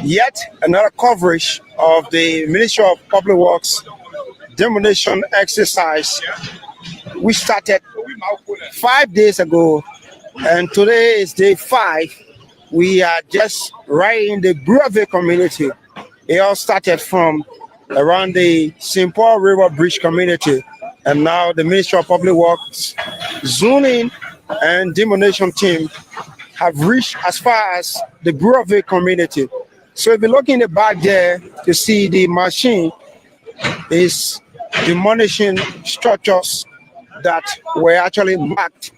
Yet another coverage of the Ministry of Public Works demolition exercise. We started 5 days ago, and today is day 5. We are just right in the Brewery community. It all started from around the St. Paul River Bridge community, and now the Ministry of Public Works zoning and demolition team have reached as far as the Brewery community. So if you look in the back there, you see the machine is demolishing structures that were actually marked,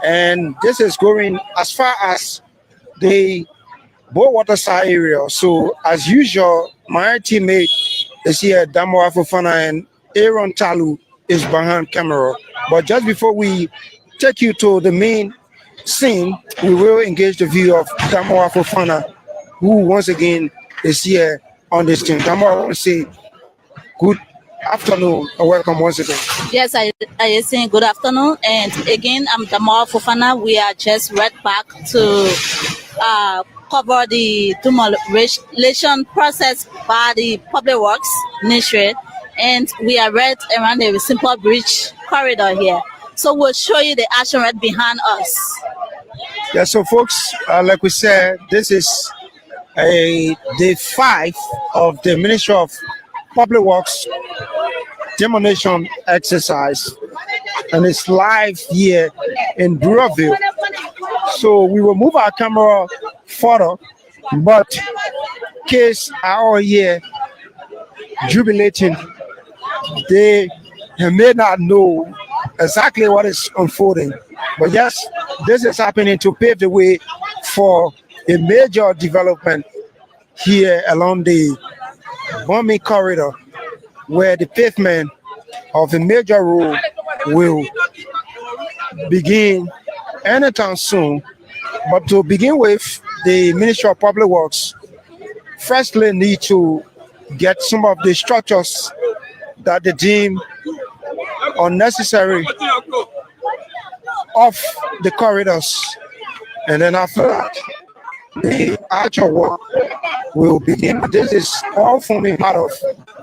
and this is going as far as the Bowater side area. So as usual, my teammate is here, Damo Afofana, and Aaron Talu is behind camera. But just before we take you to the main scene, we will engage the view of Damo Afofana, who once again is here on this team. Damo, I want to say good afternoon and welcome once again. Yes, I say good afternoon, and again I'm Damo Afofana. We are just right back to cover the demolition process by the Public Works Ministry, and we are right around the St. Paul Bridge corridor here. So we'll show you the action right behind us. Yeah, so folks, like we said, this is day 5 of the Ministry of Public Works demolition exercise, and it's live here in Brewerville. So we will move our camera further, but kids are all here jubilating. They may not know exactly what is unfolding, but yes, this is happening to pave the way for a major development here along the Bombing corridor, where the pavement of a major road will begin anytime soon. But to begin with, the Ministry of Public Works firstly need to get some of the structures that they deem unnecessary off the corridors, and then after that, the actual work will begin. This is all forming part of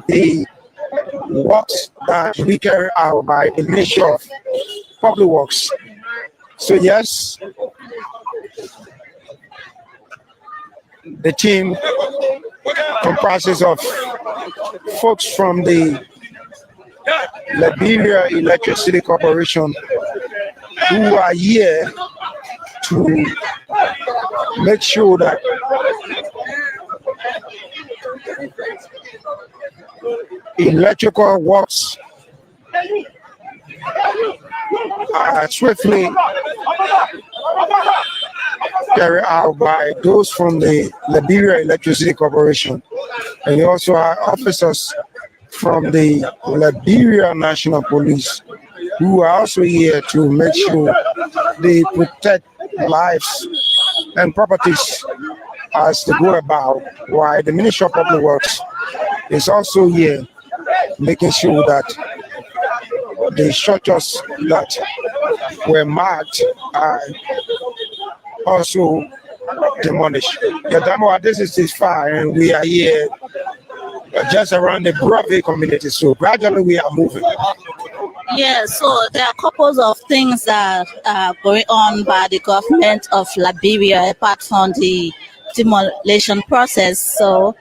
the works that we carry out by the Ministry of Public Works. So yes, the team comprises of folks from the Liberia Electricity Corporation who are here to make sure that electrical works are swiftly carried out by those from the Liberia Electricity Corporation. And you also have officers from the Liberia National Police who are also here to make sure they protect lives and properties as they go about, while the Ministry of Public Works is also here making sure that the structures that were marked are also demolished. Yadamo, this is this far, and we are here just around the Brewery community, so gradually we are moving. Yeah, so there are couples of things that are going on by the government of Liberia apart from the demolition process. So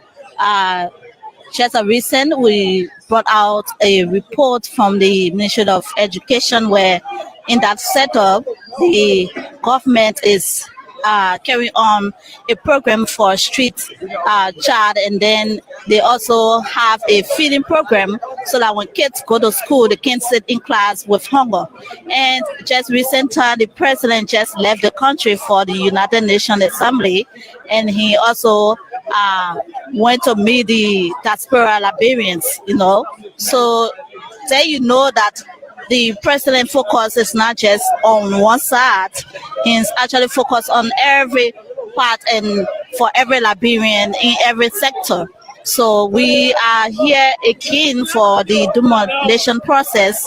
just a recent, we brought out a report from the Ministry of Education where in that setup, the government is carrying on a program for street child, and then they also have a feeding program so that when kids go to school, they can't sit in class with hunger. And just recently, the president just left the country for the United Nations Assembly, and he also went to meet the diaspora Liberians, So there you know that the president focus is not just on one side. He's actually focused on every part and for every Liberian in every sector. So we are here again for the demolition process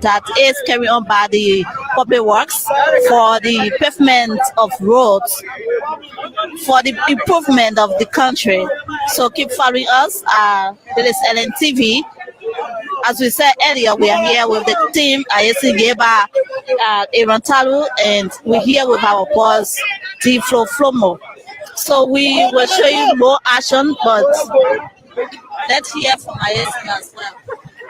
that is carried on by the public works for the pavement of roads, for the improvement of the country. So keep following us. This is LNTV. As we said earlier, we are here with the team, Ayesi Geba, Aaron Talu, and we're here with our boss, T. Flomo. So we will show you more action, but let's hear from Ayesi as well.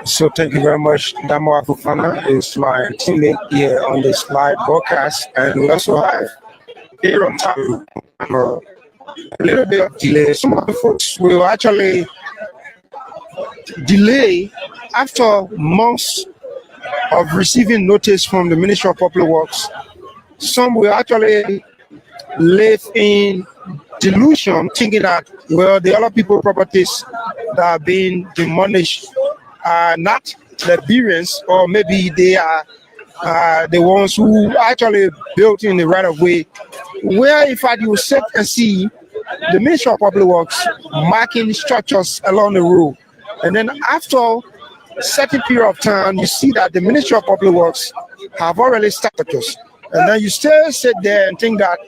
So thank you very much. Damo Afufana is my teammate here on this live broadcast, and we also have Aaron Talu. A little bit of delay. Some of the folks will actually delay after months of receiving notice from the Ministry of Public Works. Some will actually live in delusion, thinking that, well, the other people properties that are being demolished are not Liberians, or maybe they are the ones who actually built in the right of way, where in fact you sit and see the Ministry of Public Works marking structures along the road. And then after a certain period of time, you see that the Ministry of Public Works have already started structures. And then you still sit there and think that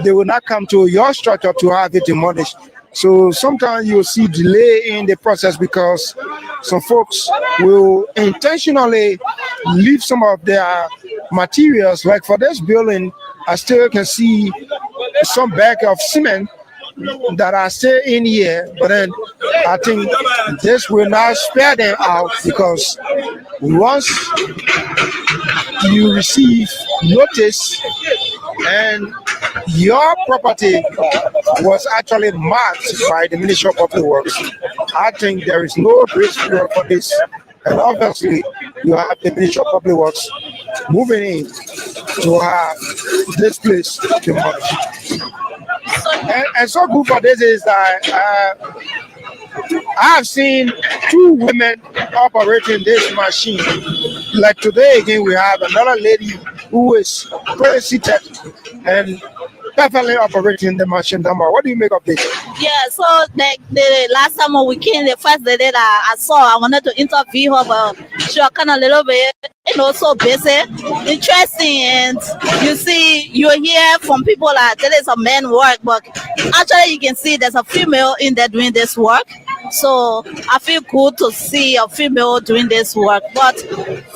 they will not come to your structure to have it demolished. So sometimes you'll see delay in the process because some folks will intentionally leave some of their materials. Like for this building, I still can see some bag of cement that are still in here, but then I think this will not spare them out, because once you receive notice and your property was actually marked by the Ministry of Public Works, I think there is no grace period for this. And obviously, you have the Ministry of Public Works moving in to have this place demolished. And so good for this is that I have seen two women operating this machine. Like today again, we have another lady who is pretty seated and definitely operating the machine. What do you make of this? Yeah, so the last time we came, the first day that I saw, I wanted to interview her, but she was kind of a little bit, so busy, interesting. And you see, you hear from people that there is a man work, but actually you can see there's a female in there doing this work. So I feel good to see a female doing this work. But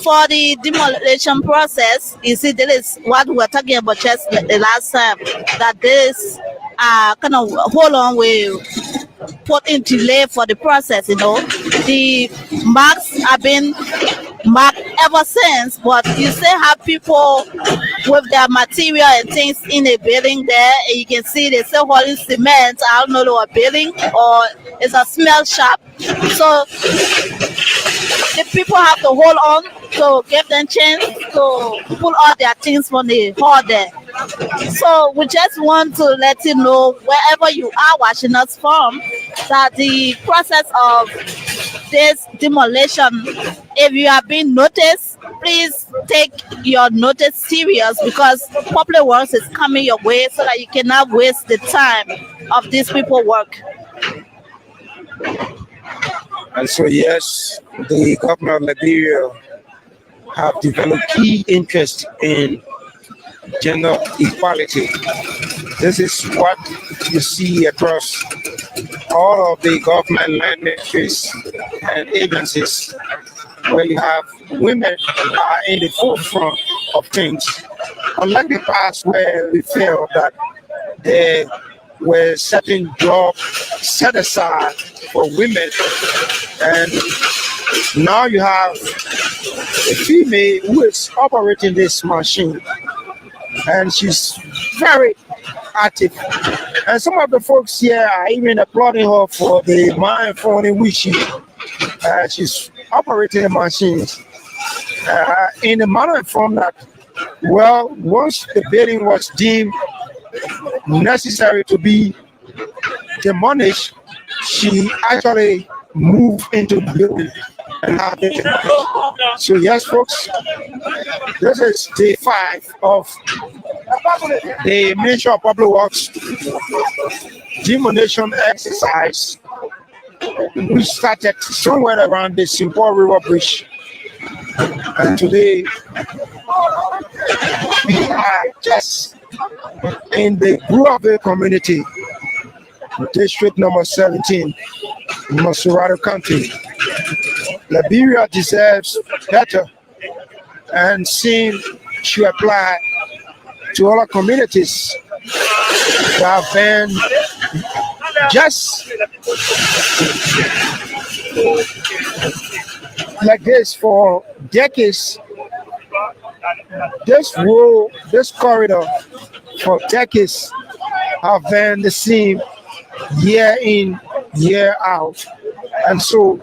for the demolition process, you see, this is what we were talking about just the last time, that this kind of hold on will put in delay for the process. The marks have been marked ever since, but you still have people with their material and things in a building there, and you can see they still holding cement. I don't know, they were building or it's a smell shop. So the people have to hold on to give them chance to pull all their things from the hall there. So we just want to let you know, wherever you are watching us from, that the process of this demolition, if you have been noticed, please take your notice serious, because public works is coming your way, so that you cannot waste the time of these people work. And so yes, the government of Liberia have developed key interest in gender equality. This is what you see across all of the government land ministries and agencies, where you have women are in the forefront of things. Unlike the past, where we felt that there were certain jobs set aside for women, and now you have a female who is operating this machine, and she's very active. And some of the folks here are even applauding her for the mindful in which she's operating the machines in a manner and form that, well, once the building was deemed necessary to be demolished, she actually moved into the building and have it demolished. So yes, folks, this is day 5 of the Ministry of Public Works demolition exercise We started somewhere around the Simple River Bridge, and today we are just in the Gruaville community, district number 17, Masurado County. Liberia deserves better and seem to apply to other communities that have been just like this for decades. This road, this corridor for decades have been the same year in, year out. And so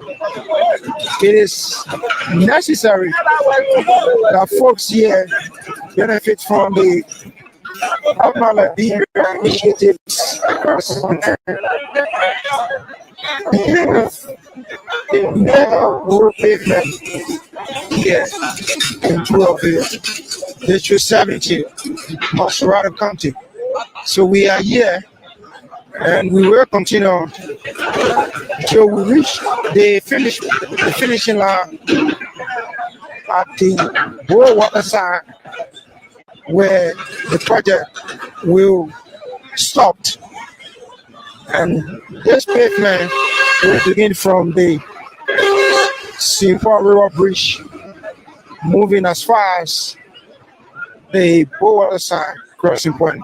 it is necessary that folks here benefit from the Urban Liberia initiatives across the country. The metal road pavement here in Gruaville, District 17, Masurado County. So we are here and we will continue till we reach the finishing line at the Boer water side where the project will stop. And this pavement will begin from the Simple River Bridge, moving as far as the Boer water side crossing point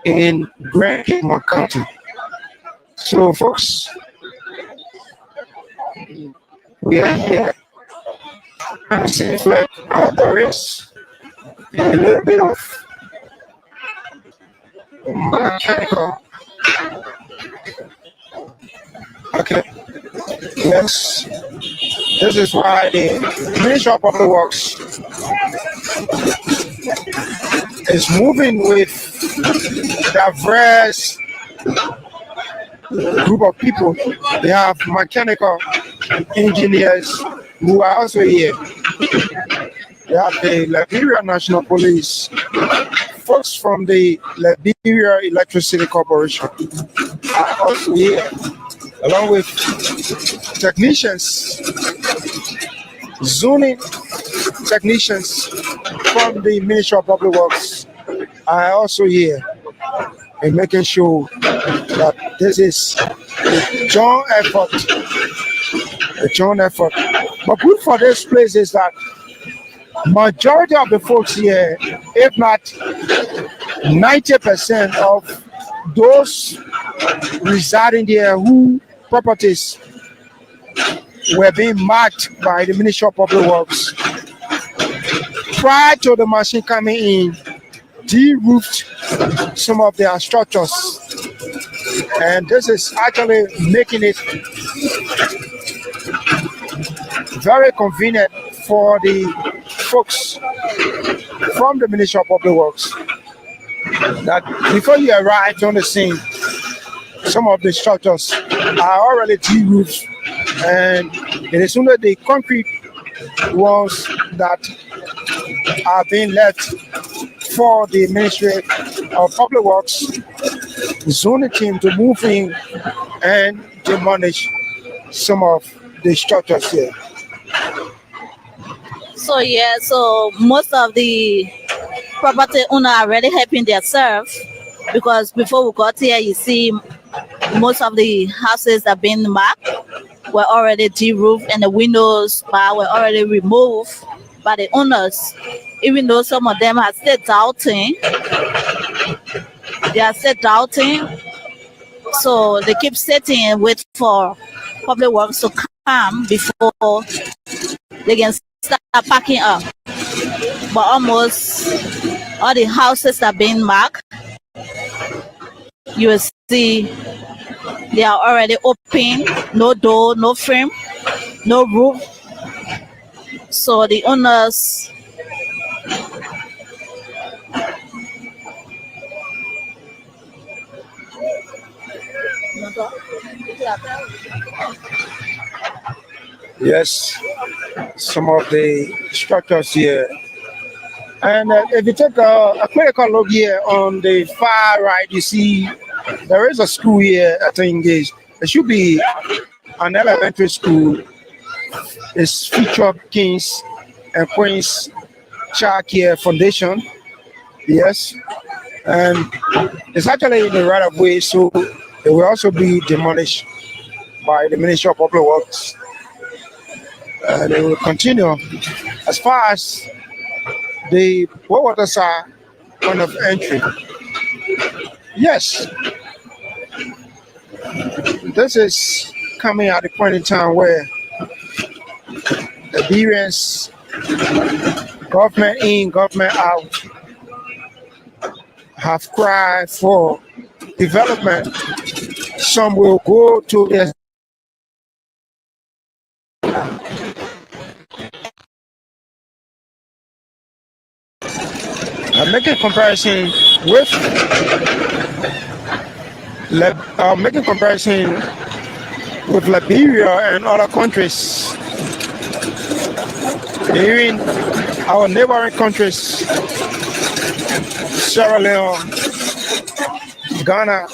in Grand Cape County. So folks, we are here. And it seems like there is a little bit of mechanical. Okay. Yes. This is why the Ministry of Public Works is moving with diverse group of people. They have mechanical engineers who are also here. They have the Liberia National Police, folks from the Liberia Electricity Corporation are also here, along with technicians, zoning technicians from the Ministry of Public Works are also here and making sure that this is a joint effort. A joint effort. But good for this place is that majority of the folks here, if not 90% of those residing there who properties were being marked by the Ministry of Public Works prior to the machine coming in, de-roofed some of their structures, and this is actually making it very convenient for the folks from the Ministry of Public Works that before you arrive on the scene, some of the structures are already de-roofed, and it is only the concrete ones that are being left for the Ministry of Public Works zoning team to move in and demolish some of the structures here. So yeah, so most of the property owner are already helping themselves, because before we got here, you see most of the houses that been marked were already de-roofed and the windows were already removed by the owners. Even though some of them are still doubting, so they keep sitting and wait for Public Works to come before they can start packing up. But almost all the houses are being marked. You will see they are already open, no door, no frame, no roof. So the owners Yes, some of the structures here. And if you take a critical look here on the far right, you see there is a school here at Engage. It should be an elementary school is Future Kings and Queens Child Care Foundation. Yes, and it's actually in the right of way, so it will also be demolished by the Ministry of Public Works, and it will continue as far as the waters are point of entry. Yes, this is coming at the point in time where the Liberians, government in, government out, have cried for development. Some will go to their making comparison with making comparison with Liberia and other countries, even our neighboring countries, Sierra Leone, Ghana.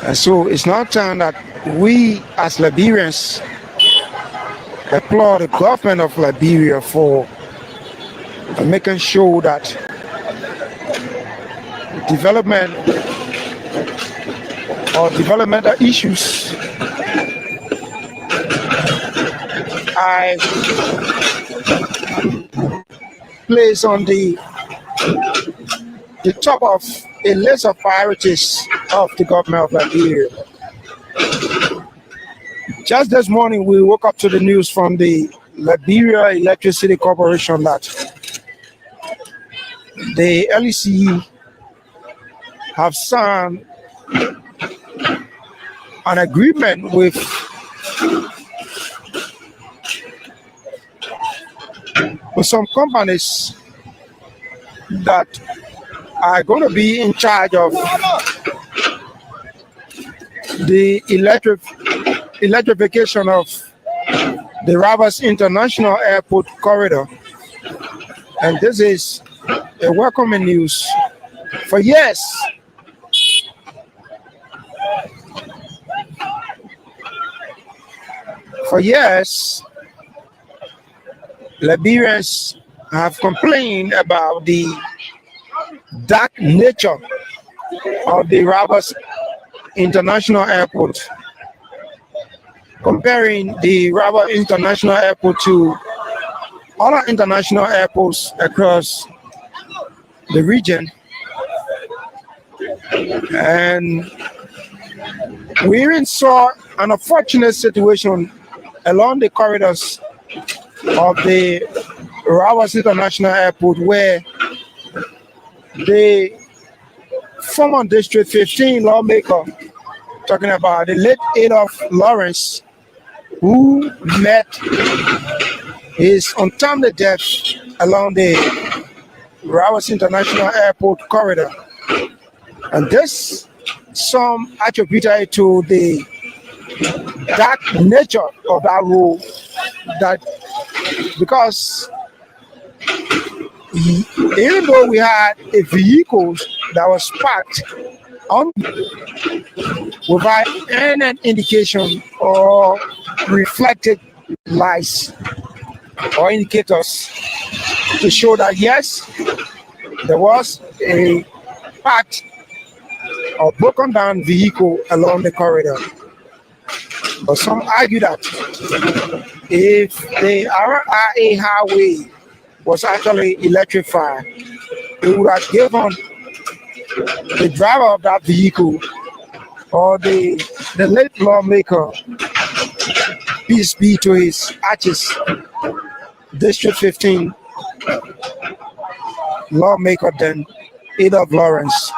And so it's now time that we as Liberians applaud the government of Liberia for making sure that development or developmental issues I place on the top of a list of priorities of the government of Liberia. Just this morning, we woke up to the news from the Liberia Electricity Corporation that the LEC have signed an agreement with some companies that are going to be in charge of the electrification of the Ravas International Airport corridor. And this is a welcoming news. For years, Liberians have complained about the dark nature of the Ravas International Airport, comparing the Ravas International Airport to other international airports across the region. And we even saw an unfortunate situation along the corridors of the Ravas International Airport where the former District 15 lawmaker, talking about the late Adolph Lawrence, who met his untimely death along the Ravas International Airport corridor. And this, some attributed to the dark nature of that rule, that because even though we had a vehicle that was parked on without any indication or reflected lights or indicators to show that yes, there was a parked or broken down vehicle along the corridor. But some argue that if the RRA highway was actually electrified, it would have given the driver of that vehicle or the late lawmaker, peace be to his ashes, District 15 lawmaker then Adolph Lawrence,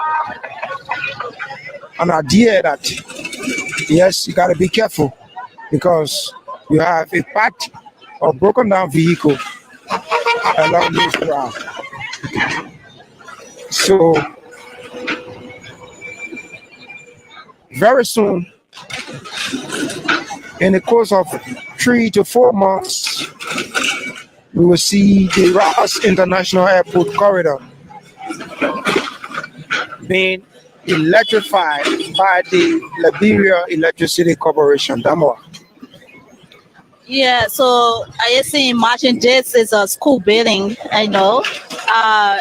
an idea that yes, you got to be careful because you have a packed or broken down vehicle along this route. So very soon, in the course of 3 to 4 months, we will see the Ross International Airport corridor being electrified by the Liberia Electricity Corporation, DAMOA. Yeah, so I just imagine this is a school building, I know. A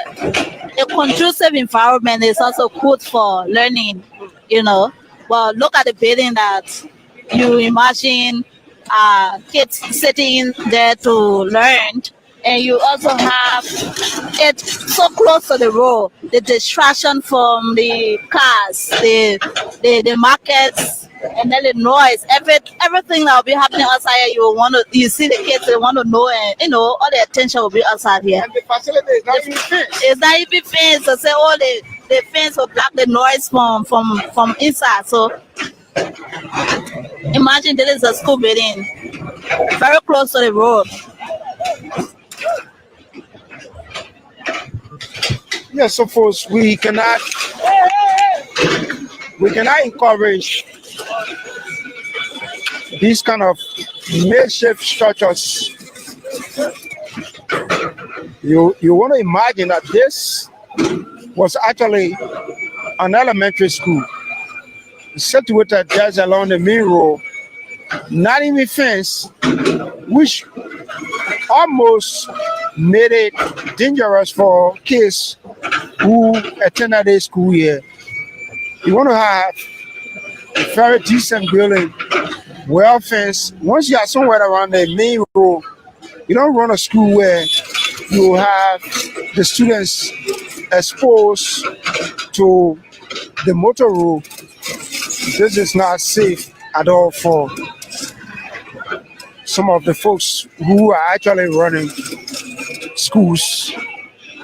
conducive environment is also good for learning, you know. Well, look at the building that you imagine kids sitting there to learn, and you also have it so close to the road, the distraction from the cars, the markets, and then the noise, everything that will be happening outside here, you see the kids, they want to know, and all the attention will be outside here. And the facility is not even fenced. It's not even fence. So say all the fence will block the noise from inside. So imagine this is a school building, very close to the road. Yes, suppose we cannot encourage these kind of makeshift structures. You want to imagine that this was actually an elementary school situated just along the main road, not even fence, which almost made it dangerous for kids who attended the school here. You want to have a very decent building, well fenced. Once you are somewhere around the main road, you don't run a school where you have the students exposed to the motor road. This is not safe at all for some of the folks who are actually running schools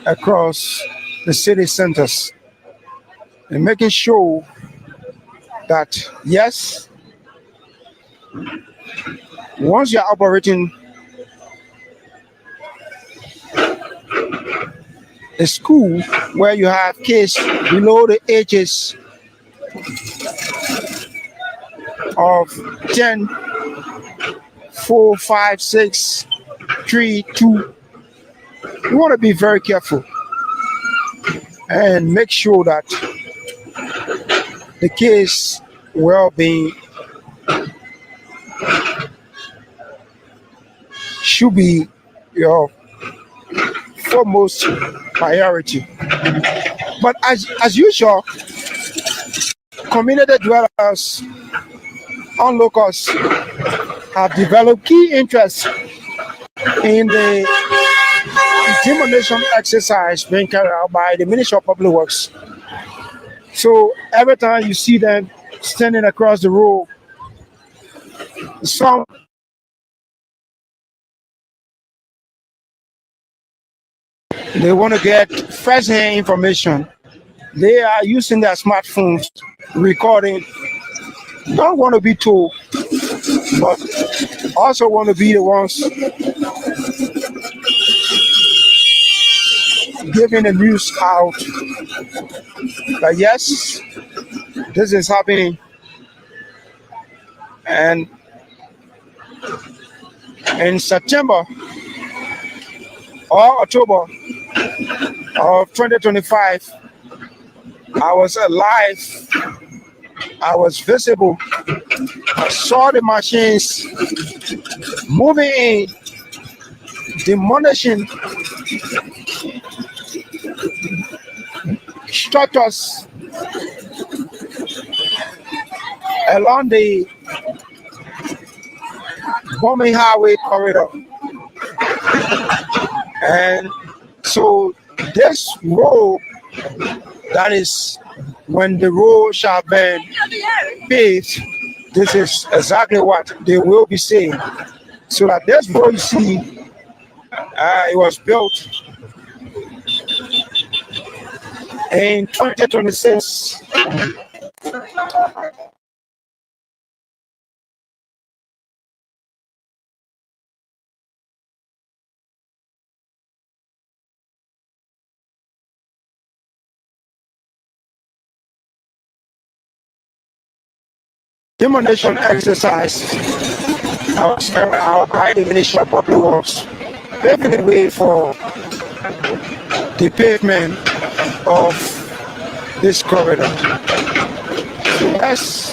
across the city centers, and making sure that yes, once you're operating a school where you have kids below the ages of 10, 4, 5, 6, 3, 2, you want to be very careful and make sure that the kids' well-being should be your foremost priority. But as usual, community dwellers, onlookers have developed key interest in the demolition exercise being carried out by the Ministry of Public Works. So every time you see them standing across the road, some they want to get first-hand information. They are using their smartphones, recording. Don't want to be told, but also want to be the ones giving the news out that yes, this is happening. And in September or October of 2025, I was alive, I was visible, I saw the machines moving in, demolishing structures along the bombing highway corridor. And so this road, that is when the road shall be paved, this is exactly what they will be saying. So that this road you see, it was built in 2026. demolition exercise by the Ministry of Public Works, paving the way for the pavement of this corridor. Yes.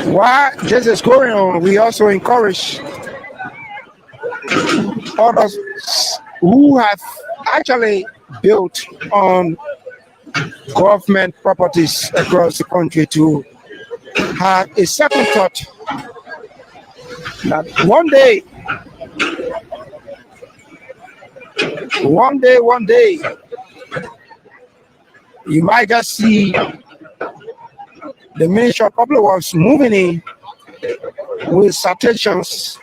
While this is going on, we also encourage others who have actually built on government properties across the country to have a second thought that one day, you might just see the Ministry of Public Works moving in with citations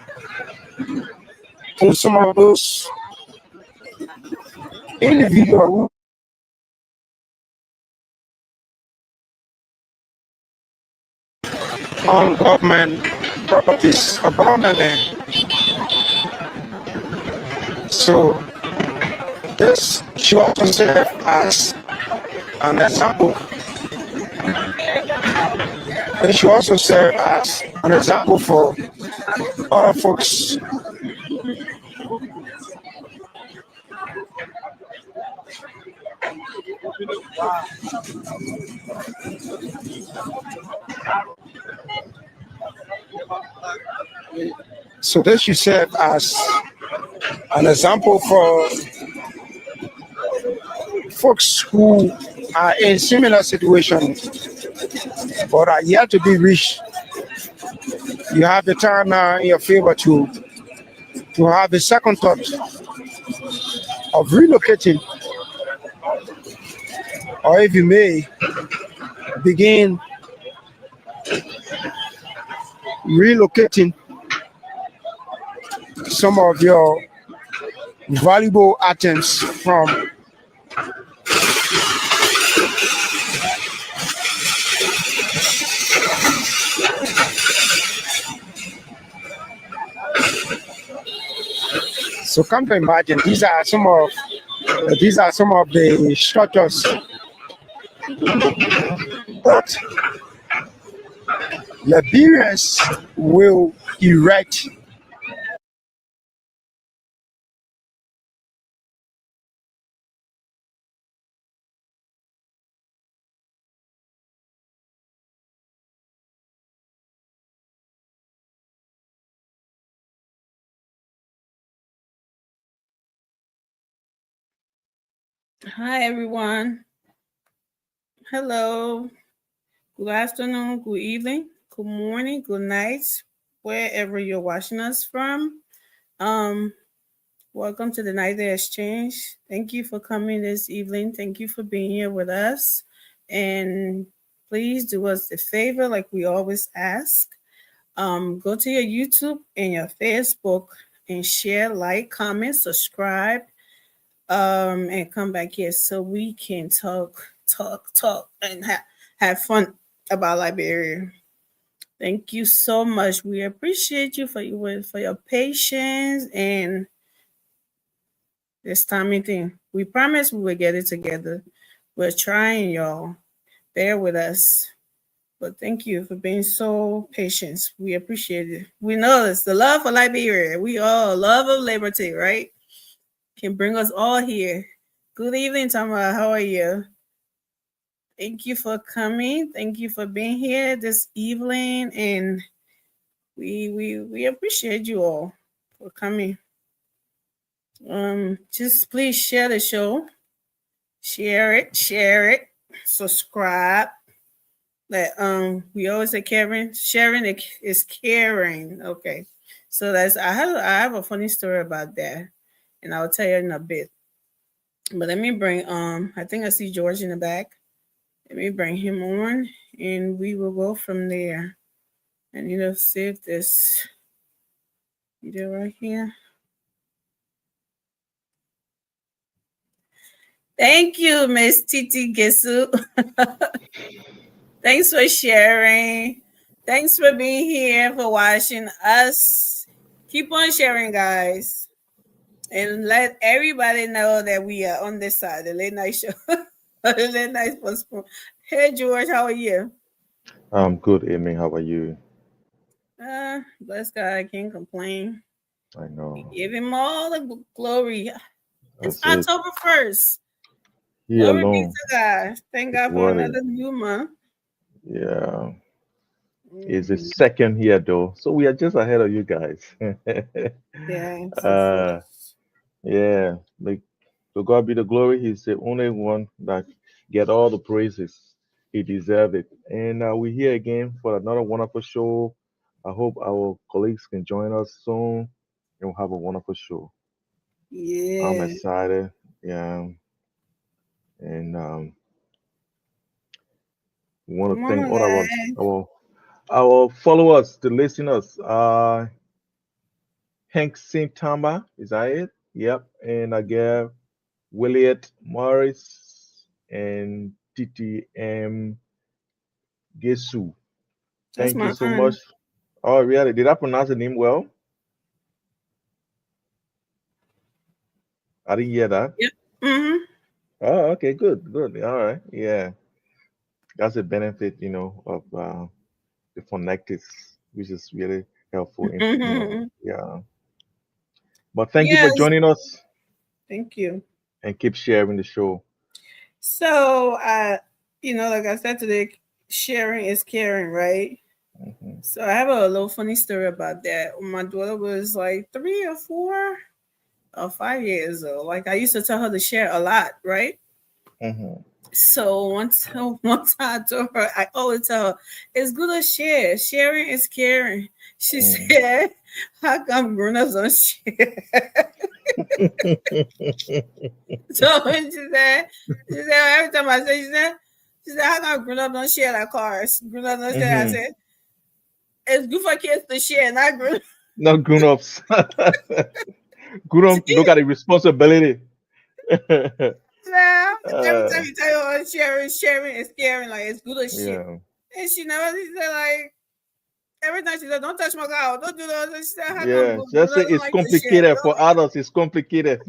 to some of those individuals on government properties or government land. So this should also serve as an example. It should also serve as an example for other folks. So this should serve as an example for folks who are in similar situations but are yet to be reached. You have the time now in your favor to have a second thought of relocating, or if you may, begin relocating some of your valuable items from so come to imagine these are some of the structures that Liberians will erect Hi, everyone. Hello. Good afternoon, good evening, good morning, good night, wherever you're watching us from. Welcome to the Night Day Exchange. Thank you for coming this evening. Thank you for being here with us. And please do us a favor, like we always ask. Go to your YouTube and your Facebook and share, like, comment, subscribe, and come back here so we can talk, and have fun about Liberia. Thank you so much. We appreciate you for your patience and this timing thing. We promise we will get it together. We're trying, y'all. Bear with us. But thank you for being so patient. We appreciate it. We know it's the love for Liberia. We all love of liberty, right? Can bring us all here. Good evening, Tamara. How are you? Thank you for coming. Thank you for being here this evening, and we appreciate you all for coming. Just please share the show. Share it. Subscribe. That we always say caring. Sharing is caring. Okay. So I have a funny story about that, and I'll tell you in a bit. But let me bring I think I see George in the back. Let me bring him on, and we will go from there. And save this video right here. Thank you, Miss Titi Gesu. Thanks for sharing. Thanks for being here, for watching us. Keep on sharing, guys. And let everybody know that we are on this side, the late night show. Other than nice postpone. Hey George, how are you? I'm good, Amy. How are you? Bless God, I can't complain. I We know. give him all the glory. It's That's it. October 1st. He Glory be alone to God. Thank is God for worthy. another new month. Yeah. Is the Mhm. second here though. So we are just ahead of you guys. Yeah, so uh yeah. Like to God be the glory. He's the only one that get all the praises. He deserves it. And we're here again for another wonderful show. I hope our colleagues can join us soon and we'll have a wonderful show. I'm yeah. excited. Yeah. And we want to Come thank on, all guys. our followers, the listeners. Hank Sintamba, is that it? Yep. And again, Williet Morris and TTM Gesu. That's Thank you my so much. aunt. Oh, really? Did I pronounce the name well? I didn't hear that. Yep. Mm-hmm. Oh, okay, good, good. All right. Yeah. That's a benefit, of the phonetics, which is really helpful yeah. But thank you for Yes. joining us Thank you. and keep sharing the show. So, like I said today, sharing is caring, right? Hmm. So I have a little funny story about that. When my daughter was like 3 or 4 or 5 years old, like I used to tell her to share a lot, right? Hmm. So once I told her, I always tell her, it's good to share. Sharing is caring. She Hmm. said, how come grown-ups don't share? So when she said, every time I say, she said, how come grown-ups don't share like cars? Grown-ups don't share. I Hmm. said, it's good for kids to share, not grown. Not grown ups. Grown up look at the responsibility. Now, every uh, time you tell her sharing is caring, like it's good to share. yeah. And she said, like, every time she said, don't touch my cow, don't do that. She said, how come Yeah. grown Just say don't it's like to share? complicated. For adults, it's complicated.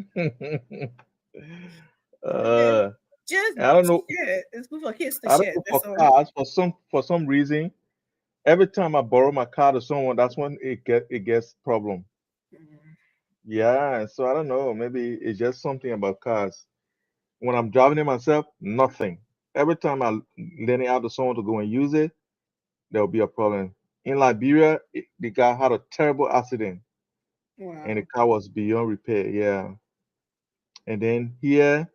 Okay, uh, just I don't know. share. It's good for kids to I don't share. know for That's all. cars for some reason. Every time I borrow my car to someone, that's when it gets problem. Yeah. So I don't know. Maybe it's just something about cars. When I'm driving it myself, nothing. Every time I lend it out to someone to go and use it, there will be a problem. In Liberia, the guy had a terrible accident and the Wow. car was beyond repair. Yeah. And then here,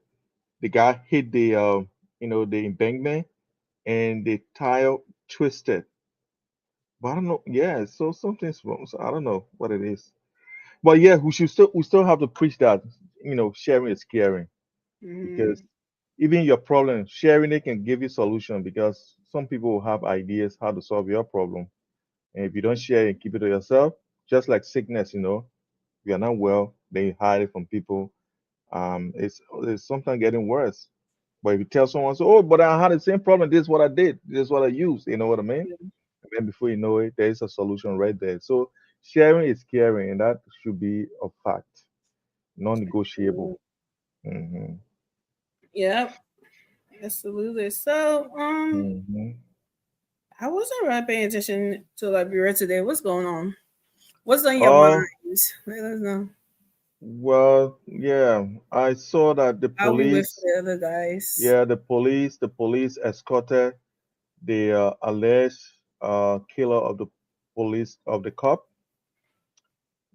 the guy hit the embankment and the tire twisted. But I don't know. Yeah. So something's wrong. So I don't know what it is. But yeah, we still have to preach that, sharing is caring because Mm-hmm. even your problem, sharing it can give you solution because some people will have ideas how to solve your problem. And if you don't share and keep it to yourself, just like sickness, if you're not well, then you hide it from people. It's sometimes getting worse. But if you tell someone, so, oh, but I had the same problem, this is what I did, this is what I used, you know what I mean? And then before you know it, there is a solution right there. So sharing is caring, and that should be a fact, non-negotiable. Hmm. Yep. Absolutely. So, Hmm. I wasn't really paying attention to Liberia today. What's going on? What's on your Uh, minds? Let us know. well, yeah, I saw that the How we with police, the other guys? yeah, the police escorted the alleged killer of the police of the cop.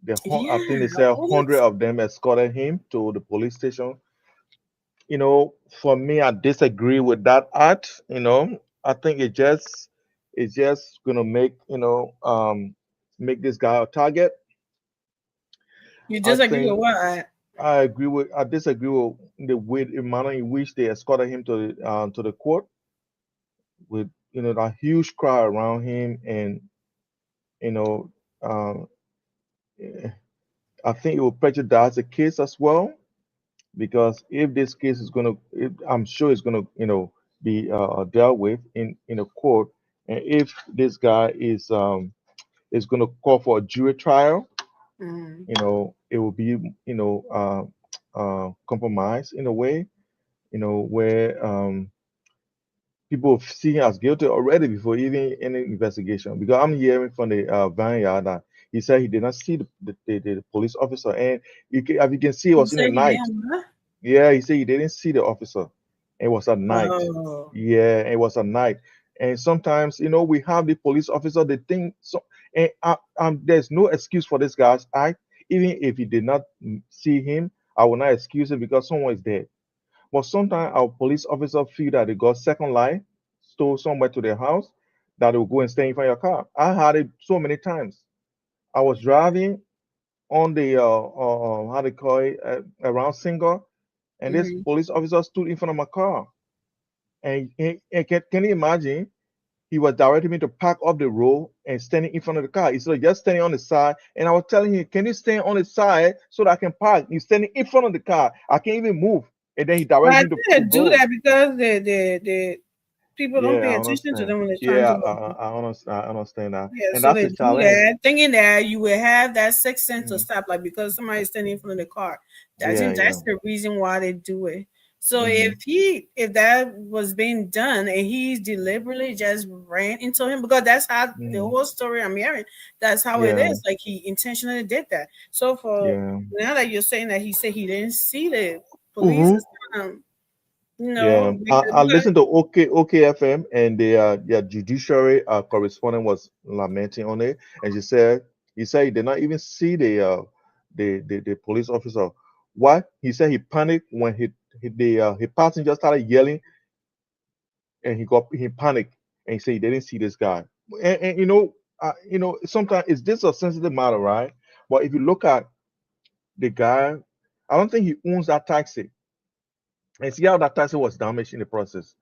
I think Yeah. they said What? 100 of them escorted him to the police station. For me, I disagree with that act. I think it's just gonna make this guy a target. You I disagree with think what? I disagree with the manner in which they escorted him to the court with a huge crowd around him and you know um, eh, I think it will prejudice the case as well because if this case I'm sure it's gonna be dealt with in a court, and if this guy is gonna call for a jury trial, Mm. it will be compromised in a way. where people see him as guilty already before even any investigation. Because I'm hearing from the vineyard that he said he did not see the police officer, and as you can see, it You was in the say he night. didn't, huh? Yeah, he said he didn't see the officer. It was at night. Oh, Yeah, it was at night. And sometimes, we have the police officer, they think so, and there's no excuse for this guy's act. Even if he did not see him, I will not excuse it because someone is dead. But sometimes our police officer feel that they got second life, stole somewhere to their house, that they will go and stay in front of your car. I had it so many times. I was driving on the how they call it, around Single, and this mhm. police officer stood in front of my car. And can you imagine? He was directing me to park up the road and standing in front of the car. Instead of just standing on the side, and I was telling him, "Can you stand on the side so that I can park?" He's standing in front of the car. I can't even move. And then he Well, directed I me think to they do go. that because the people don't Yeah, pay I attention to understand. them when they're trying Yeah, to I understand that. yeah, And so that's they the do challenge. that, thinking that you will have that sixth sense to Mhm. stop, like because somebody's standing in front of the car. I Yeah, think yeah. that's the reason why they do it. So Hmm. if that was being done and he deliberately just ran into him, because that's how the Hmm. whole story I'm hearing, that's how it Yeah, is. Like he intentionally did that. So for yeah. now that you're saying that he said he didn't see the police, Hmm. it's kind of, Yeah, I because listened to OKFM, and their judiciary correspondent was lamenting on it, and he said he did not even see the police officer. Why? He said he panicked when he passenger started yelling, and he panicked, and he said he didn't see this guy. And sometimes it's this a sensitive matter, right? But if you look at the guy, I don't think he owns that taxi, and see how that taxi was damaged in the process.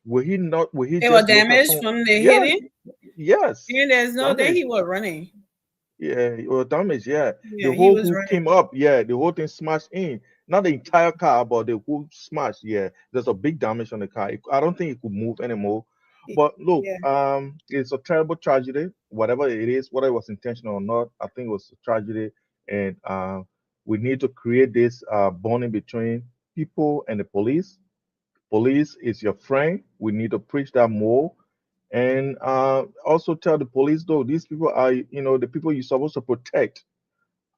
Will he not? Will he it was just look at damaged someone? from the Yeah, hitting, yes, and there's no day damage. he was running. Yeah, it was damage. Yeah, the Yeah, he whole was hood running. came up. Yeah, the whole thing smashed in. Not the entire car, but the hood smashed. Yeah, there's a big damage on the car. I don't think it could move anymore. But look, Yeah. it's a terrible tragedy. Whatever it is, whether it was intentional or not, I think it was a tragedy, and we need to create this bonding between people and the police. Police is your friend. We need to preach that more. And also tell the police, though, these people are, the people you're supposed to protect.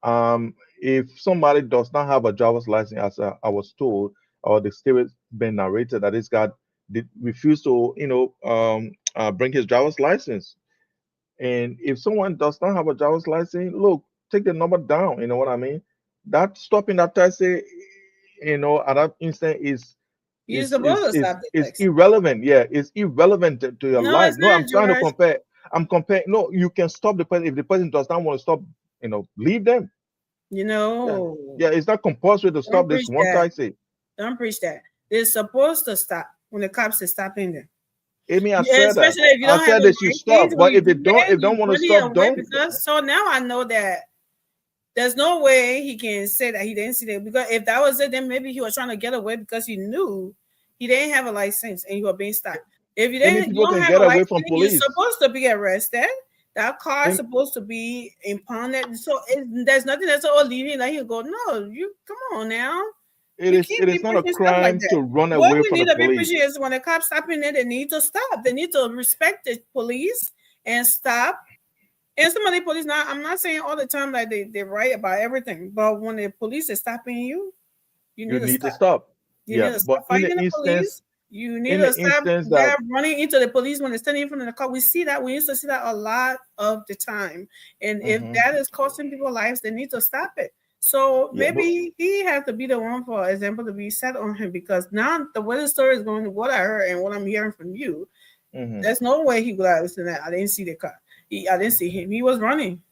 If somebody does not have a driver's license, as I was told, or the story been narrated that this guy did refuse to, bring his driver's license. And if someone does not have a driver's license, look, take the number down. You know what I mean? That stopping that taxi, at that instant You're supposed to stop the is taxi. irrelevant. Yeah, it's irrelevant to your No, life. it's No, not, I'm trying to George. compare. I'm comparing. No, you can stop the person if the person does not want to stop. Leave them. You Yeah, know, yeah. It's not compulsory to don't stop this preach one that. taxi. Don't preach that. They're supposed to stop when the cops are stopping them. Amy, I Yeah, said that. especially if you I don't have said the they should right things. stop. When But you if they do don't, that, if they don't you want to put it stop, away don't. because so now I know that there's no way he can say that he didn't see that, because if that was it, then maybe he was trying to get away because he knew he didn't have a license and he was being stopped. If Amy, you people don't can have get a away license, from you're police. supposed to be arrested. That car is Amy, supposed to be impounded. So there's nothing that's all leaving. Like he'll go, no, you come on now. it You is can't it be is not a pushing stuff like crime that. to run What away we from the need to be police. pushing is when the cops stopping there, they need to stop. They need to respect the police and stop. And some of the police, now I'm not saying all the time like they're right about everything, but when the police is stopping you, you You need to need to stop. stop. You need Yeah, to but stop fighting the police. You need in to the stop instance that that running into the police when they're standing in front of the car. We see that. We used to see that a lot of the time. And if mhm, that is costing people lives, they need to stop it. So yeah, but maybe he has to be the one, for example, to be set on him, because now the way the story is going, what I heard and what I'm hearing from you, mhm. there's no way he would have listened to that. I didn't see the car. I didn't see him. He was running.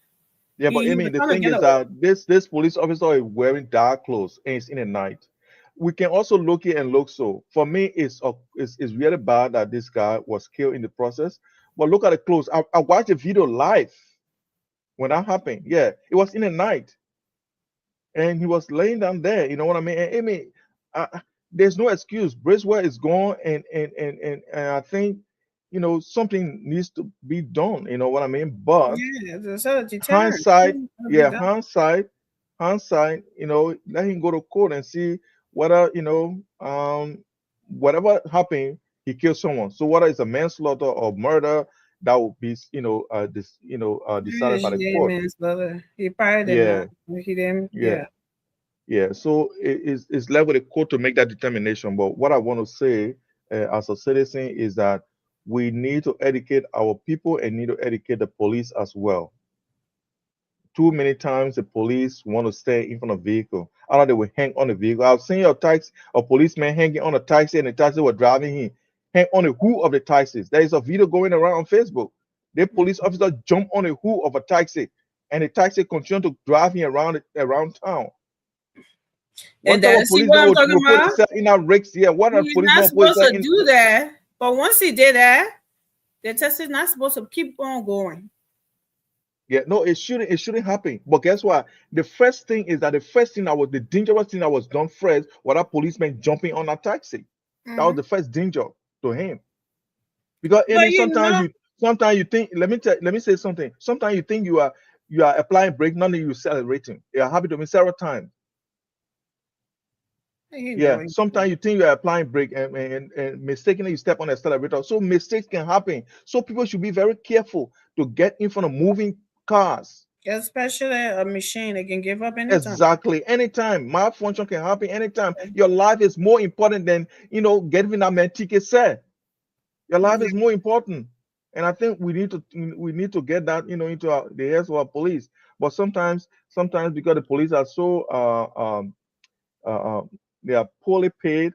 Yeah, but I He was mean, the trying to thing get is away. that this police officer is wearing dark clothes and it's in the night. We can also look it and look so. For me, it's really bad that this guy was killed in the process. But look at the clothes. I watched the video live when that happened. Yeah, it was in the night, and he was laying down there. You know what I mean? And I mean, there's no excuse. Bracewell is gone, and I think something needs to be done. You know what I mean? But Yeah, it's a deterrent. hindsight, It's gonna be yeah, done. hindsight, let him go to court and see whether whatever happened, he killed someone. So whether it's a manslaughter or murder, that will be, decided by the court. He probably did Yeah, not. He didn't. yeah, Yeah. yeah. So it's left with the court to make that determination. But what I want to say as a citizen is that we need to educate our people and need to educate the police as well. Too many times the police want to stay in front of vehicle. I know they will hang on the vehicle. I've seen a policeman hanging on a taxi, and the taxi were driving him, hang on the hood of the taxis. There is a video going around on Facebook. The police officer jump on the hood of a taxi, and the taxi continue to drive him around town. And that's what I'm talking will put about. himself in our risks. Yeah, what are He's police not going to put supposed to himself do that. But once he did that, the test is not supposed to keep on going. Yeah, no, it shouldn't happen. But guess what? The first thing is that the dangerous thing that was done first was that policeman jumping on a taxi. That was the first danger to him. Because sometimes you think, let me say something. Sometimes you think you are applying brake, not that you're accelerating. It happened to me several times. Yeah, sometimes you think you're applying brake and mistakenly you step on the accelerator. So mistakes can happen. So people should be very careful to get in front of moving cars. Especially a machine, it can give up anytime. Exactly, anytime. Malfunction can happen anytime. Your life is more important than getting that man ticket said. Your life is more important, and I think we need to get that into the hands of our police. But sometimes because the police are so they are poorly paid,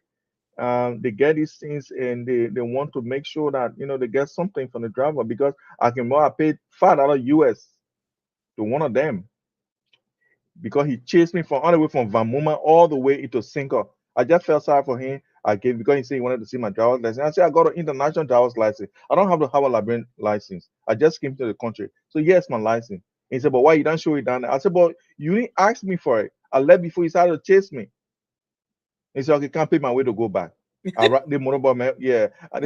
they get these things and they want to make sure that they get something from the driver. Because I paid $5 US to one of them because he chased me all the way from Vamuma all the way into Sinker. I just felt sorry for him. Because he said he wanted to see my driver's license. I said I got an international driver's license. I don't have to have a Liberian license. I just came to the country. So yes, my license. He said, but why you don't show it down there? I said, but you didn't ask me for it. I left before you started to chase me. He said, okay, can't pay my way to go back. I the motorbike man, yeah. How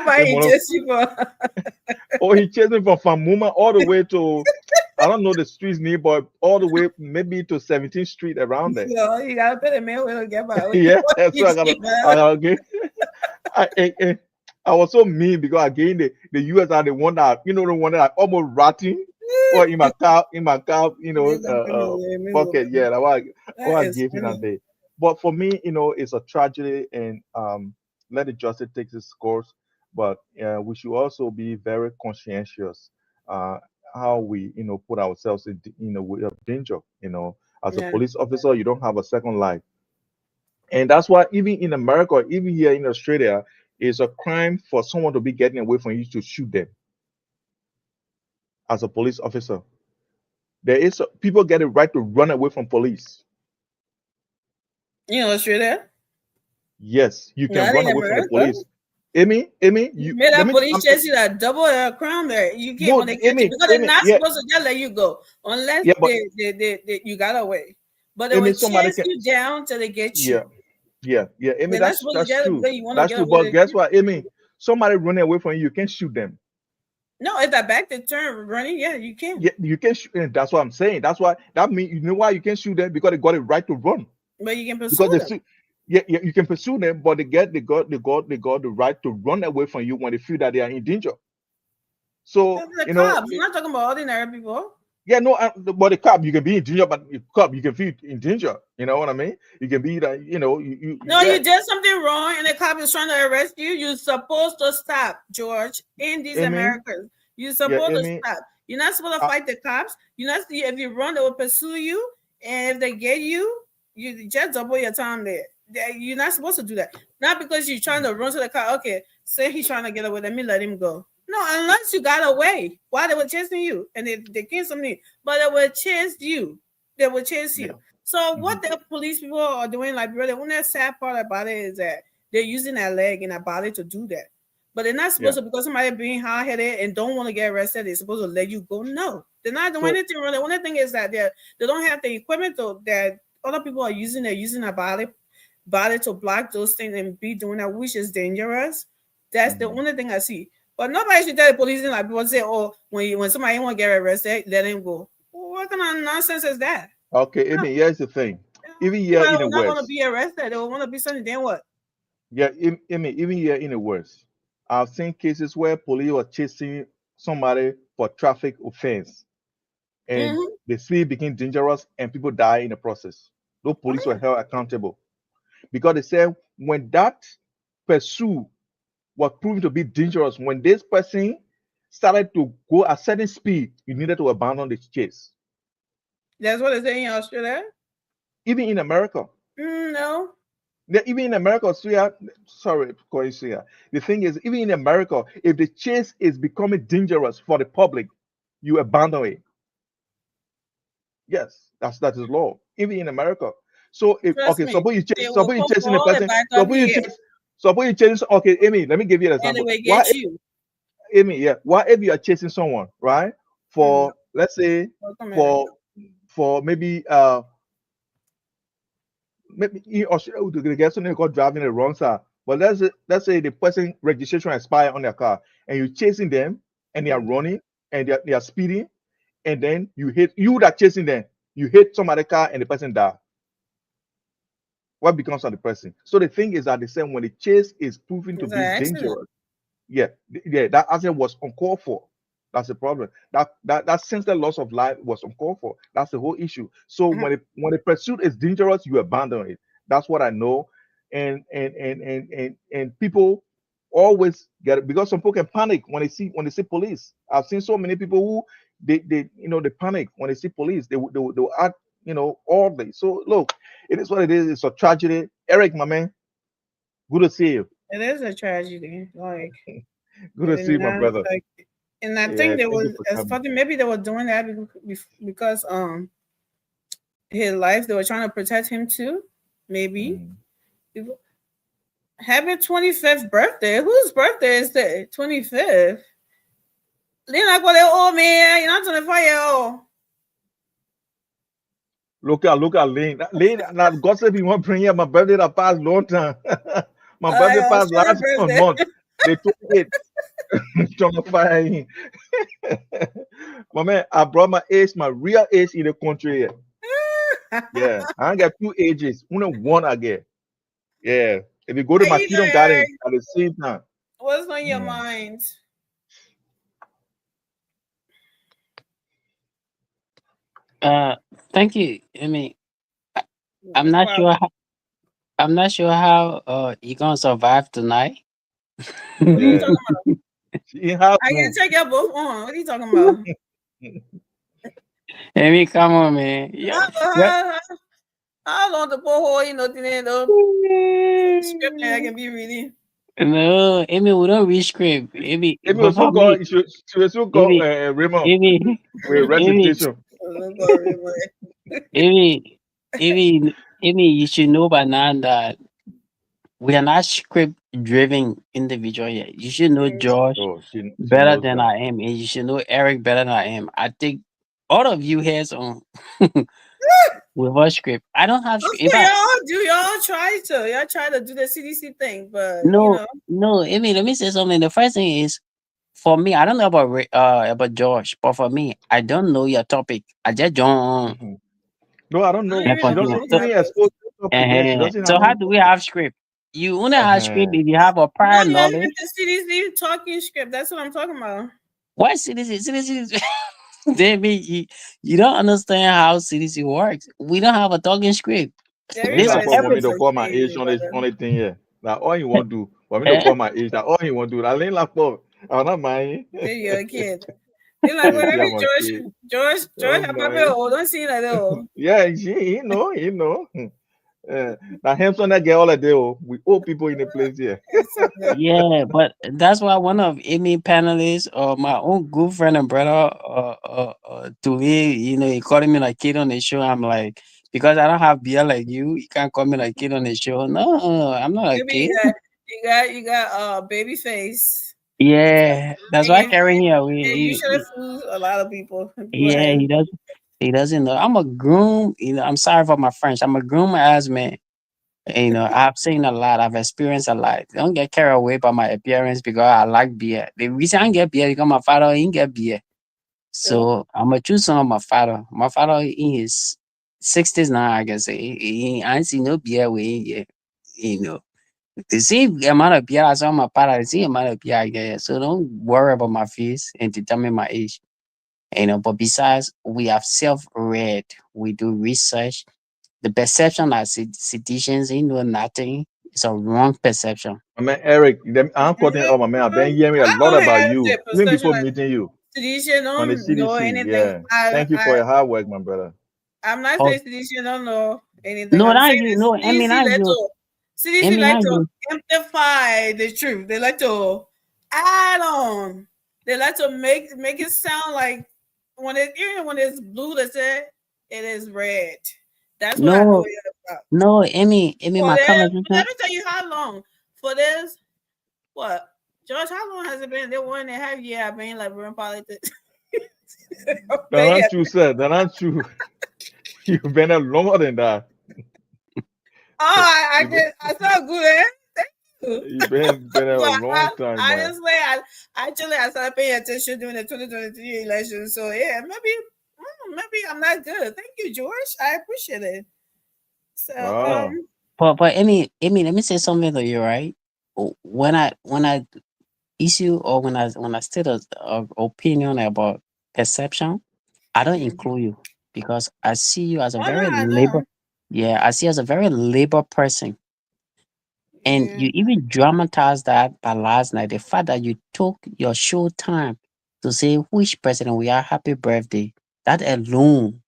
far he chased you for? Oh, he chased me from Famuma all the way to I don't know the streets near, but all the way maybe to 17th Street around there. So you gotta pay the man to get by. Yeah, that's what I gotta I was so mean because again the US are the one that the one that almost rotting or in my car, pocket. Yeah, that's what I gave him that day. But for me, it's a tragedy, and let the justice take its course. But we should also be very conscientious how we put ourselves in a way of danger. As a police officer, you don't have a second life. And that's why even in America, or even here in Australia, it's a crime for someone to be getting away from you to shoot them. As a police officer, people get a right to run away from police. In Australia? Yes, you can run away from the police. Amy, you made that police chase you that double crown there. You can't when they catch you because they're not supposed to just let you go unless they you got away. But they will chase you down till they get you. Yeah. Amy, that's true. That's true. But guess what, Amy? Somebody running away from you can't shoot them. No, if that back to turn running, yeah, you can. Yeah, you can shoot. That's what I'm saying. That's why that means why you can shoot them, because they got a right to run. But you can pursue them. Yeah, you can pursue them, but they got the right to run away from you when they feel that they are in danger. So cops. You're not talking about ordinary people. Yeah, no, but the cop, you can be in danger, but the cop, you can feel in danger. You know what I mean? You can be that, you did something wrong, and the cop is trying to arrest you. You're supposed to stop, George. In these Americans, you're supposed to stop. You're not supposed to fight the cops. You're not. If you run, they will pursue you, and if they get you, you just double your time there. You're not supposed to do that. Not because you're trying to run to the car. Okay, say he's trying to get away. Let me let him go. No, unless you got away. Why they were chasing you? And they can't something, but they will chase you. They will chase you. So what the police people are doing, like really, one that sad part about it is that they're using their leg and their body to do that. But they're not supposed to, because somebody being hard-headed and don't want to get arrested, they're supposed to let you go. No, they're not doing anything wrong. The only thing is that they don't have the equipment that other people are using. They're using their body to block those things and be doing that, which is dangerous. That's the only thing I see. But nobody should tell the police, like people say, oh, when somebody want to get arrested, let him go. Well, what kind of nonsense is that? Okay, here's the thing. Even here in the West, want to be arrested. They want to be something. Then what? Yeah, I mean, even here in the West, I've seen cases where police were chasing somebody for traffic offense, and Mm-hmm. the speed became dangerous, and people die in the process. Those police were held accountable because they said when that pursuit was proven to be dangerous, when this person started to go at certain speed, you needed to abandon the chase. That's what they say in Australia. Even in America, No. even in America, Australia, sorry, Australia. The thing is, even in America, if the chase is becoming dangerous for the public, you abandon it. Yes, that is law. Even in America. So if Trust okay, me. They will suppose you come chasing a all the person, back up here suppose you chase. Okay, Amy, let me give you an and they example. will Why, get you. Amy? Yeah, why if you are chasing someone, right? Mm. For let's say Welcome, Eric. for maybe maybe in Australia, the person they got driving the wrong side. But let's say the person registration expired on their car, and you're chasing them, and they are running, and they are speeding, and then you hit you that chasing them, you hit some other car, and the person die. What becomes of the person? So the thing is that the same when the chase is proving to It's an be accident. dangerous, yeah, yeah, that accident was uncalled for. That's the problem. That senseless loss of life was uncalled for. That's the whole issue. So Mhm. when the pursuit is dangerous, you abandon it. That's what I know. And people always get it because some people can panic when they see police. I've seen so many people who they panic when they see police. They will act all day. So look, it is what it is. It's a tragedy. Eric, my man, good to see you. It is a tragedy. Like, Good to and see you, my not brother. like, and I Yeah, think they thank you was for as coming. funny. Maybe they were doing that because his life. They were trying to protect him too. Maybe. Mm. Happy 25th birthday. Whose birthday is that? 25th. Lean like what they old man. You're not 25-year old. Look at Lane. Lane, now God said he want to bring here my birthday that passed long time. My birthday passed Australian last birthday. month. They took it. Trying to fire him. My man, I brought my age, my real age in the country here. Yeah, I ain't got two ages. Only one I get. Yeah. If you go to How my you Kingdom doing, Garden Eric? at the same time. What's on your Mm. mind? Uh, Thank you. I mean, I- I'm No not sure. problem. I'm not sure how you gonna survive tonight. What are you Yeah. talking about? She in house I can room. take you both on. What are you talking about? I mean, come on, man. Yeah, yeah. How long the poor hole, script that I can be reading? No, I mean we don't reach script. I mean, If you but for so me, called, she was so I called mean, Raymond I mean, with I mean, recitation. Oh, sorry, I mean, you should know by now that we are not script driven individual yet. You should know boy. Josh Oh, she better knows than that. I am, and you should know Eric better than I am. I think all of you has on with our script. I don't have script. In Okay, fact, y'all try to do the CDC thing, but no, no. I mean, let me say something. The first thing is for me. I don't know about about Josh, but for me, I don't know your topic. I just don't Mhm. No, I don't I don't know. and even She know continue. doesn't who So, even topics. expose the topic. Yeah, she doesn't so have how any do we topic. have script? You only have script Uh-huh. if you have a No, prior y'all use knowledge. the CDC talking script. That's what I'm talking about. What CDC? CDC. They mean you don't understand how CDC works. We don't have a talking script. Lean This Everybody Lafleur want me speaks to everything. like call my age crazy, on this brother. only thing here. Now all you want to do, want me to Eh? call my age. That all you want to do. Now Lean Lafleur, I'm not mind. Say you're a kid. They're like, You well, see, every I'm a kid. George, Oh I'm probably my. old. Don't see like that old. Yeah, he know. Now him son that get all of day. Oh, we old people in the place here. It's okay. Yeah, but that's why one of Amy panelists or my own good friend and brother to me, he calling me like kid on the show. I'm like, because I don't have beer like you can't call me like kid on the show. No, I'm not a Maybe kid. you got baby face. Yeah, that's And why you Karen here. and you should have fooled a lot of people. Go Yeah, ahead. he doesn't know. I'm a groom. I'm sorry for my French. I'm a groom ass man. I've seen a lot. I've experienced a lot. Don't get carried away by my appearance because I like beer. The reason I get beer because my father ain't get beer. So, So I'm a true son of my father. My father in his 60s now, I can say. I ain't see no beer way, yeah. You know. The same amount of beer I saw my father, the same amount of beer I get. So don't worry about my face and determine my age. But besides, we have self-read, we do research. The perception that citizens know nothing is a wrong perception. My man Eric, I'm quoting my man. I've been hearing a I lot don't about have you, the even perception before that meeting you Sedisha on the don't know CDC. anything. Yeah. Thank you for your hard work, my brother. I'm not Oh, saying Sedisha don't know anything. no, I'm not saying you. that No, I mean, not you. CDC Not like to you. amplify the truth. They like to add on. They like to make it sound like when it's blue, they say it is red. That's what I know No, it about. no, Emmy, For my this, let conversation. me tell you how long. For this, what? George, how long has it been? They 1.5 years I've been like in politics. That's not true, sir. That's not true. You've been there longer than that. Oh, I saw good, eh? Thank you. You've been there a But long time, man. honestly, I started paying attention during the 2023 election. So yeah, maybe I'm not good. Thank you, George. I appreciate it. So Wow. But Emmy, let me say something to you, right? When I issue or when I state a opinion about perception, I don't mhm. include you because I see you as a Oh no, very I labor. know. Yeah, I see you as a very labor person. And Yeah. you even dramatize that by last night. The fact that you took your show time to say which president we are happy birthday. That alone,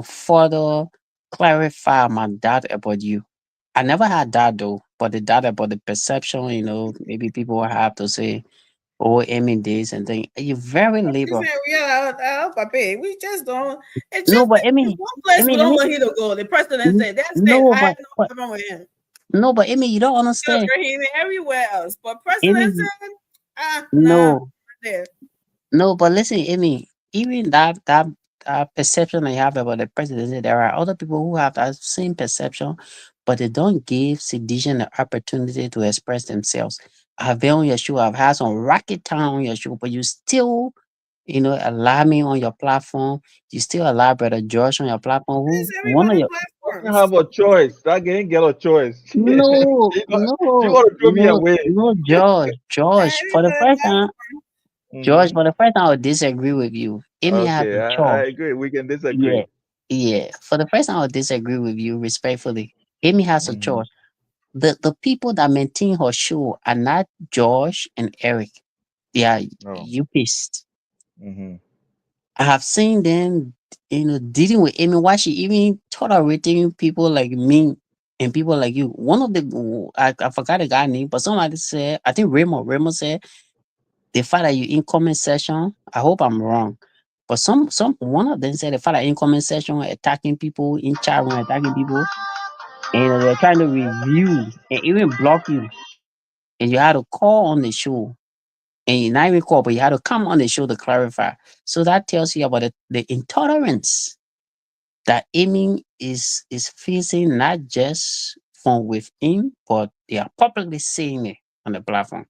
further clarify my doubt about you. I never had that though, but the doubt about the perception, maybe people will have to say, oh, Emmy this and thing. You're very She labor. said, "Yeah, I'll pay. We just don't. It's No, just but it's Emmy, one place we Let don't me want him to go. The president said that's it. no, I have no but problem with him. no, but Emmy, you don't Still understand. for him everywhere else, but president Emmy, said, nah, no, there. no, but listen, Emmy, even that perception that you have about the presidency, there are other people who have that same perception, but they don't give Sedition the opportunity to express themselves. I've been on your show, I've had some rocket time on your show, but you still, allow me on your platform. You still allow Brother George on your platform, who It's one of everybody your I platforms. have a choice. That guy ain't get a choice. no, You got to throw me away. George. For the Everybody first time, George, Hmm. for the first time, I would disagree with you. Amy has Okay, a I choice. agree. We can Yeah, disagree. yeah. For the first time, I would disagree with you respectfully. Amy has a Hmm. choice. The people that maintain her show are not George and Eric. They are Oh. UPist. Hmm. I have seen them, dealing with Amy while she even tolerating people like me and people like you. One of the I forgot the guy name, but somebody said, I think Raymond said the fact that you in comment section, I hope I'm wrong. But some one of them said the fact that in comment section attacking people in chat room, attacking people, and they're trying to review and even block you. And you had to call on the show. And you not even call, but you had to come on the show to clarify. So that tells you about the intolerance that Amy is facing, not just from within, but they are publicly saying it on the platform.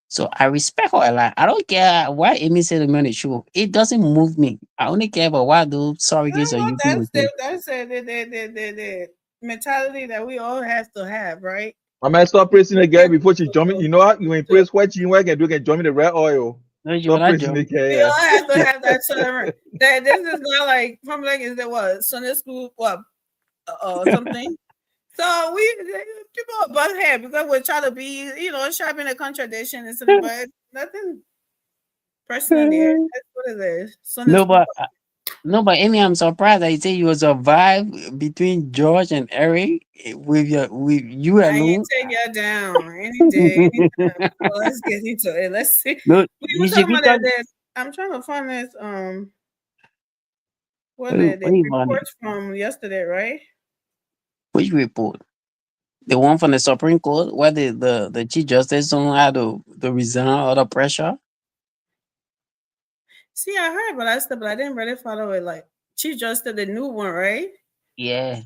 So I respect her a lot. I don't care what Amy said to me on the show. It doesn't move me. I only care about what those surrogates or Well, you people say. that's the mentality that we all have to have, right? I might stop praising the girl before she jump in. So, You know what? You can praise what you can do. Can jump in the red oil. No, you Stop wanna praising the join? girl. we all Yeah. have to have that tolerance. That this is not like from like is that what Sunday school something. So people are butt head because we're trying to be sharpen a contradiction and something, but nothing personal there. That's what it is. Sunday No, school. but Amy, I'm surprised that you say you survive between George and Eric with you I ain't alone. take y'all down any day, anytime. So let's get into it. Let's see. No, We were you should talking be about talking. that. I'm trying to find this. What What the do you want? reports from yesterday, right? Which report? The one from the Supreme Court where the Chief Justice don't have to resign under pressure? See, I heard about that stuff, but I didn't really follow it. Like Chief Justice, the new one, right? Yeah.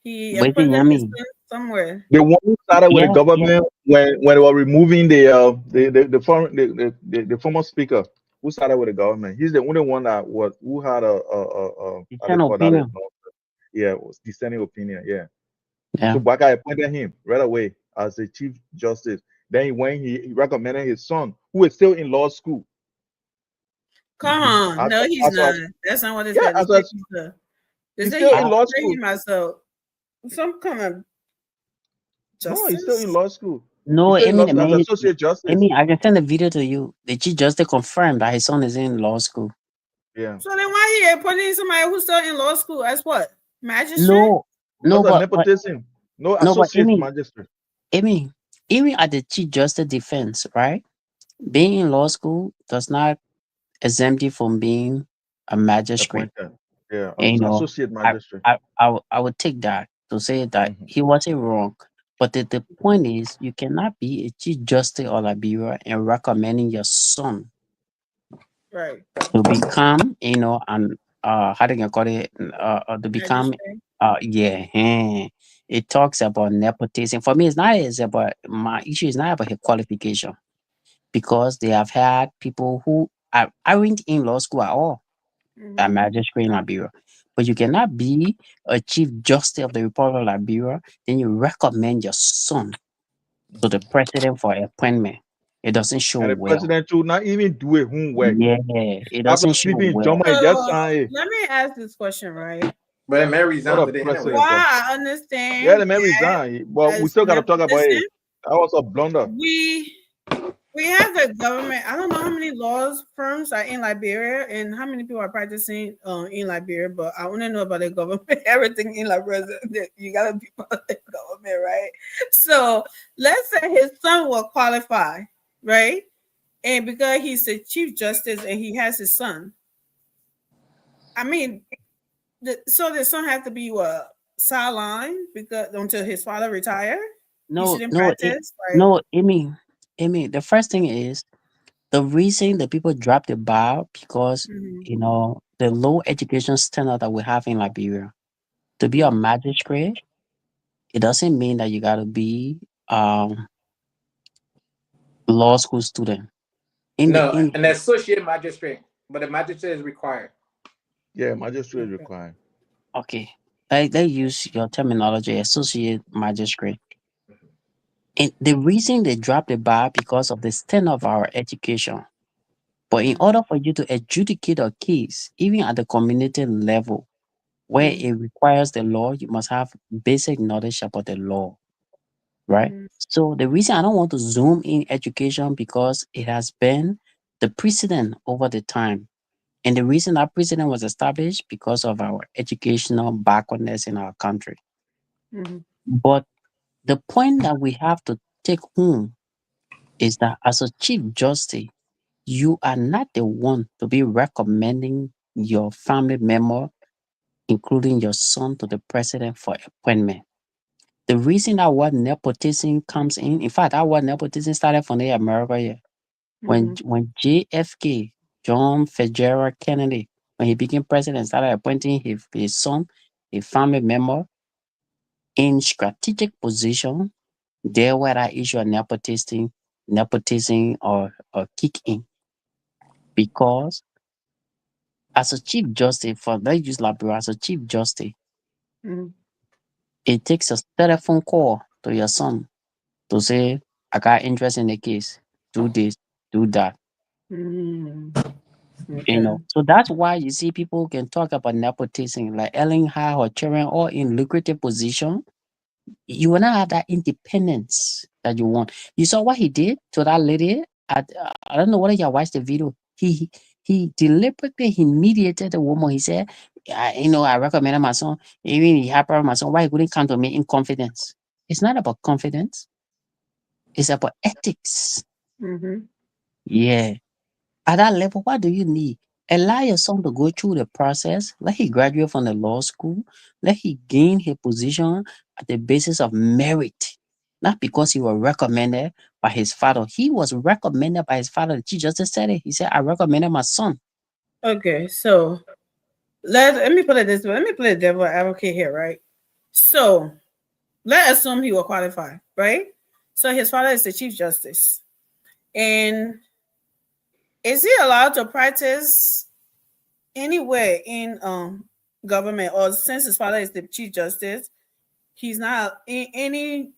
He But you appointed know his me. son somewhere. The one who started with the Yeah, yeah. government when they were removing the former speaker who started with the government. He's the only one that was who had a It's how they an call that? opinion. Yeah, it was dissenting opinion. Yeah. So Yeah. Baka appointed him right away. as a chief justice. Then when he recommended his son, who is still in law school. Come on. No, he's as not. was- That's not what they yeah, said. They as said was- they he's said still he in law appointed school. him as some kind of No, he's still in justice. law school. No, He's still in law school as man, associate justice. I can send a video to you. The chief justice confirmed that his son is in law school. Yeah. So then why he appointing somebody who's still in law school as what? Magistrate? No, Because of but nepotism. No no, but associate magistrate. even at the chief justice defense, right? Being in law school does not exempt you from being a magistrate. Appointed. Yeah, And, associate magistrate. I would take that to say that Mhm. he wasn't wrong. But the point is, you cannot be a chief justice of Liberia and recommending your son Right. to become, and how do you call it, to become, Magistrate. it talks about nepotism. For me, it's about my issue is not about his qualification because they have had people who aren't in law school at all. A Mhm. magistrate in Liberia. But you cannot be a chief justice of the Republic of Liberia, then you recommend your son to the president for appointment. It doesn't show And the well. president should not even do a homework. Yeah, it After doesn't show sleeping, well. Joma So just sign let me ask this question, right? But the man What resigned a today precedent. anyway. While I understand Yeah, the man that resigned. But we as still got to talk about it. nepotism, That was a blunder. we have the government. I don't know how many laws firms are in Liberia and how many people are practicing in Liberia, but I want to know about the government. Everything in Liberia, you gotta be part of the government, right? So let's say his son will qualify, right? And because he's the chief justice and he has his son, I mean, so the son have to be what sideline because until his father retire. He No, shouldn't no, practice, right? no, Amy, the first thing is the reason the people drop the bar because Mhm. the low education standard that we have in Liberia. To be a magistrate, it doesn't mean that you gotta be law school student. No, an associate magistrate, but a magistrate is required. Yeah, magistrate required. Okay, they use your terminology, associate magistrate. And the reason they drop the bar because of the standard of our education. But in order for you to adjudicate a case, even at the community level, where it requires the law, you must have basic knowledge about the law, right? So the reason I don't want to zoom in education because it has been the precedent over the time. And the reason that precedent was established because of our educational backwardness in our country. But the point that we have to take home is that as a chief justice, you are not the one to be recommending your family member, including your son, to the president for appointment. The reason that word nepotism comes in fact, that word nepotism started from the America here. When JFK, John Fitzgerald Kennedy, when he became president, started appointing his son, a family member, in strategic position, there where that issue of nepotism or kick in. Because as a chief justice, for let's use Liberia as a chief justice, it takes a telephone call to your son to say, I got interest in the case. Do this, do that. So that's why you see people can talk about nepotism, like Ellen High or children all in lucrative position. You will not have that independence that you want. You saw what he did to that lady. I don't know whether you watched the video. He deliberately humiliated the woman. He said, I recommended my son. Even he had problem with my son. Why he couldn't come to me in confidence? It's not about confidence. It's about ethics. Yeah. At that level, what do you need? Allow your son to go through the process. Let him graduate from the law school. Let him gain his position at the basis of merit, not because he was recommended by his father. He was recommended by his father. The chief justice said it. He said, I recommended my son. Okay, so let me put it this way. Let me play devil advocate here, right? So let's assume he will qualify, right? So his father is the chief justice. And is he allowed to practice anywhere in government, or since his father is the chief justice, he's not in any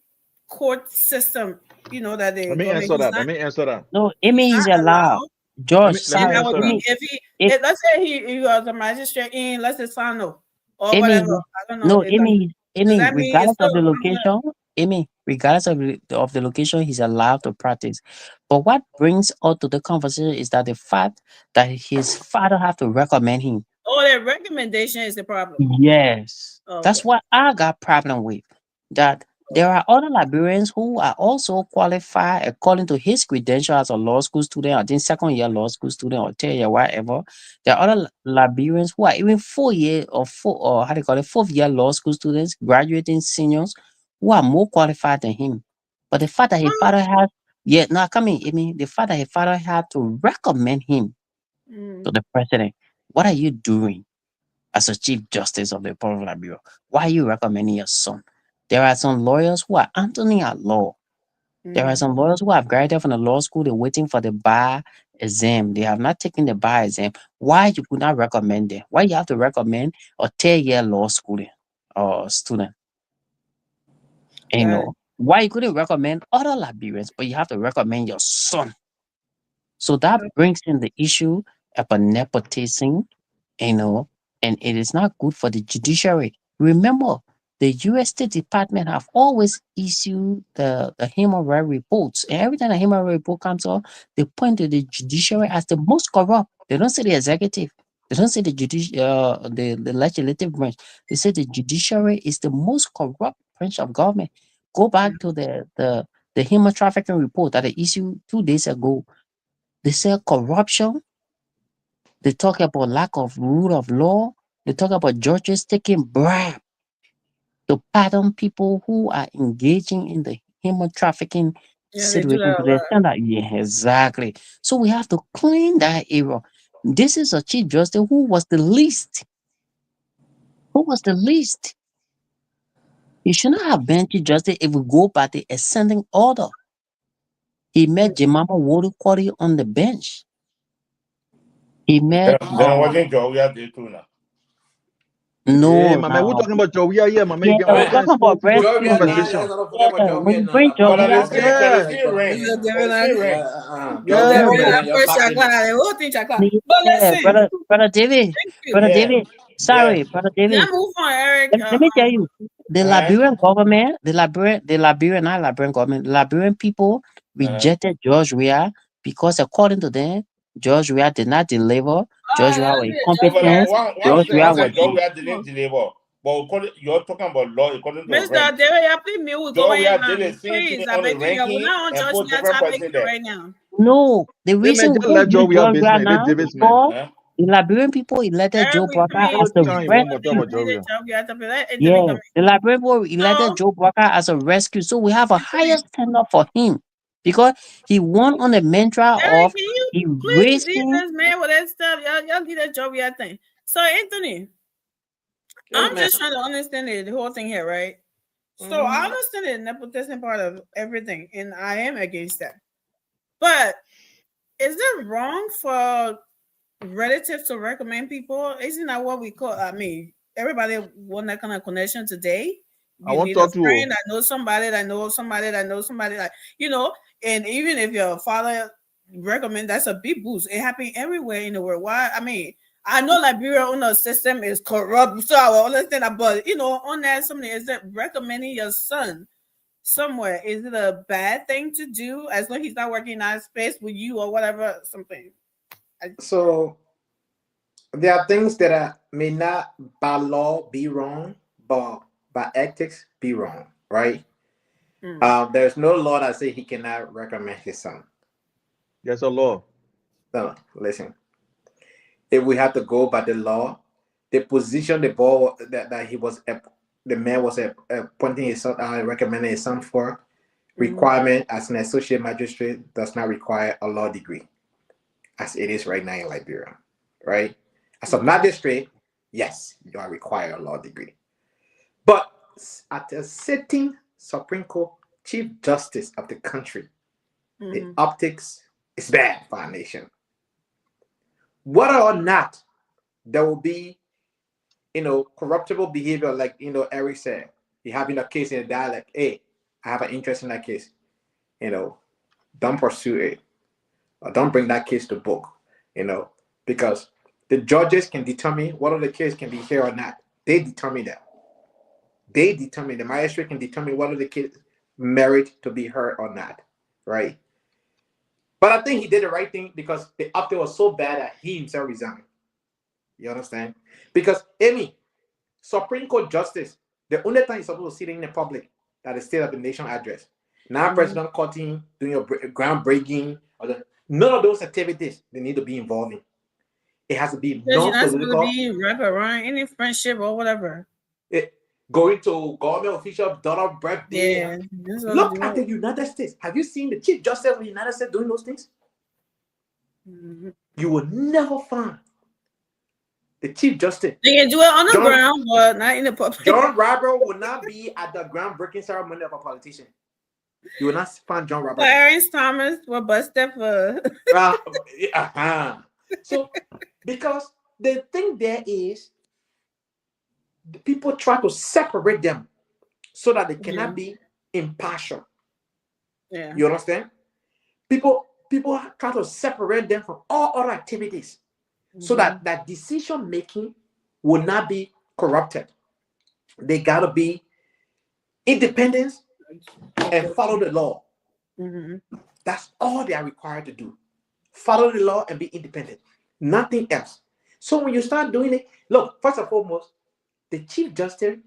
court system, you know, that the Let me government answer is that. not, Let me answer that. No, he's Amy is not allowed. allowed. George, Let me And that sorry, would answer be that. if he, It- let's say he was a magistrate in, let's say, Sano or Amy, whatever. I don't know. no, It does Amy, that mean it's regardless still of the location, Amy, regardless of the location, he's allowed to practice. But what brings out to the conversation is that the fact that his father have to recommend him. Oh, that recommendation is the problem. Yes, Okay. that's what I got problem with. That there are other Liberians who are also qualified according to his credential as a law school student, I think 2nd-year law school student or 3rd-year, whatever. There are other Liberians who are even 4-year or how do you call it, 4th-year law school students, graduating seniors who are more qualified than him. But the fact that his father had, the fact that his father had to recommend him to the president, what are you doing as a Chief Justice of the Republic of Liberia? Why are you recommending your son? There are some lawyers who are Anthony at law. There are some lawyers who have graduated from the law school. They're waiting for the bar exam. They have not taken the bar exam. Why you could not recommend them? Why you have to recommend a 3rd-year law school or student? You know, why you couldn't recommend other Liberians, but you have to recommend your son? So that brings in the issue about nepotism, you know, and it is not good for the judiciary. Remember, the U.S. State Department have always issued the human rights reports, and every time a human rights report comes out, they point to the judiciary as the most corrupt. They don't say the executive. They don't say the legislative branch. They say the judiciary is the most corrupt branch of government. Go back to the human trafficking report that they issued 2 days ago. They say corruption. They talk about lack of rule of law. They talk about judges taking bribe to pardon people who are engaging in the human trafficking they do situation that to a the lot. extent that, yeah, exactly. So we have to clean that area. This is a Chief Justice who was the least. Who was the least? He should not have been Chief Justice if we go by the ascending order. He met Jemima Wodu on the bench. He met Then wasn't Joe there too now? no, Yeah, man, we're talking about Joey. Yeah, man, yeah, you get we're all talking kinds about of full rescue, man. conversation. Yeah, when you bring But Joey out the there, still rain. Yeah, But it still rain. Yeah, no, but that first chocolate, the whole thing chocolate. But yeah, listen, brother David, thank you. brother Yeah. David, sorry, brother Now David. move on, Eric. Let me tell you, the Liberian government, the Liberian government, the Liberian people rejected George Weah because according to them, George Weah did not deliver. George Weah was incompetent. George Weah was Joe didn't deliver. But you're talking about law according to Mr. rank. David, please me will Joe go in. did the same Please, thing I on the beg you. We're ranking not on and George put Weah different topic person there. right now. No, the Yeah, man, reason we just don't let use Joey George Weah business. now, Davis, man. because the Liberian people elected Joe Eric, Broca please, as the Time you please, want to talk about Joey. yeah, the Liberian people elected Joe Broca as a rescue, so we have a higher standard for him because he won on the mantra Eric, of can you he please leave raising. this man with that stuff? Y'all leave that Joe Weah thing. So, Anthony, I'm just trying to understand the whole thing here, right? So I understand the nepotism part of everything, and I am against that. But is it wrong for relatives to recommend people? Isn't that what we call? I mean, everybody want that kind of connection today. I You want need to a talk to friend that knows somebody that knows somebody that knows somebody, like, you know. And even if your father recommend, that's a big boost. It happens everywhere in the world. Why? I mean, I know Liberia on the system is corrupt, so I will understand that. But you know, on that, something is that recommending your son somewhere, is it a bad thing to do as long as he's not working in that space with you or whatever? Something. So there are things that may not by law be wrong, but by ethics be wrong, right? There's no law that say he cannot recommend his son. There's a law. No, listen. If we have to go by the law, the position the ball that he was the man was appointing his son, recommending his son for, requirement as an associate magistrate does not require a law degree, as it is right now in Liberia, right? As a magistrate, yes, you are required a law degree. But at a sitting Supreme Court Chief Justice of the country, the optics is bad for our nation. Whether or not there will be, corruptible behavior, like, Eric said, you're having a case in a dialect, hey, I have an interest in that case. Don't pursue it, or don't bring that case to book. Because the judges can determine whether the case can be heard or not. They determine that. The magistrate can determine whether the case merit to be heard or not, right? But I think he did the right thing because the update was so bad that he himself resigned. You understand? Because Supreme Court justice, the only time you're supposed to sit in the public that the State of the Nation address. Now, President Cotton doing your groundbreaking, none of those activities they need to be involved in. It has to be You're not supposed to non-political. be wrapped around any friendship or whatever. Going to government official daughter birthday. Yeah. Look at the United States. Have you seen the Chief Justice of the United States doing those things? You will never find the Chief Justice. They can do it on the ground, but not in the public. John Robert will not be at the groundbreaking ceremony of a politician. You will not find John Robert. Clarence Thomas were busted for. So, because the thing there is, the people try to separate them so that they cannot be impartial. Yeah. You understand? People try to separate them from all other activities so that decision making will not be corrupted. They gotta be independent and follow the law. That's all they are required to do. Follow the law and be independent. Nothing else. So when you start doing it, look, first and foremost, the Chief Justice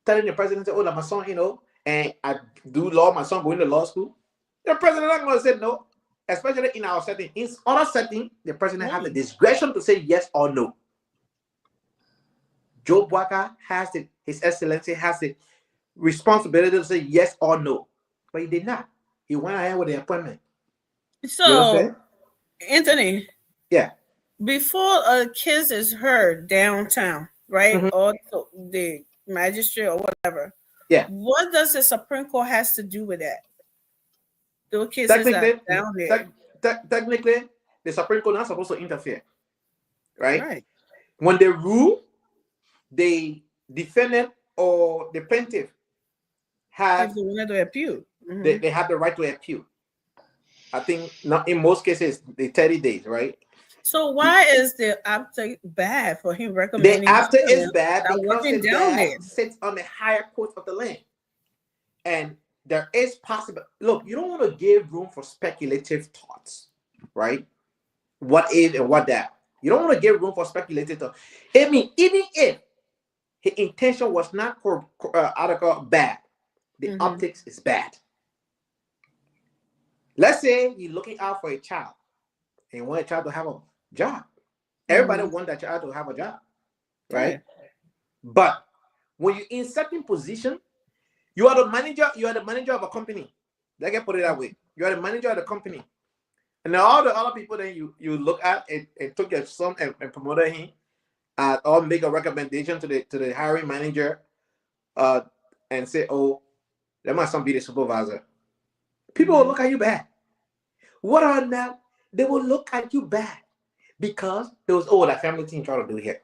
telling the president, "Oh, my son, and I do law, my son going to law school." The president not going to say no, especially in our setting. In other setting, the president has the discretion to say yes or no. Joe Bwaka has His Excellency has the responsibility to say yes or no, but he did not. He went ahead with the appointment. So, Anthony. Yeah. Before a case is heard downtown, right, or the magistrate or whatever, what does the Supreme Court has to do with that? Those cases are down there. Technically, the Supreme Court is not supposed to interfere, right? When they rule, the defendant or the plaintiff have the right to appeal. They have the right to appeal. I think not in most cases the 30 days, right? So why is the optic bad for him recommending? The optic is bad because the dad sits on the higher court of the land. And there is possible. Look, you don't want to give room for speculative thoughts, right? What if and what that. You don't want to give room for speculative thoughts. I mean, even if his intention was not bad, the optics is bad. Let's say you're looking out for a child and you want a child to have a job. Everybody wants that child to have a job, right? But when you're in certain position, you are the manager of a company. Let me put it that way. You are the manager of the company. And then all the other people that you look at and took your son and promoted him or make a recommendation to the hiring manager and say, "Oh, let my son be the supervisor." People will look at you bad. What are now? They will look at you bad because there was that family thing trying to do here,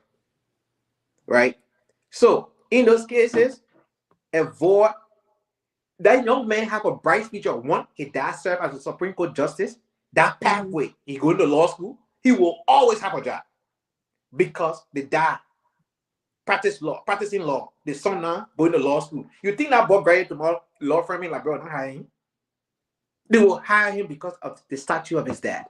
right? So in those cases, avoid that young man have a bright future. One, his dad served as a Supreme Court justice. That pathway, he going to law school, he will always have a job because the dad practicing law. The son now going to law school. You think that boy graduate tomorrow law firm like bro, not hire him? They will hire him because of the statue of his dad.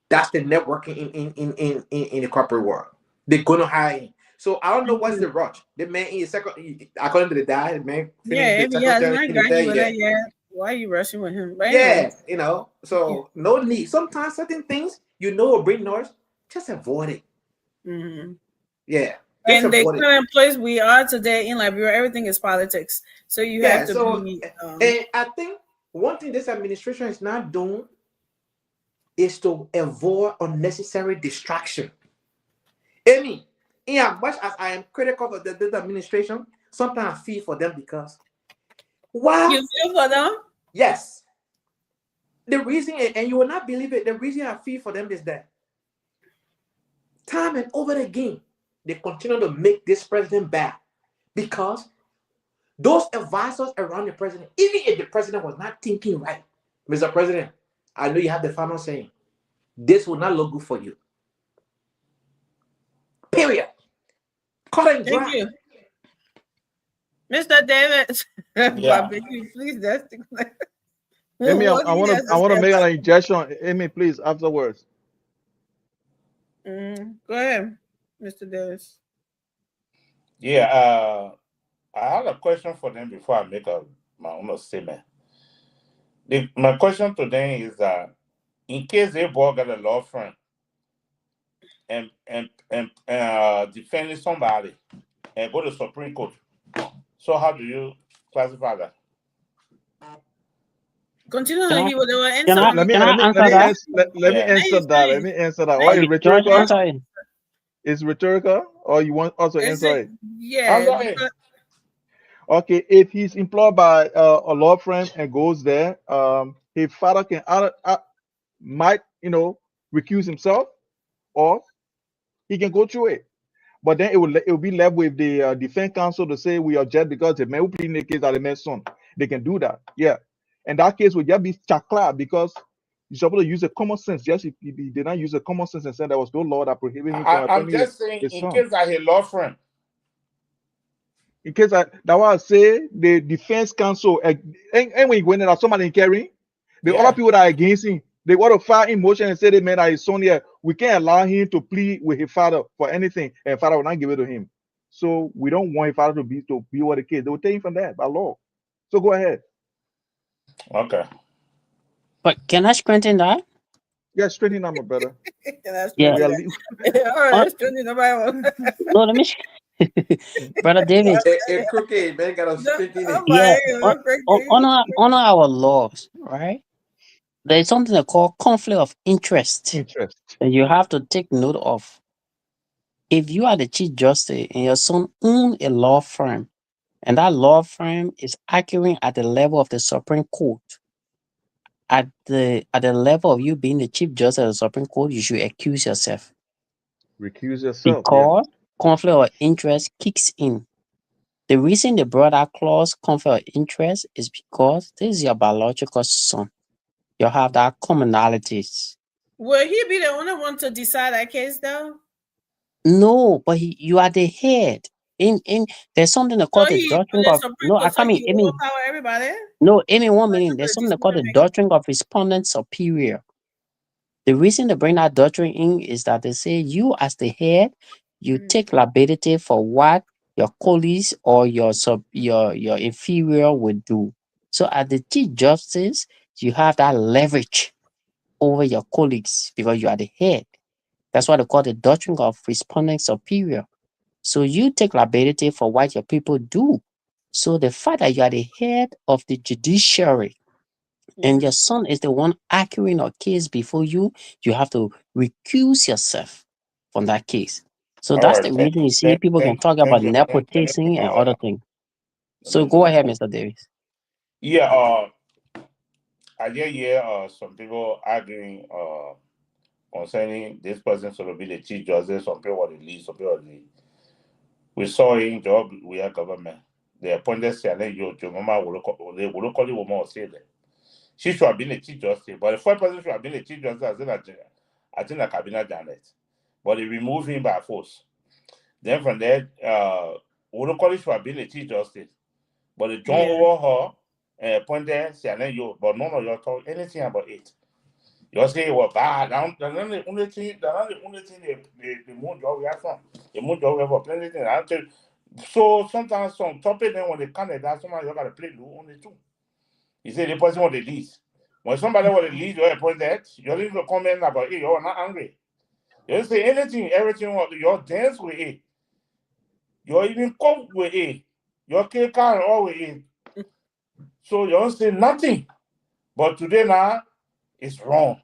That's the networking in the corporate world. They're gonna hire him. So I don't know what's the rush. The man in his second, according to the dad, the man finished if he has not got you with that yet, why are you rushing with him? Right? Yeah, so no need. Sometimes certain things will bring noise. Just avoid it. Yeah. And the current place we are today in Liberia, everything is politics. So you have to be. And I think one thing this administration is not doing is to avoid unnecessary distraction. In as much as I am critical of this administration, sometimes I feel for them because you feel for them? Yes. The reason, and you will not believe it, the reason I feel for them is that time and over again, they continue to make this president bad because Those advisors around the president, even if the president was not thinking right, Mr. President, I know you have the final saying. This will not look good for you. Period. Cut and Thank dry. you. Mr. Davis, Yeah. please, that's Amy, I What he want has to say make an about- injection. Amy, please, afterwards. Go ahead, Mr. Davis. Yeah. I have a question for them before I make my own statement. My question to them is that in case they both got a law firm and defending somebody and go to Supreme Court, so how do you classify that? Continue Can to I- hear what they were can I- answering. Let me Can I answer that? let me Yeah. answer that. Let me answer that. Why Or is the judge rhetorical? answer it? Is rhetorical, or you want also answer it? Yeah. I'm sorry. because- Okay, if he's employed by a law firm and goes there, his father can might recuse himself, or he can go through it. But then it will be left with the defense counsel to say we object because the man who plead in the case are the man's son. They can do that. Yeah, and that case would just be chakla because you're supposed to use a common sense. Just if he did not use a common sense and said there was no law that prohibited him from I'm appointing just saying, his in son. case I hear law firm. In case that what I say, the defense counsel, and when you go in there, somebody carrying the Yeah. other people that are against him, they want to file in motion and say they man that his son here. We can't allow him to plead with his father for anything, and father will not give it to him. So we don't want his father to be what the case. They will take him from that by law. So go ahead. Okay. But can I strengthen that? Yeah, straighten out, my brother. That's Yeah. We are All right, that's true. Nobody No, let me. Brother David. A crooked man got to straighten it. Yeah. Honor our laws, right? There is something they call conflict of interest interest. that you have to take note of. If you are the chief justice and your son owns a law firm, and that law firm is arguing at the level of the Supreme Court, at the level of you being the chief justice of the Supreme Court, you should accuse yourself Recuse yourself. because conflict of interest kicks in. The reason they brought that clause, conflict of interest, is because this is your biological son. You have that commonalities. Will he be the only one to decide that case, though? No, but you are the head. In there's something they call the doctrine of Everybody. No, Amy, 1 minute. There's something they call the doctrine of respondent superior. The reason they bring that doctrine in is that they say you as the head, you take liability for what your colleagues or your inferior would do. So as the chief justice, you have that leverage over your colleagues because you are the head. That's what they call the doctrine of respondent superior. So you take liability for what your people do. So the fact that you are the head of the judiciary and your son is the one arguing a case before you, you have to recuse yourself from that case. So that's the reason you see people can talk about nepotism and other things. So go ahead, Mr. Davis. Yeah, I hear some people arguing concerning this person should be the chief justice, some people want to lead, some people want to lead. We saw in job we have government. They appointed Siane Yo, Mama will call it woman or say that. She should have been the chief justice, but the first person should have been the chief justice I think the cabinet done it. But they removed him by force. Then from there, Wolokoli should have been the chief justice. But they joined over her and appointed Siane Yo, but none of y'all talk anything about it. You say it was bad. That's the only thing the moon job we have from. The moon job we have for plenty things. So sometimes some topic then when they can't that somebody you gotta play low only too. You say the person want the lead. When somebody want the lead, you appoint that, you leave a comment about it, you're not angry. You don't say anything, everything you're dance with it. You're even cope with it. You're kick all with it. So you don't say nothing. But today now, it's wrong.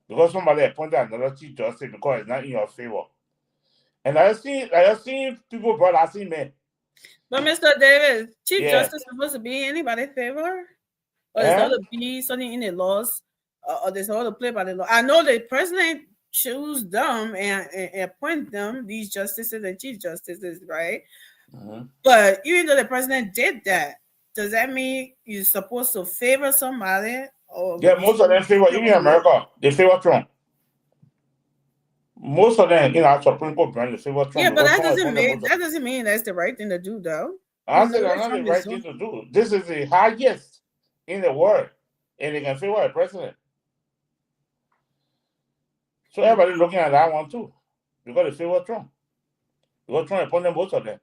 Because somebody appointed another chief justice because it's not in your favor. And I see people brought asking me. But Mr. Davis, Chief Justice supposed to be in anybody's favor? Or is there to be something in the laws? Or there's all to play by the law? I know the president choose them and appoint them, these justices and chief justices, right? Mhm. But even though the president did that, does that mean you're supposed to favor somebody? Or Yeah, most of them favor, even in America, they favor Trump. Most of them in our Supreme Court branch, they favor Trump. Yeah, but because that Trump doesn't appointed mean most of- that doesn't mean that's the right thing to do, though. I You said know, that's not the Trump right is thing so- to do. This is the highest in the world, and they can favor a president. So everybody looking at that one too, because they favor Trump. Because Trump appointed most of them.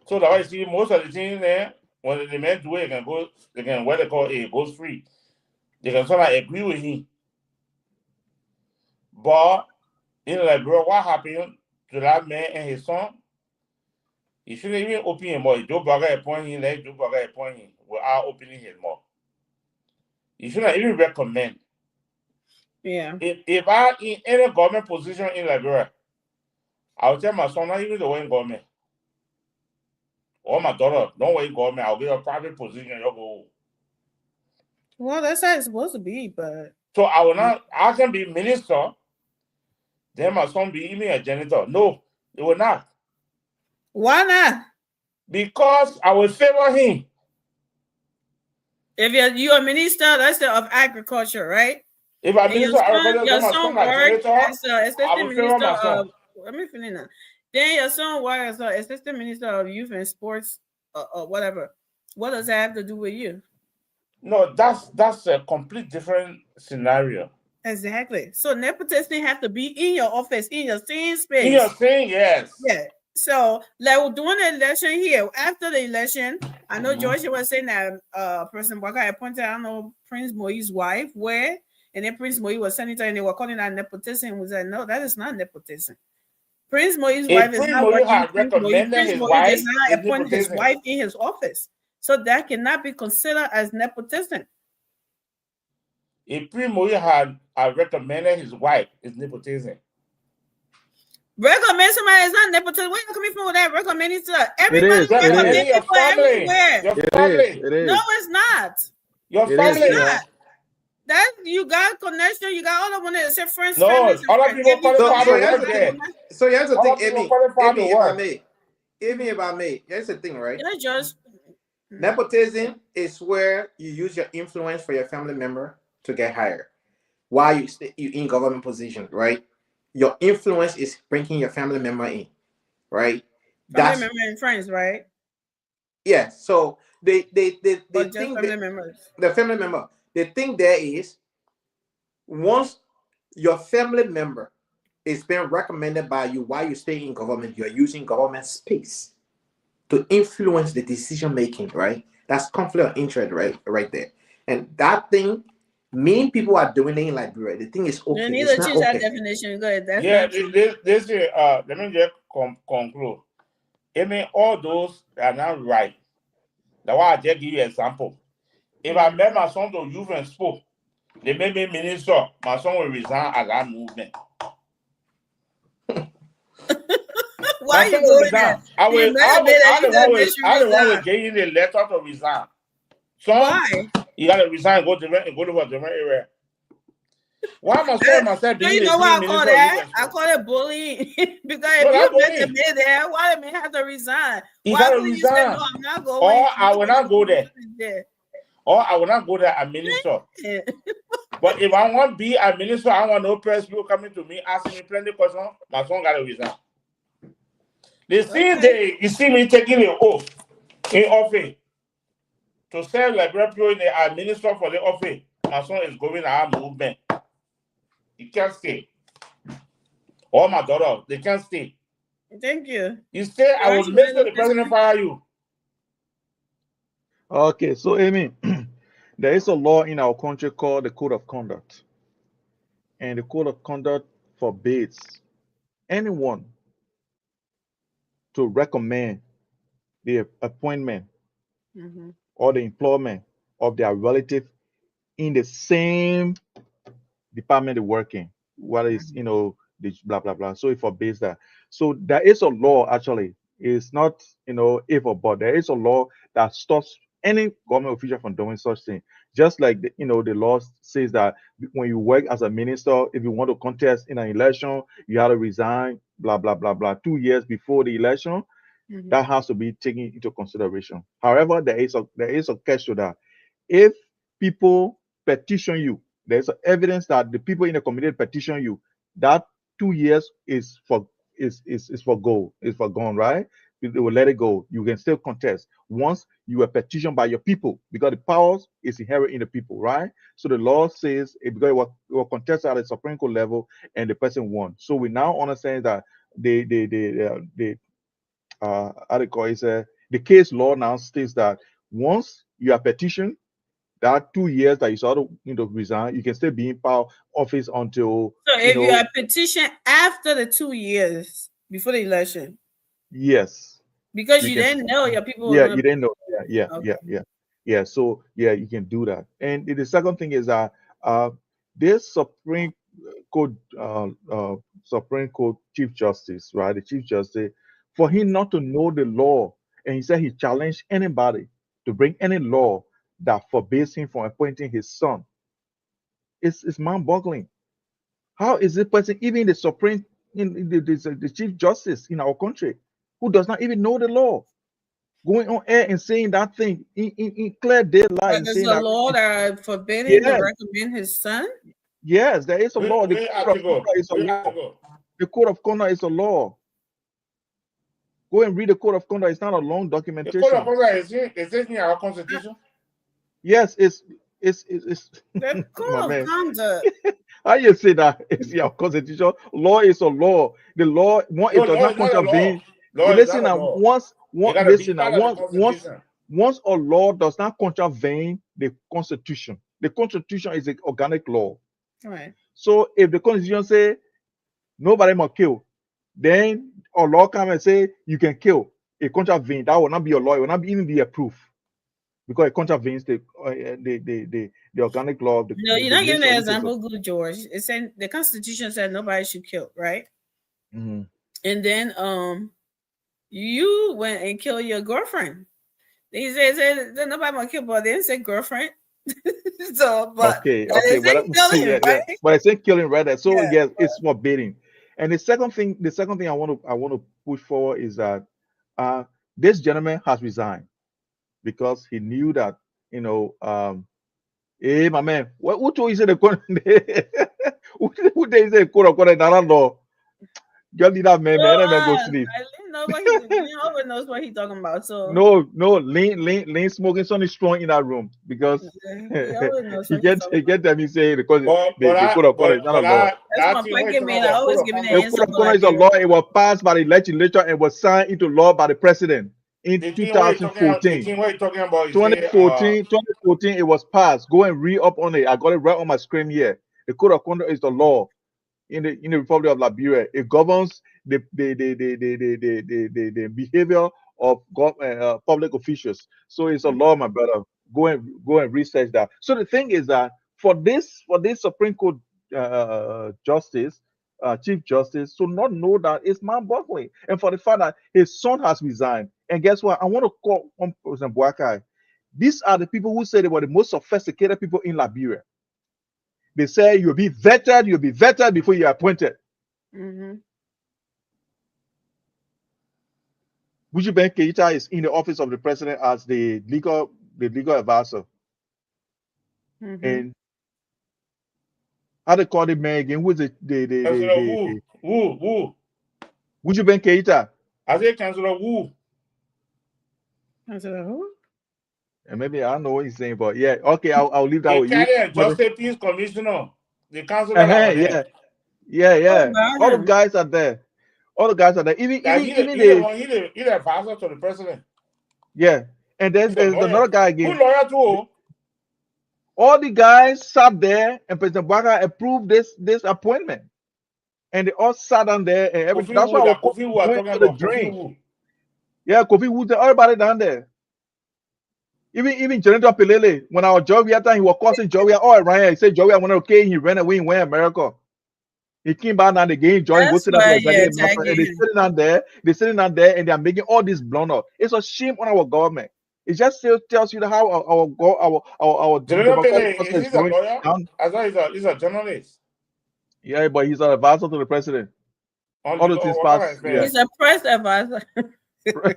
So that's why you see most of the things there, when the men do it, they can what they call a goes free. They can sort of agree with him. But in Liberia, what happened to that man and his son? He shouldn't even open him more. Joe Bugger appoint him, let Joe Bugger appoint him without opening his mouth. You shouldn't even recommend. Yeah. If I in any government position in Liberia, I will tell my son not even to work in government. Or my daughter, don't work in government. I'll give you a private position. You'll go. Well, that's how it's supposed to be, but So I will not. I can be minister. Then my son be even a janitor. No, it will not. why not? Because I will favor him. If you're a minister, that's the of agriculture, right? If I And your minister agriculture, son, then my son a worked janitor. as I assistant will favor my minister son. of. Let me finish now. Then your son worked as assistant minister of youth and sports, or whatever. What does that have to do with you? No, that's a complete different scenario. Exactly. So nepotism have to be in your office, in your same space. In your thing, yes. Yeah. So like during the election here, after the election, I know Mhm. Georgia was saying that President Walker appointed, I don't know, Prince Moise's wife, where and then Prince Moise was senator and they were calling that nepotism. Was like, no, that is not nepotism. Prince Moise's If wife is Prince not Moise working. had Prince Moise recommended his does wife, not it's appoint his nepotism. wife in his office. So that cannot be considered as nepotism. If Prince Moise had recommended his wife, it's nepotism. Recommend somebody is not nepotism. Where you coming from with that recommending to everybody? is, it recommend is. Your people family. everywhere. Your It family. is. It is. No, it's not. Your It is, family. Sweetheart. Not. That you got connection, you got all the one that except friends, No, families, and other friends. people If you qualify So to here's work the there. thing. So here's the Other thing, people Amy. qualify to Amy, if I work. may. Amy, if I may. Here's the thing, right? You're just Nepotism is where you use your influence for your family member to get hired. While you in government position, right? Your influence is bringing your family member in, right? family member and friends, right? Yeah. So they Or just think family members. the family member. The thing there is once your family member is being recommended by you while you stay in government, you're using government space to influence the decision making, right? That's conflict of interest, right there. And that thing, many people are doing it in Liberia. The thing is You okay. need It's to not change that okay. definition. Go ahead. That's Yeah, not true. this is let me just conclude. I mean, all those are not right. That's why I just give you an example. If I met my son to youth and sport, they made me minister, my son will resign at that movement. Why My you son will going resign. there? I will. You better be there. You I said the they should one will resign. give you the letter to resign. Son, Why? you gotta resign. Go to a different area. Why my son myself Do being you the know what I minister call of that? youth and I sport? call it bullying. Because No, if you that's met the bullying. man there, why the man have to resign? He Why gotta couldn't you say, resign. no, I'm not going? Or I will not go there. there. Or I will not go there and minister. Yeah. But if I want to be a minister, I want no press people coming to me asking me plenty questions. My son gotta resign. The same day you see me taking the oath in office to serve like people in the minister for the office, my son is going our movement. He can't stay. Or my daughter, they can't stay. Thank you. You stay, I will make sure the president fire you. Okay, so Amy, there is a law in our country called the Code of Conduct. And the Code of Conduct forbids anyone to recommend the appointment or the employment of their relative in the same department they work in, whether it's the blah blah blah. So it forbids that. So there is a law actually. It's not if or but. There is a law that stops any government official from doing such thing. Just like the law says that when you work as a minister, if you want to contest in an election, you have to resign, blah blah blah blah, 2 years before the election. Mhm. That has to be taken into consideration. However, there is a catch to that. If people petition you, there's evidence that the people in the community petition you, that 2 years is for gold, is for gone, right? They will let it go. You can still contest once you are petitioned by your people, because the powers is inherent in the people, right? So the law says because it was contested at the Supreme Court level and the person won. So we now understand that the how they call it, the case law now states that once you are petitioned, that 2 years that you sort of resign, you can still be in power office until. So if you are petitioned after the 2 years before the election, yes, because you didn't know your people were yeah, gonna you didn't know, yeah, Okay. yeah. So yeah, you can do that. And the second thing is that this Supreme Court Chief Justice, right? The Chief Justice, for him not to know the law, and he said he challenged anybody to bring any law that forbids him from appointing his son. It's mind-boggling. How is this person even the Supreme, the Chief Justice in our country, who does not even know the law, going on air and saying that thing in clear daylight? And There's saying a that, law that forbid him to yes, recommend his son. yes, there is a law. The We have code to of go. conduct is a We have to law. go. The code of conduct is a law. Go and read the code of conduct. It's not a long The documentation. code of conduct is in our constitution. Yes, it's The code my of man. conduct. How you say that? It's your constitution. Law is a law. The law, it No, does law not is not a law. contravene. Law is Listen, not a now, law. once You gotta be listen now, part of the constitution. once a law does not contravene the Constitution, the Constitution is an organic law. Right. So if the Constitution say nobody must kill, then a law come and say you can kill. It contravenes. That will not be a law. It will not even be a proof, because it contravenes the organic law of the. No, you're not giving nation, an which is a- example, good George. It said the Constitution said nobody should kill, right? Mhm. And then you went and killed your girlfriend. He said that nobody want to kill, but they didn't say girlfriend. So, but Okay, that is but killing, yeah, right? but I said killing right there. So Yeah, yes, it's forbidding. And the second thing I want to push forward is that this gentleman has resigned because he knew that hey my man, who told you say the who they say quote unquote not law? Just leave that man, So, man. That man go sleep. I didn't know what he always knows what he's talking about. So No, lean smoking something strong in that room because he always knows he what he's talking get them. He say because But the code of conduct is not a law. That's my thing point. we're Give me, talking I about, always code give me of the The conduct. answer. code of conduct is a law. It was passed by the legislature and was signed into law by the president in The thing we're talking about, 2014. 2014, it was passed. Go and read up on it. I got it right on my screen here. The code of conduct is the law in the Republic of Liberia. It governs the behavior of public officials. So it's a law, my brother. Go and research that. So the thing is that for this Supreme Court justice, Chief Justice, to not know that it's mind-boggling, and for the fact that his son has resigned. And guess what? I want to call on President Boakai. These are the people who say they were the most sophisticated people in Liberia. They say you'll be vetted before you're appointed. Mm-hmm. Buju Ben Keita is in the office of the president as the legal advisor. Mm-hmm. And how they call the man again? Who is the Who? Buju Ben Keita? I say Chancellor Wu. I said, who? And maybe I don't know what he's saying, but yeah, okay, I'll leave that The with you. Canadian Justice Peace Commissioner. The council. Yeah. All the guys are there. Even He's the advisor to the president. yeah. And then there's another guy Who again. lawyer too? All the guys sat there and President Boakai approved this appointment. And they all sat down there and everything. That's why I was going to the drink. Yeah, Kofi Wood, everybody down there. Even Jonathan Pelele, when I was Joey at time, he was causing Joey all around. He said Joey, I went okay, he ran away and went to America. He came back now, the game joined, go sit down and they're sitting down there, and they're making all this blunder. It's a shame on our government. It just still tells you how our General Pele, democratic process is is he a going lawyer? down. I thought he's a journalist. Yeah, but he's an advisor to the president. On All the those things what kind of pass. Yeah, He's a press advisor.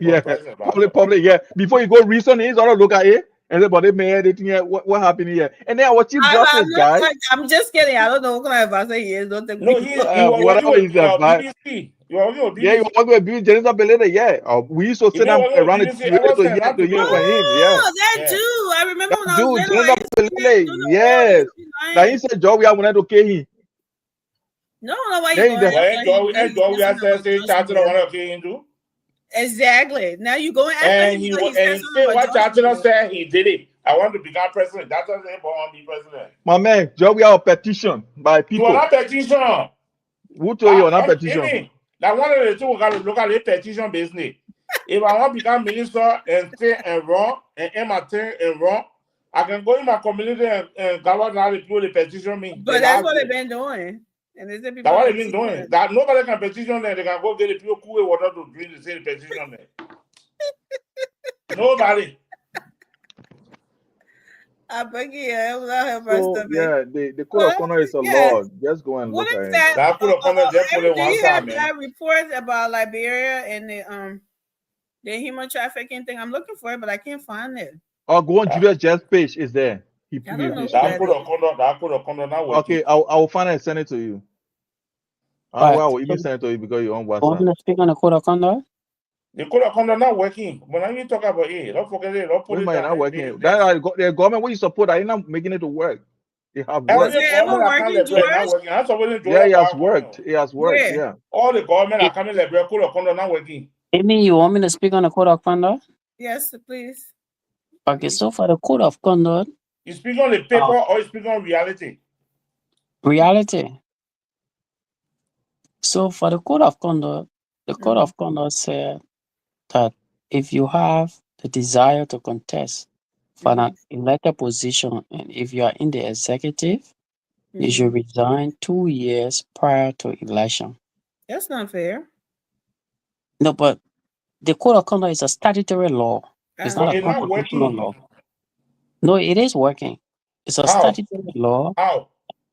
yeah. president Public. Yeah. Before you go reason, he's all look at it and say, but they made it here. What happened here? And then our chief justice guy, I'm just kidding. I don't know what kind of advisor he is. Don't take No, me. he was whatever working he's with advised. BBC. You were working with Yeah, you BBC. want to be Jennifer Beleda? Yeah. We used to He sit been down working with around the BBC TV ever to since, hear not to hear from today. him. Yeah. that Yeah. dude. I remember when I Dude, was little. Jennifer Beleda. Yes. Now he said, Joe, we are going to kill him. No, why you Then going the- after him? And Joe, we are saying Chancellor want to kill him too. Exactly. Now you going after And him. he because said said something what about George Chancellor Bush. said he did it. I want to become president. That's what they want to be president. My man, Joe, we have a petition by You people. are not petition. Who told you on that petition? Amy, now one of the two we got to look at the petition business. If I want to become minister and stay and run and aim at and run, I can go in my community and govern how the people they petition me. But that's what they've been doing. And they said people That's what they've been doing. That nobody can petition them. They can go get the people cool water to drink the same petition them. Nobody. I beg you, I was out here for So, stuff. yeah, the code of conduct is a law. Just go and What look is at it. that? That code of conduct just put it Do one you side, have man. that report about Liberia and the human trafficking thing? I'm looking for it, but I can't find it. Or go on Julius Jeff's page. It's there. I don't know who That code of conduct, not working. Okay, I will find it and send it to you. Right. I will even send it to you because you're on Want WhatsApp. me to speak on the code of conduct? The code of conduct not working. When I talk about it, don't forget it. Don't put We it might down. not working. The government, what you support, are you not making it to work? They have Every worked. it ever government working, account Liberia not George? working. I'm supposed to Yeah, it has back worked. home. It has worked. Where? Yeah. All the government account Liberia code of conduct not working. Amy, you want me to speak on the code of conduct? Yes, please. Okay, so for the code of conduct, You speak on the paper or you speak on reality. reality. So for the code of conduct, the code of conduct said that if you have the desire to contest for an elected position and if you are in the executive, you should resign 2 years prior to election. That's not fair. No, but the code of conduct is a statutory law. It's So not a it's not constitutional working. law. No, it is working. It's a How? statutory law. How?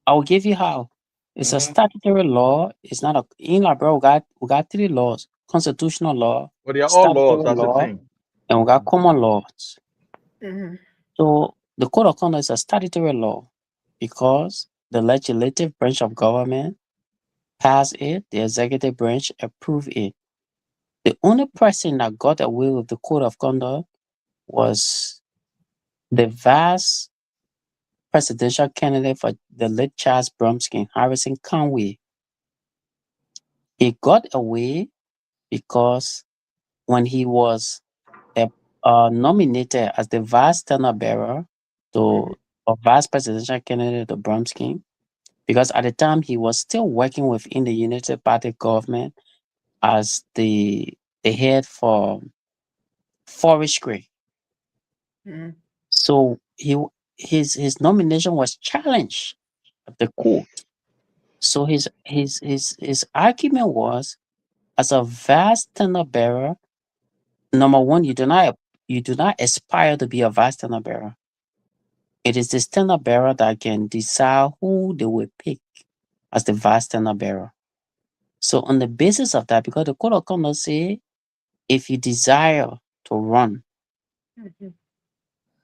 I'll give you how. It's a statutory law. It's not a in Liberia. We got 3 laws: constitutional law, But they are all laws. statutory That's the law, thing. and we got common laws. Mm-hmm. So the code of conduct is a statutory law because the legislative branch of government passed it, the executive branch approved it. The only person that got away with the code of conduct was the vice presidential candidate for the late Charles Bromsky, Harrison Conway. He got away because when he was nominated as the vice standard bearer to a vice presidential candidate to Bromsky, because at the time he was still working within the United Party government as the head for forestry. So his nomination was challenged at the court. So his argument was, as a vice standard bearer, number one, you do not aspire to be a vice standard bearer. It is the standard bearer that can decide who they will pick as the vice standard bearer. So on the basis of that, because the code of conduct say if you desire to run,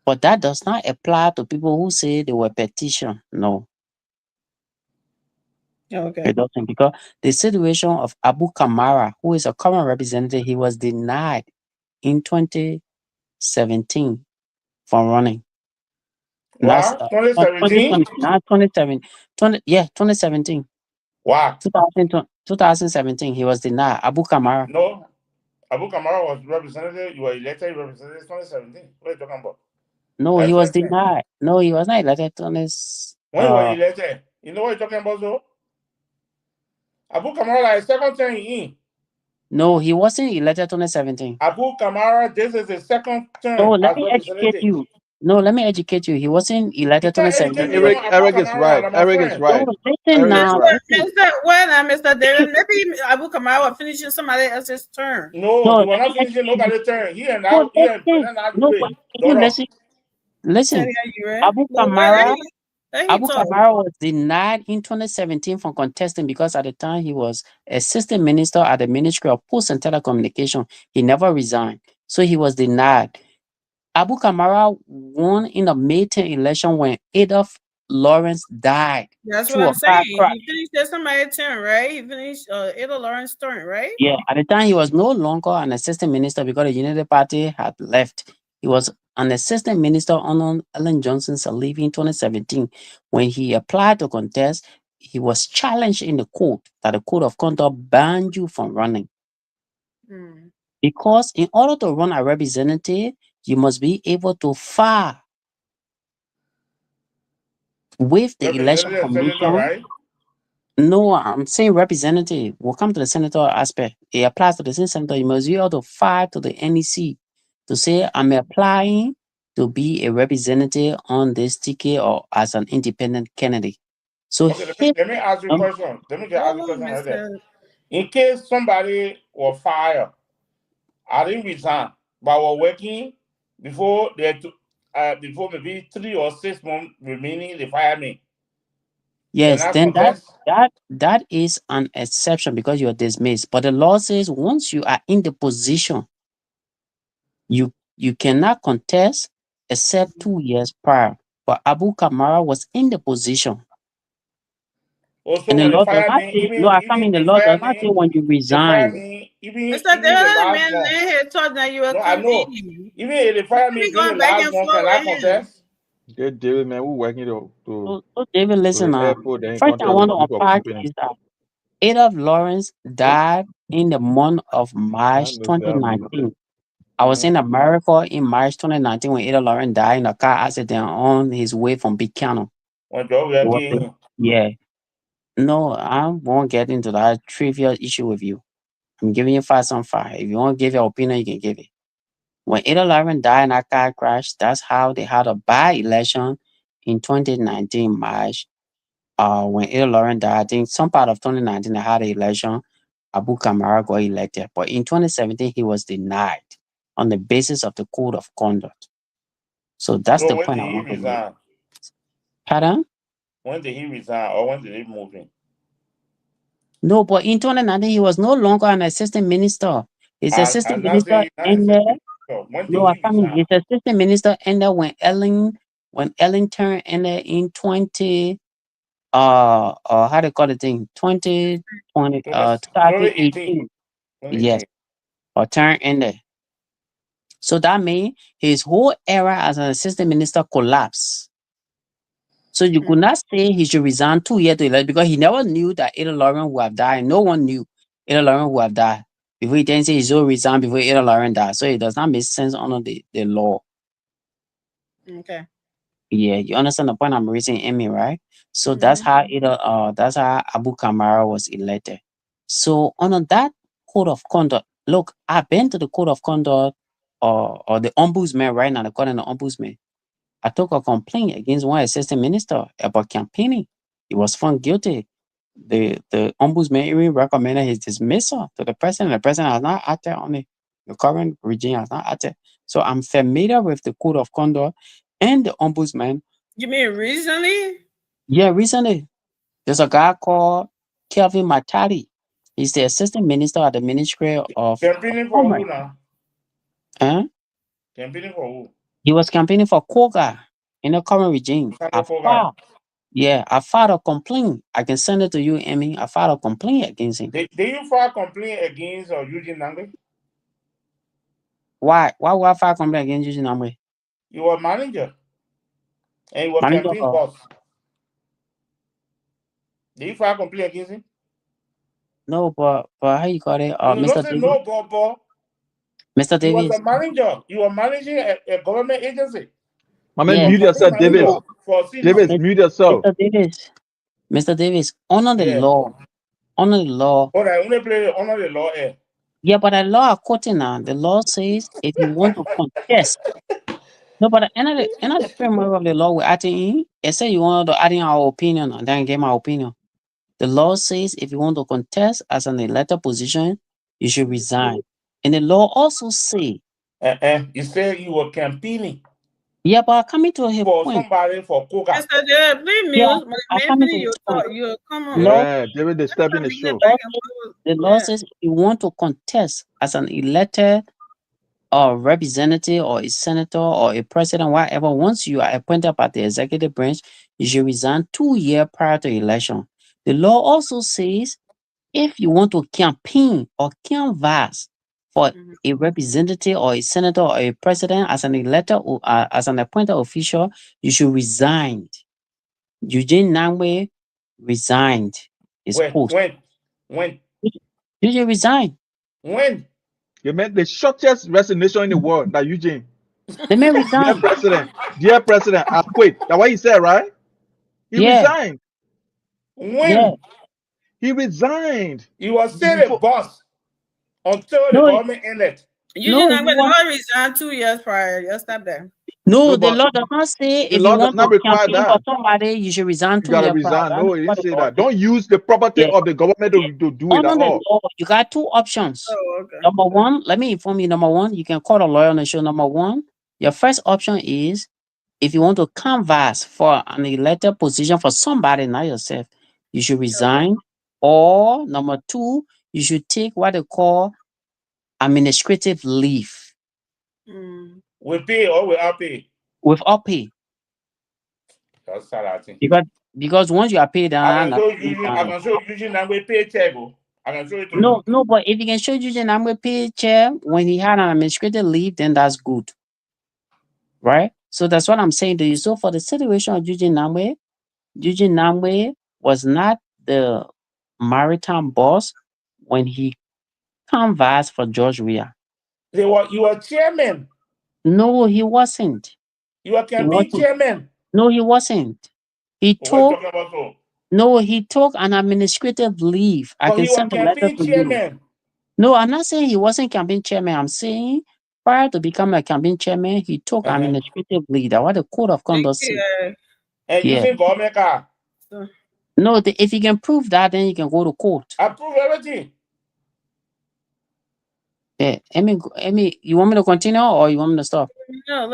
but that does not apply to people who say they were petition. No. Okay. It doesn't, because the situation of Abu Kamara, who is a current representative, he was denied in 2017 from running. Wow, 2017? 2017. Wow. 2017, he was denied. Abu Kamara. No, Abu Kamara was representative. You were elected representative 2017. What are you talking about? No, he was denied. No, he was not elected. When you were elected, you know what you're talking about, though? Abu Kamara is second term in. No, he wasn't elected 2017. Abu Kamara, this is the second term. Oh, let me educate you. No, let me educate you. He wasn't You elected can't educate 2017. me. Eric, I'm not Eric is Kamara. right. I'm a Eric is friend. No, right. listen Eric is now. right. Listen. Mr. David, maybe Abu Kamara finishing somebody else's turn. No, No, he was let not me finishing educate you. nobody's turn. He and No, listen. President No, but Adjue, can you Doro. listen? Listen. Tell you right. Abu No, Kamara. let he Abu talk. Kamara was denied in 2017 from contesting because at the time he was assistant minister at the Ministry of Post and Telecommunication. He never resigned. So he was denied. Abu Kamara won in the May 10 election when Adolf Lawrence died That's what through I'm a car saying. crash. He finished somebody's turn, right? He finished Ada Lawrence turn, right? Yeah, at the time he was no longer an assistant minister because the Unity Party had left. He was an assistant minister under Ellen Johnson's leave in 2017. When he applied to contest, he was challenged in the court that the code of conduct banned you from running. Mm. Because in order to run a representative, you must be able to file with the election Representative senator, commission. right? No, I'm saying representative. We'll come to the senator aspect. It applies to the same senator. You must be able to file to the NEC to say, I'm applying to be a representative on this ticket or as an independent candidate. So Okay, his, let me ask you a question. Let me just ask you a Hold on, question like that. Mr. In case somebody was fired, I didn't resign, but I was working before before maybe 3 or 6 months remaining, they fired me. Can yes, I then contest? that is an exception because you're dismissed. But the law says once you are in the position, you cannot contest except 2 years prior. But Abu Kamara was in the position. Also, And the when they law does fire not me, say, no, I even mean, the they law fire does not say me, when you resign. even Mr. the David, last man, month. let him talk now. You were No, I know. convening. Even if they fire me We during the going back last and month, forth can I with him. contest? Get David, man. We're working to So David, listen the now. airport. Then First, I want to look for unpack company. is that Adolf Lawrence died in the month of I March know, sir. 2019. I was Mhm. in America in March 2019 when Adolf Lawrence died in a car accident on his way from Big Cannon. When job we are It was getting, yeah. No, I won't get into that trivial issue with you. I'm giving you facts on fact. If you want to give your opinion, you can give it. When Ada Lawrence died in that car crash, that's how they had a by-election in 2019 March. When Ada Lawrence died, I think some part of 2019 they had an election. Abu Kamara got elected, but in 2017 he was denied on the basis of the code of conduct. So that's so the when point did I he want to make. resign? Pardon? When did he resign, or when did he move in? No, but in 2019 he was no longer an assistant minister. His assistant I'm not minister saying not ended. assistant. So when did No, I he mean resign? his assistant minister ended when Ellen turned ended in 20 how do you call the thing 2020 2018. 2018. Yes, 2018. or term ended. So that means his whole era as an assistant minister collapsed. So you could not say he should resign 2 years to elect because he never knew that Ada Lawrence would have died. No one knew Ada Lawrence would have died. Before he then say he should resign before Ada Lawrence died. So it does not make sense under the law. Okay. Yeah, you understand the point I'm raising, Amy, right? So Mhm. that's how Abu Kamara was elected. So under that code of conduct, look, I've been to the code of conduct or the ombudsman right now, according to the ombudsman. I took a complaint against one assistant minister about campaigning. He was found guilty. The ombudsman even recommended his dismissal to the president. The president has not acted on it. The current regime has not acted. So I'm familiar with the code of conduct and the ombudsman. You mean recently? Yeah, recently there's a guy called Kelvin Matali. He's the assistant minister at the Ministry of Campaigning for Commerce. who now? Huh? Campaigning for who? He was campaigning for Koga in the current regime. Sabo Koga. I filed a complaint. I can send it to you, Emmy. I filed a complaint against him. Did you file complaint against Eugene Langley? Why? Why would I file a complaint against Eugene Amwe? You were manager and you were Manager campaign of boss. Did you file complaint against him? no, but how you call it? You Mr. don't say Davis. no, Bobo. Mr. You was Davis. a manager. You were managing a government agency. My You man, Yes. mute were yourself, campaign Davis. manager for CDC. Davis, mute yourself. Mr. Davis. Mr. Davis. Honor the Yeah. law. Honor the law. But I only play under the law. Yeah, but the law are quoting now. The law says if you want to contest, No, but another framework of the law we're adding in, it said you want to add in our opinion and then get my opinion. The law says if you want to contest as an elected position, you should resign. And the law also say, You say you were campaigning yeah, but coming to a for point. somebody for Koga. Mr. David, please Yeah, mute. I come into this point. You come on. Law, Yeah, David is stepping the Let's not show. be back and forth. the law says if you want to contest as an elected or representative or a senator or a president, whatever, once you are appointed by the executive branch, you should resign 2 years prior to election. The law also says if you want to campaign or canvass for Mhm. a representative or a senator or a president as an elected or as an appointed official, you should resign. Eugene Nangwe resigned his post. When? You should resign. When? You meant the shortest resignation in the world, that Eugene. The man Dear resigned. President, I quit. That's what he said, right? He Yeah. resigned. When? Yeah. He resigned. He was still a Before- boss until the No, government ended. You No, didn't you want- resign 2 years prior. Just stop there. No, No, the but law does not say the if law you does want not to require campaign that. for somebody, you should resign You 2 gotta years prior. resign. That's No, not he what didn't the say law that. Don't use the property Yeah. of the government to do it at Under the all. law, you got two options. Oh, okay. Number one, let me inform you. Number one, you can call a lawyer on the show. Number one, your first option is if you want to canvass for an elected position for somebody, not yourself, you should resign. Or number two, you should take what they call administrative leave Mm. We pay or we are pay. without pay. That's sad, Because once you are paid, I can show Eugene and we pay table. I can show it to you. no, but if you can show Eugene Namwe pay chair when he had an administrative leave, then that's good. Right? So that's what I'm saying to you. So for the situation of Eugene Namwe was not the maritime boss when he canvassed for George Weah. You were chairman. No, he wasn't. You were campaign chairman. No, he wasn't. He What are you took talking about so? no, he took an administrative leave. I But can he was send the letter campaign to you. chairman. No, I'm not saying he wasn't campaign chairman. I'm saying prior to becoming a campaign chairman, he took administrative leave. That's what the code of conduct says. And Yeah. using government car. No, if you can prove that, then you can go to court. I prove everything. Yeah, Amy, you want me to continue or you want me to stop? No,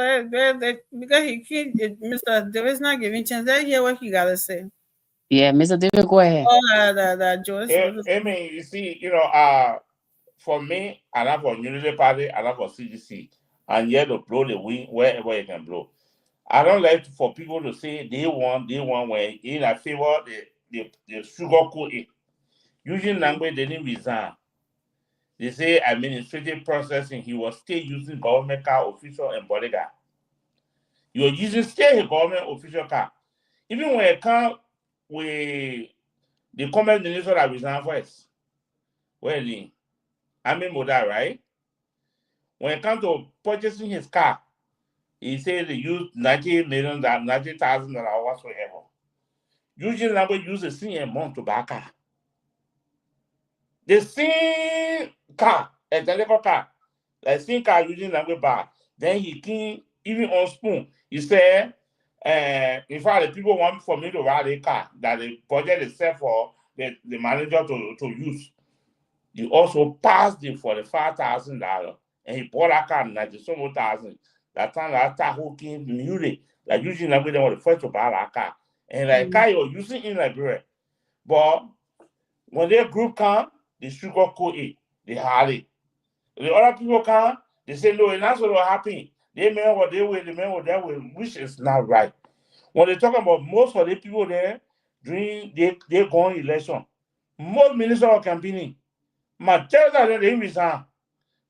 because he keep Mr. David's not giving chance. Let's hear what he gotta say. Yeah, Mr. David, go ahead. Oh, Joyce. Amy, you see, for me, I love for Unity Party, I love for CDC, and yet to blow the wind wherever you can blow. I don't like for people to say they want when in I favor the sugar coating. Using language they didn't resign. They say administrative processing, he was still using government car, official and bodyguard. You're using still a government official car. Even when it comes with the comment minister that resigned first. Well, I mean Moda, right? When it comes to purchasing his car, he said they used $90,000 whatsoever. Usually language use the same amount to buy a car. The same car, a telecom car, the same car using language buy. Then he can even on spoon. He said, in fact, the people want for me to ride a car that the budget is set for the manager to use. He also passed the $45,000 and he bought a car $90,000. That time that Tahoe came newly, like using language, they were the first to buy that car. And like car you're using in Liberia. But when their group come, they sugar coat it, they had it. The other people come, they say no, and that's what will happen. They mean what they will, they mean what they will, which is not right. When they talk about most of the people there during they going election, most ministers are campaigning. My tell that they didn't resign.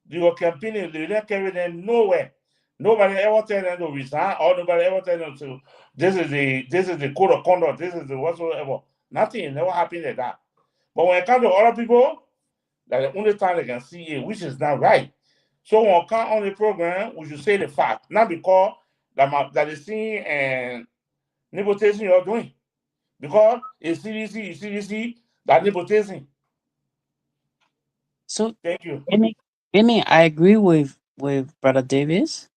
They were campaigning, they didn't carry them nowhere. Nobody ever tell them to resign, or nobody ever tell them to this is the code of conduct, this is the whatsoever. Nothing never happened like that. But when it comes to other people, that's the only time they can see it, which is not right. So when we come on the program, we should say the fact, not because that is seeing and nepotism you're doing. Because it's CDC that nepotism. So thank you. Amy, I agree with Brother Davis.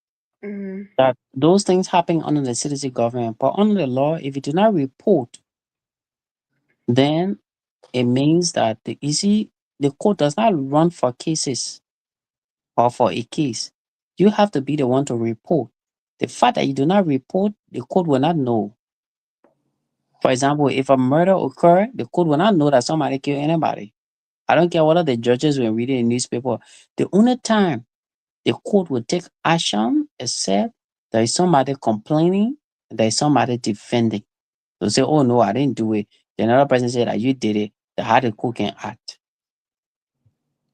Mhm. That those things happen under the citizen government, but under the law, if you do not report, then it means that the court does not run for cases or for a case. You have to be the one to report. The fact that you do not report, the court will not know. For example, if a murder occur, the court will not know that somebody killed anybody. I don't care whether the judges were reading the newspaper. The only time the court will take action except there is somebody complaining, there is somebody defending. They'll say, "Oh no, I didn't do it." The another person said that you did it. The how the court can act.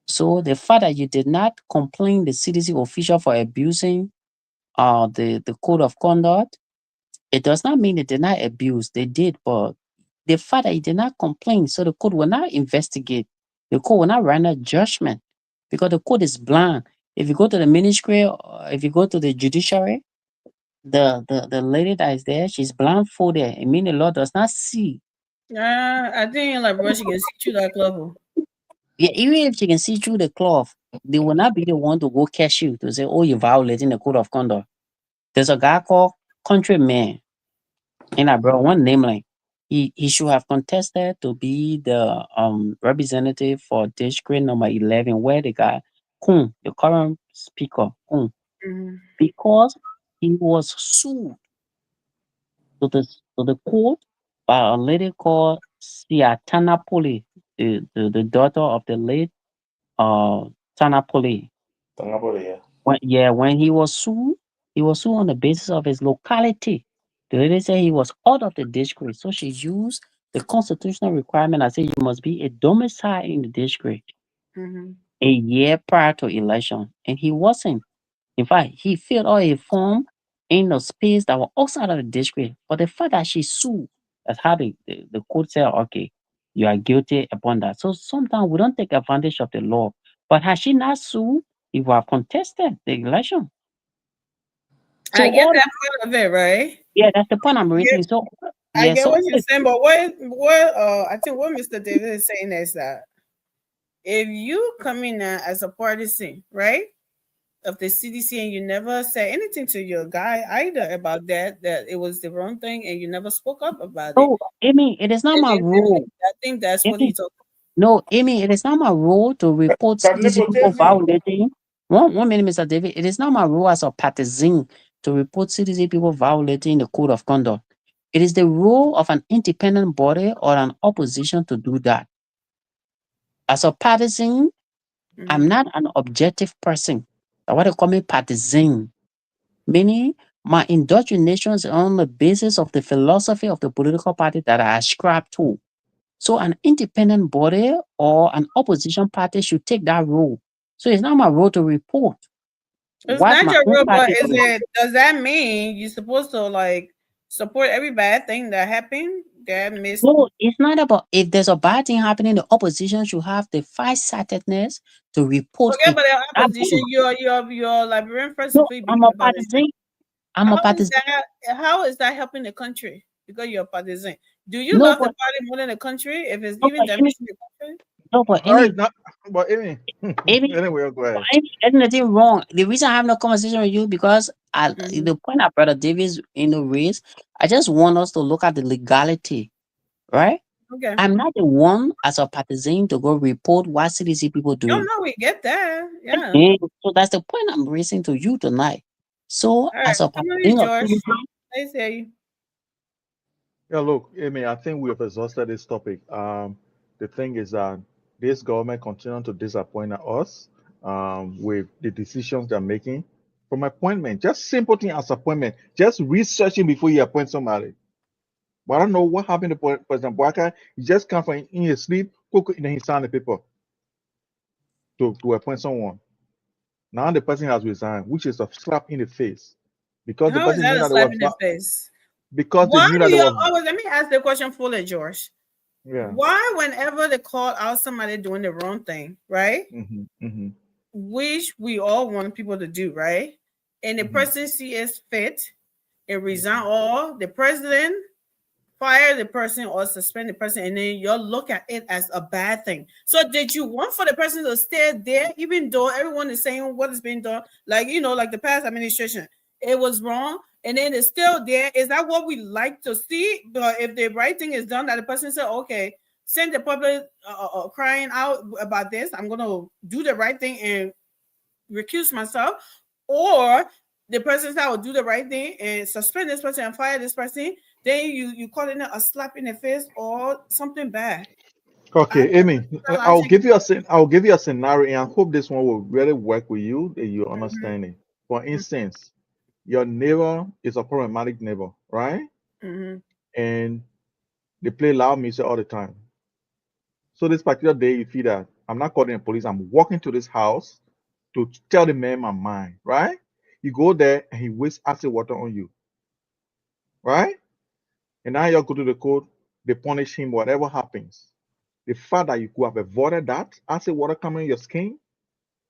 So the fact that you did not complain the citizen official for abusing the code of conduct, it does not mean they did not abuse. They did, but the fact that you did not complain, so the court will not investigate. The court will not render judgment because the court is blind. If you go to the ministry, or if you go to the judiciary, the lady that is there, she's blindfolded. It means the law does not see. I think like bro, she can see through that level. Yeah, even if she can see through the cloth, they will not be the one to go catch you to say, "Oh, you're violating the code of conduct." There's a guy called Countryman in that bro, one namely. He should have contested to be the representative for district number 11, where the guy Kun, the current speaker, Kun, Mhm. because he was sued to the court by a lady called Siatana Poli, the daughter of the late Tana Poli. Tangapore, When he was sued on the basis of his locality. The lady said he was out of the district, so she used the constitutional requirement. I said you must be a domicile in the district Mhm. a year prior to election, and he wasn't. In fact, he filled out a form in the space that were outside of the district. But the fact that she sued, that's how the court said, okay, you are guilty upon that. So sometimes we don't take advantage of the law. But had she not sued, he would have contested the election. So I get all that part of it, right? yeah, that's the point I'm raising. So I yeah, get so what you're saying, but what I think what Mr. David is saying is that if you come in as a partisan, right, of the CDC and you never say anything to your guy either about that it was the wrong thing and you never spoke up about it. no, Amy, it is not my role. I think that's what Amy, he talked no, Amy, it is not my role to report Can CDC people nepotism. violating. One minute, Mr. David. It is not my role as a partisan to report CDC people violating the code of conduct. It is the role of an independent body or an opposition to do that. As a partisan, I'm about. not an objective person. What they call me partisan, meaning my indoctrination is on the basis of the philosophy of the political party that I ascribe to. So an independent body or an opposition party should take that role. So it's not my role to report It's what not my your own role, but party is does. it? Does that mean you're supposed to like support every bad thing that happened? That missed. No, it's not about if there's a bad thing happening, the opposition should have the farsightedness to report Forget it. about the That opposition. thing. You're Liberian first No, before you I'm become a a partisan. partisan. I'm a How is partisan. that? How is that helping the country? Because you're a partisan. Do you No, love the but party more than the country? If it's no, even but Amy, damaging the country, no, but All right, Amy, not, but Amy. Amy, Anyway, go ahead. There's nothing wrong. The reason I have no conversation with you because Mhm. the point that Brother Davis raised, I just want us to look at the legality, right? Okay. I'm not the one as a partisan to go report what CDC people No, doing. no, we get that. Yeah. So that's the point I'm raising to you tonight. So All right. as a Come on, partisan of George. CDC, Let's hear you. Yeah, look, Amy, I think we have exhausted this topic. The thing is that this government continue to disappoint us with the decisions they're making. From appointment, just simple thing as appointment, just researching before you appoint somebody. But I don't know what happened to President Boaka. He just come from in his sleep, cook, and then he signed the paper to appoint someone. Now the person has resigned, which is a slap in the face, because the How is person knew that a that they slap were in the face? because they Why knew do that they you were always? Let me ask the question fully, George. yeah. Why, whenever they call out somebody doing the wrong thing, right? Mm-hmm. Which we all want people to do, right? And the Mm-hmm. person sees fit and resign, Mm-hmm. or the president fire the person or suspend the person, and then you'll look at it as a bad thing. So, did you want for the person to stay there, even though everyone is saying what is being done, like like the past administration? it was wrong, and then it's still there. Is that what we like to see? But if the right thing is done, that the person said, okay, send the public crying out about this, I'm gonna do the right thing and recuse myself, or the person said I will do the right thing and suspend this person and fire this person, then you call it a slap in the face or something bad. Okay, Amy, I'll give you a scenario, and I hope this one will really work with you, that you understand it. For instance, your neighbor is a problematic neighbor, right? And they play loud music all the time. So this particular day, you feel that I'm not calling the police. I'm walking to this house to tell the man my mind, right? You go there and he wastes acid water on you, right? And now you go to the court, they punish him, whatever happens. The fact that you could have avoided that acid water coming in your skin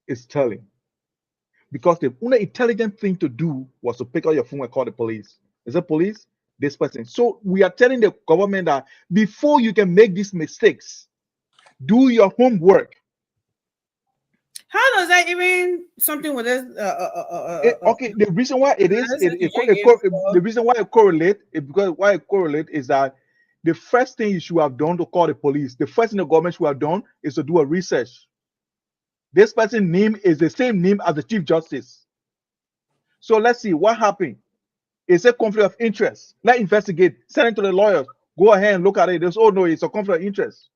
is telling. Because the only intelligent thing to do was to pick up your phone and call the police. Is it police? This person. So we are telling the government that before you can make these mistakes, do your homework. How does that even something with this? Okay, the reason why the reason why it correlates is that the first thing you should have done to call the police, the first thing the government should have done is to do a research. This person's name is the same name as the Chief Justice. So let's see what happened. It's a conflict of interest. Let's investigate. Send it to the lawyers. Go ahead and look at it. There's no, it's a conflict of interest.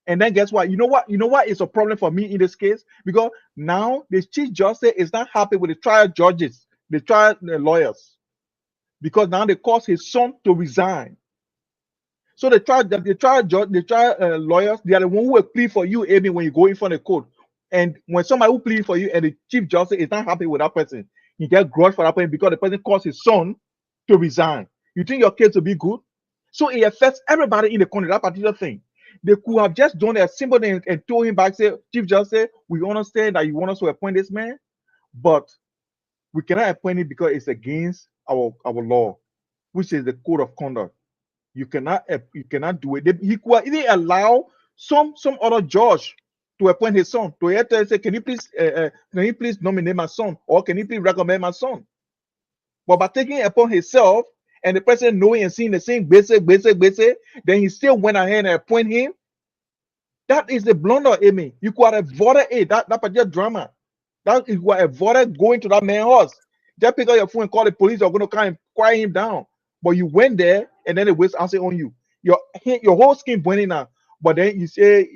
And then guess what? You know what is a problem for me in this case? Because now the Chief Justice is not happy with the trial judges, the trial lawyers, because now they cause his son to resign. So the trial lawyers, they are the one who will plead for you, Amy, when you go in front of the court. And when somebody who plead for you and the Chief Justice is not happy with that person, you get grudge for that person because the person caused his son to resign. You think your case will be good? So it affects everybody in the country, that particular thing. They could have just done a simple thing and told him back, say, Chief Justice, we understand that you want us to appoint this man, but we cannot appoint him because it's against our law, which is the code of conduct. You cannot do it. He could even allow some other judge to appoint his son. To say, can you please nominate my son, or can you please recommend my son? But by taking it upon himself, and the person knowing and seeing the same basic, then he still went ahead and appoint him. That is the blunder, Amy. You could have avoided it, that particular drama. That you could have avoided going to that man's house. Just pick up your phone and call the police. You're going to come and quiet him down. But you went there, and then they waste acid on you. Your whole skin burning now. But then you say,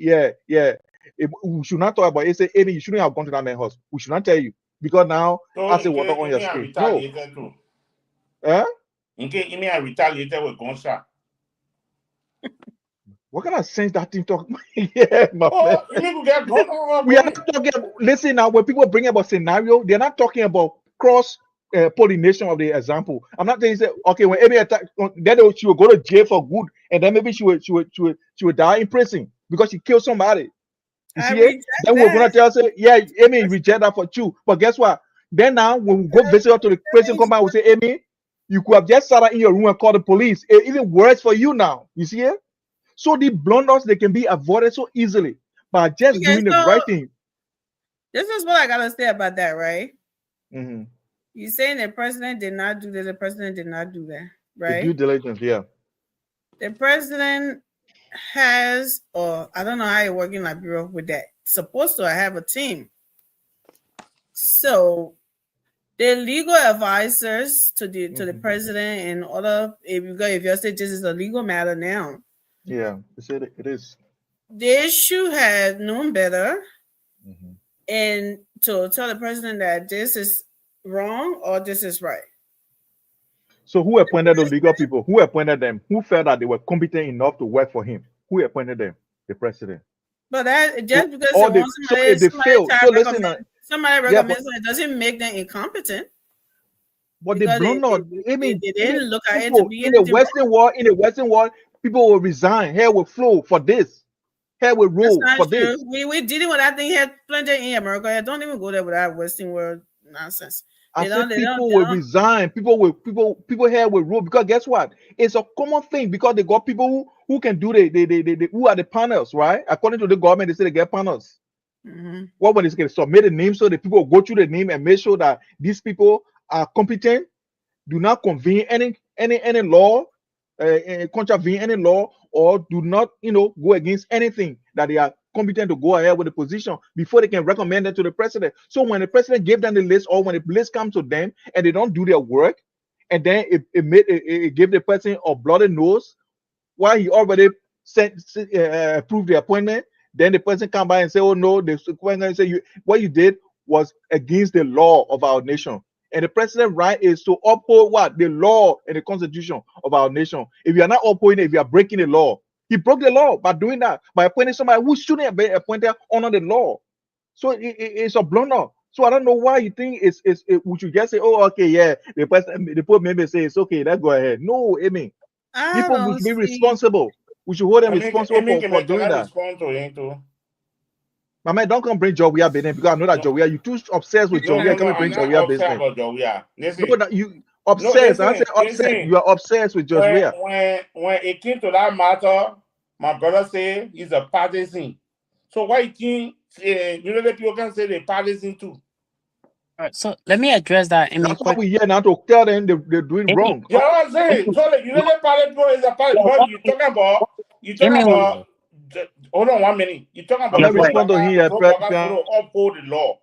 we should not talk about it. Say, Amy, you shouldn't have gone to that man's house. We should not tell you. Because now, acid water on your skin. No. In case you may have retaliated with gunshot. What kind of sense that thing talk? Yeah, my man. We are not talking about, listen now, when people bring about scenario, they're not talking about cross pollination of the example. I'm not saying, okay, when Amy attack, then she will go to jail for good, and then maybe she will die in prison because she killed somebody. You see it? Then we're gonna tell her, yeah, Amy, reject that for you. But guess what? Then now when we go visit her to the prison compound, we say, Amy, you could have just sat in your room and called the police. It even worse for you now. You see it? So the blunders, they can be avoided so easily by just doing the right thing. This is what I gotta say about that, right? Mm-hmm. You're saying the president did not do this, the president did not do that, right? The due diligence, yeah. The president has, or I don't know how it works in Liberia with that. Supposed to have a team. So the legal advisors to the president and other, if you say this is a legal matter now. Yeah, it is. They should have known better and to tell the president that this is wrong or this is right. So who appointed the legal people? Who appointed them? Who felt that they were competent enough to work for him? Who appointed them? The president. But that just because somebody recommends it doesn't make them incompetent. But they blunder. They didn't look at it to be in the Western world, people will resign. Hair will flow for this. Hair will roll for this. We dealing with that thing here plenty in America. Don't even go there with that Western world nonsense. People will resign. People hair will roll because guess what? It's a common thing because they got people who can do who are the panels, right? According to the government, they say they get panels. What when they submit a name so the people will go through the name and make sure that these people are competent, do not convene any law, contravene any law, or do not, go against anything that they are competent to go ahead with the position before they can recommend it to the president. So when the president gave them the list, or when the list comes to them and they don't do their work, and then it gave the person a bloody nose while he already approved the appointment, then the person come by and say, oh no, the superintendent say what you did was against the law of our nation. And the president's right is to uphold what? The law and the constitution of our nation. If you are not upholding it, if you are breaking the law, he broke the law by doing that, by appointing somebody who shouldn't have been appointed under the law. So it's a blunder. So I don't know why you think we should just say, oh, okay, yeah, the president, the poor member say it's okay, let's go ahead. No, I mean, I people don't should be see. responsible. We should hold them responsible for doing can I that. respond to him too? My man, don't come bring Jowia business, because I know that Jowia, you too obsessed with Jowia. Can we bring I'm Jowia not business? upset about Jowia. Listen, No, that you obsessed. I said upset. listen. You are obsessed with Jowia. When it came to that matter, my brother said he's a partisan. So why you think the people can say they're partisan too? All right, so let me address that. That's why we're here now to tell them they're doing wrong. You know what I'm saying? So the United Party is a party, because you're talking about hold on 1 minute. You're talking about I'm not responding to him yet, Joe Burger uphold the law.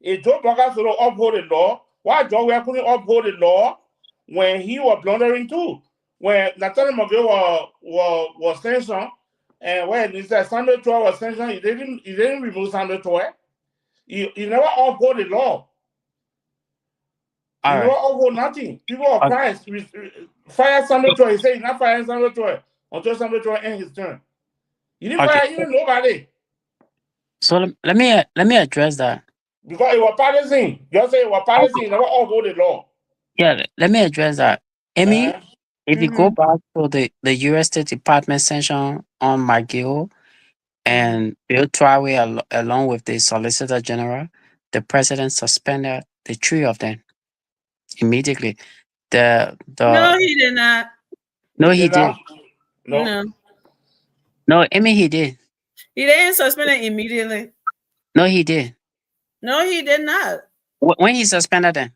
If Joe Burger uphold the law, why Joe couldn't uphold the law when he was blundering too? When Nathaniel McGill was sanctioned, and when he said Samuel Toy was sanctioned, he didn't remove Samuel Toy. He never uphold the law. All you right. know, uphold nothing. People are crying. Fire Samuel Toy. He said he's not firing Samuel Toy until Samuel Toy ends his term. He didn't fire even nobody. So let me address that. Because it was partisan. You say it was partisan, never uphold the law. Yeah, let me address that. Amy, if you go back to the U.S. State Department sanction on McGill and Bill Trawe along with the Solicitor General, the president suspended the three of them immediately. No, he did not. No, he did. No, Amy, he did. He didn't suspend it immediately. No, he did. No, he did not. When he suspended them?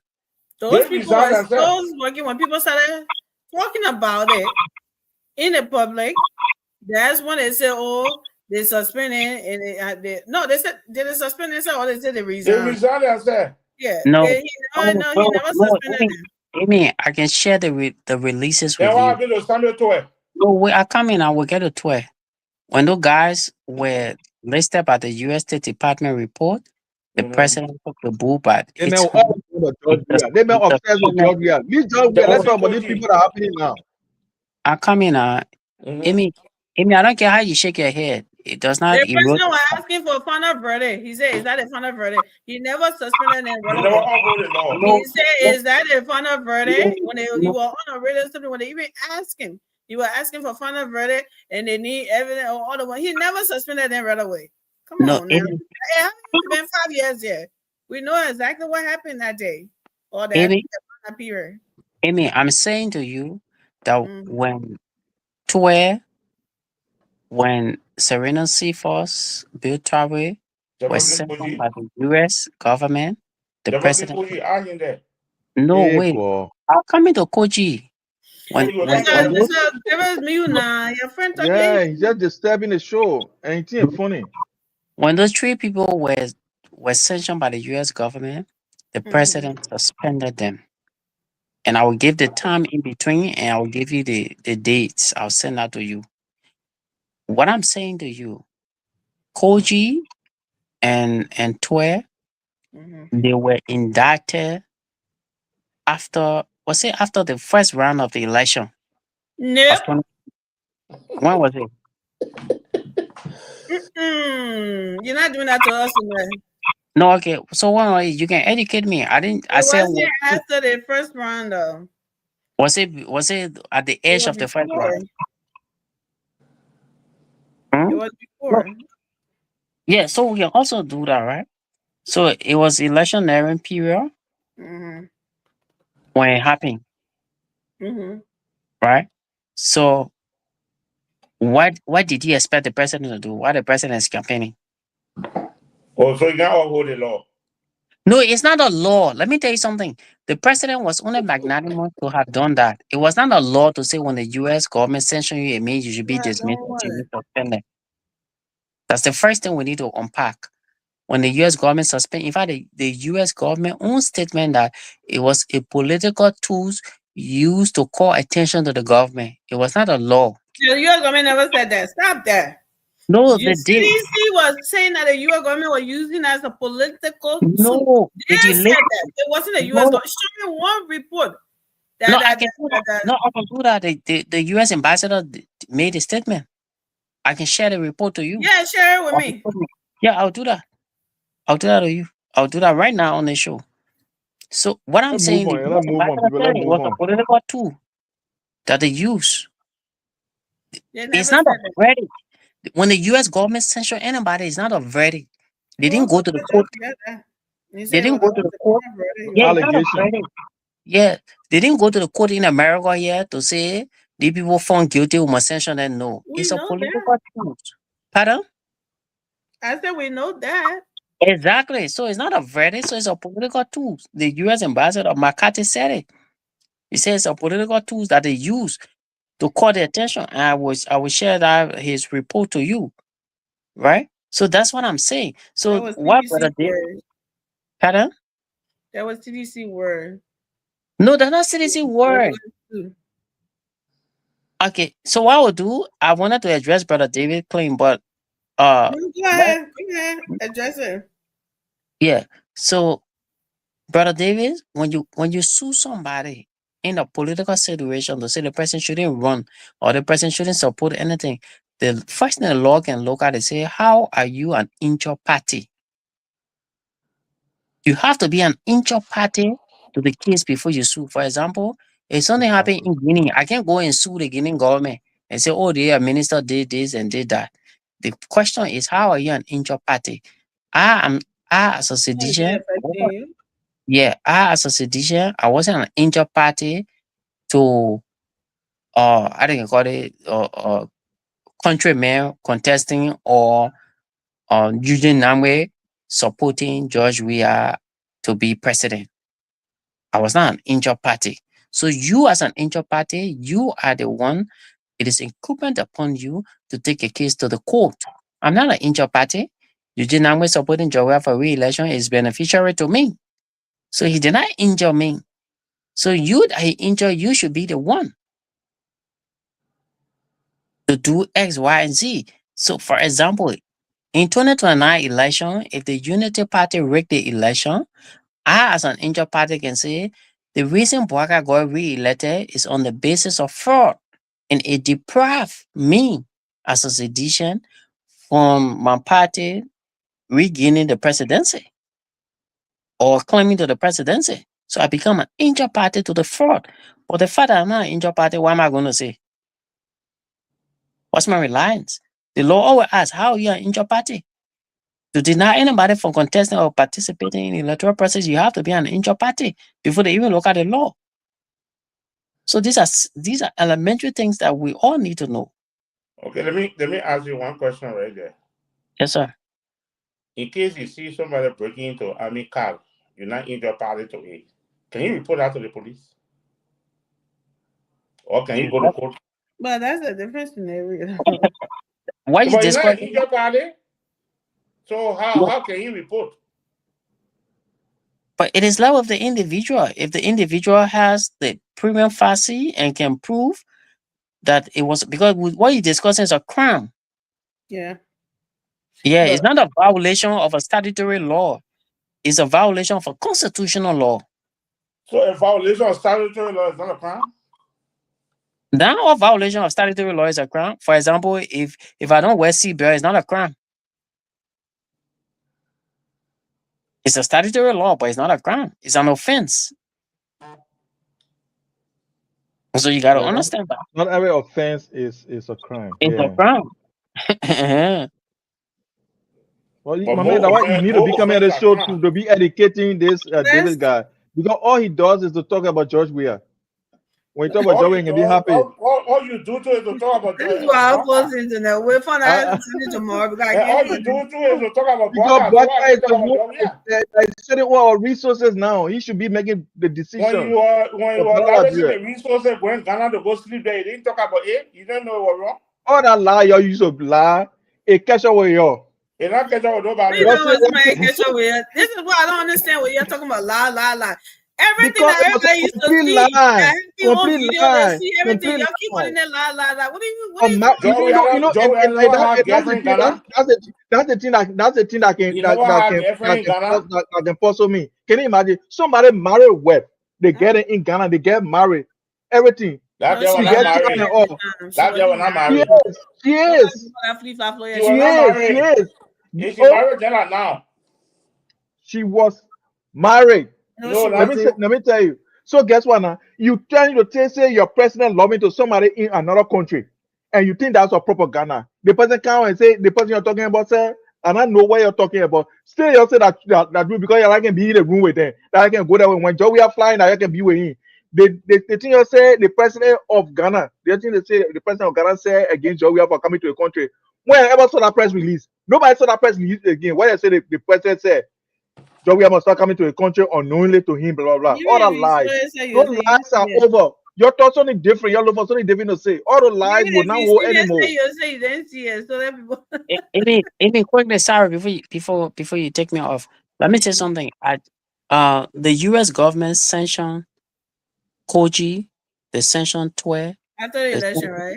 Those people were still working. When people started talking about it in the public, that's when they said, "Oh, they suspended." And they said did they suspend it, or they said they resigned. They resigned, I said. Yeah. No, he never suspended them. Amy, I can share the releases with Then what you. happened to Samuel Toy? No, wait, I come in. I will get a tour. When those guys were listed by the U.S. State Department report, the president took the bull, but They may all they may obsessed with Georgia. Leave Georgia. Let's talk about these people that are happening now. I come in. Amy, I don't care how you shake your head. It does not. The president was asking for a final verdict. He said, "Is that a final verdict?" He never suspended them. He said, "Is that a final verdict?" When he was on a radio station, when they even asked him, he was asking for final verdict, and they need evidence or other one. He never suspended them right away. Come on, now. It hasn't been 5 years yet. We know exactly what happened that day or that period. Amy, I'm saying to you that when Serena Seaforth, Bill Trawe was sent by the U.S. government, the president. No way. I'll come into Koji. Yeah, he's just disturbing the show, and it's funny. When those three people were sanctioned by the U.S. government, the president suspended them. And I will give the time in between, and I will give you the dates. I'll send that to you. What I'm saying to you, Koji and Twe, they were indicted after the first round of the election. Nope. When was it? You're not doing that to us, man. No, okay. So when you can educate me? I said after the first round, though. Was it at the edge of the first round? It was before. Yeah, so we can also do that, right? So it was electioneering period when it happened, right? So what did he expect the president to do? What the president is campaigning? Oh, so you now uphold the law? No, it's not a law. Let me tell you something. The president was only magnanimous to have done that. It was not a law to say when the U.S. government sanctions you, it means you should be Yeah, dismissed don't or should be worry. suspended. That's the first thing we need to unpack. When the U.S. government suspend, in fact, the U.S. government own statement that it was a political tool used to call attention to the government. It was not a law. The U.S. government never said that. Stop that. No, The they did. CDC was saying that the U.S. government was using it as a political tool. No, They did you said listen? that. It wasn't the U.S. No, government. Show me one report. no, I can do that. No, I can do that. The U.S. ambassador made a statement. I can share the report to you. Yeah, share it with me. Yeah, I'll do that. I'll do that to you. I'll do that right now on the show. So what I'm Let's saying, move the on. US Let's move on, ambassador people. said Let's it move was a on. political tool that they use. They never It's not a said that. verdict. When the U.S. government censure anybody, it's not a verdict. They didn't Well, go to the court. You They said didn't go to the court. Yeah, it's not a Allegation. verdict. Yeah, they didn't go to the court in America yet to say the people found guilty we must sanction them. No, We it's a know political that. tool. Pardon? I said we know that. Exactly. So it's not a verdict. So it's a political tool. The U.S. ambassador McCarthy said it. He says it's a political tool that they use to call the attention. And I will share that his report to you, right? So that's what I'm saying. That So was what CDC brother did? word. Pardon? That was CDC word. No, that's not CDC word. Okay, so what I will do, I wanted to address brother David claim, but No, go ahead. Go ahead. Address it. yeah. So brother David, when you sue somebody in a political situation to say the person shouldn't run or the person shouldn't support anything, the first thing the law can look at is say, how are you an injured party? You have to be an injured party to the case before you sue. For example, if something happened in Guinea, I can't go and sue the Guinean government and say, oh, the minister did this and did that. The question is, how are you an injured party? I as a sedition, yeah, I as a sedition, I wasn't an injured party to I think I call it countrymen contesting or Eugene Namwe supporting George Weah to be president. I was not an injured party. So you as an injured party, you are the one, it is incumbent upon you to take a case to the court. I'm not an injured party. Eugene Namwe supporting George Weah for re-election is beneficiary to me. So he did not injure me. So you that he injured, you should be the one to do X, Y, and Z. So for example, in 2029 election, if the Unity Party rigged the election, I as an injured party can say the reason Bouaka got re-elected is on the basis of fraud, and it deprived me as a sedition from my party regaining the presidency or claiming to the presidency. So I become an injured party to the fraud. But the fact that I'm not an injured party, what am I going to say? What's my reliance? The law always asks, how are you an injured party? To deny anybody from contesting or participating in the electoral process, you have to be an injured party before they even look at the law. So these are elementary things that we all need to know. Okay, let me ask you one question right there. Yes, sir. In case you see somebody breaking into army car, you're not injured party to it. Can you report that to the police? Or can you go to court? But that's a different scenario. Why is But this you're not question? injured party. So how can you report? But it is left with the individual. If the individual has the premium facie and can prove that it was because what you're discussing is a crime. Yeah. Yeah, No. it's not a violation of a statutory law. It's a violation of a constitutional law. So a violation of statutory law is not a crime? Not all violation of statutory law is a crime. For example, if I don't wear seatbelt, it's not a crime. It's a statutory law, but it's not a crime. It's an offense. So you got to understand that. Not every offense is a crime. It's a crime. Well, my man, that's why you need to be coming at the show to be educating this David guy, because all he does is to talk about George Weah. When you talk about Joey, you can be happy. All you do to is to talk about. This is why I'm posting to know. We'll find out Uh, send it tomorrow because I And all can't. you do to is to talk about Because broadcast. So why Baka you is talk the about one Joey? Yeah. that sitting on our resources now. He should be making the When decision. you are of leveraging Nigeria. the resources going Ghana to go sleep there, you didn't talk about it. You didn't know it was wrong. All that lie y'all use to lie, it catch up with y'all. It not catch up with We nobody. know what somebody catch up with. This is why I don't understand what you're talking about. Lie. Everything Because that it was a everybody used to complete see, lie. that everything on Complete video, lie. they see everything. Complete Y'all keep lie. putting that lie. What are you talking Joey, about? Joey, and like never had that's the girlfriend in thing. Ghana. That's the thing that can You never had girlfriend in Ghana. that can puzzle me. Can you imagine somebody married web? They get it in Ghana. They get married. Everything. That No, girl she was She not gets children married. and all. That girl was not She married. is. She is. She She was not married. is. Is she Oh, married then or now? she was married. No, No, she not wasn't. true. Let me tell you. So guess what now? You trying to say your president loving to somebody in another country, and you think that's a propaganda. The person come and say the person you're talking about, say, and I know what you're talking about. Still, you say that do because I can be in the room with them. That I can go there when Joe we are flying. That I can be with him. The thing you say the president of Ghana. The thing they say the president of Ghana say against Joe we are for coming to the country. When I ever saw that press release, nobody saw that press release again. What I say the president said. Joe we must start coming to the country unknowingly to him, blah blah blah. All that lies. Those lies are over. Your thoughts something different. Your love for something different to say. All the lies Even will if not you hold see that, anymore. say you didn't see it. So that people. Amy, quickly, sorry, before you take me off, let me say something. The U.S. government sanctioned Koji, they sanctioned Twe, After the election, right?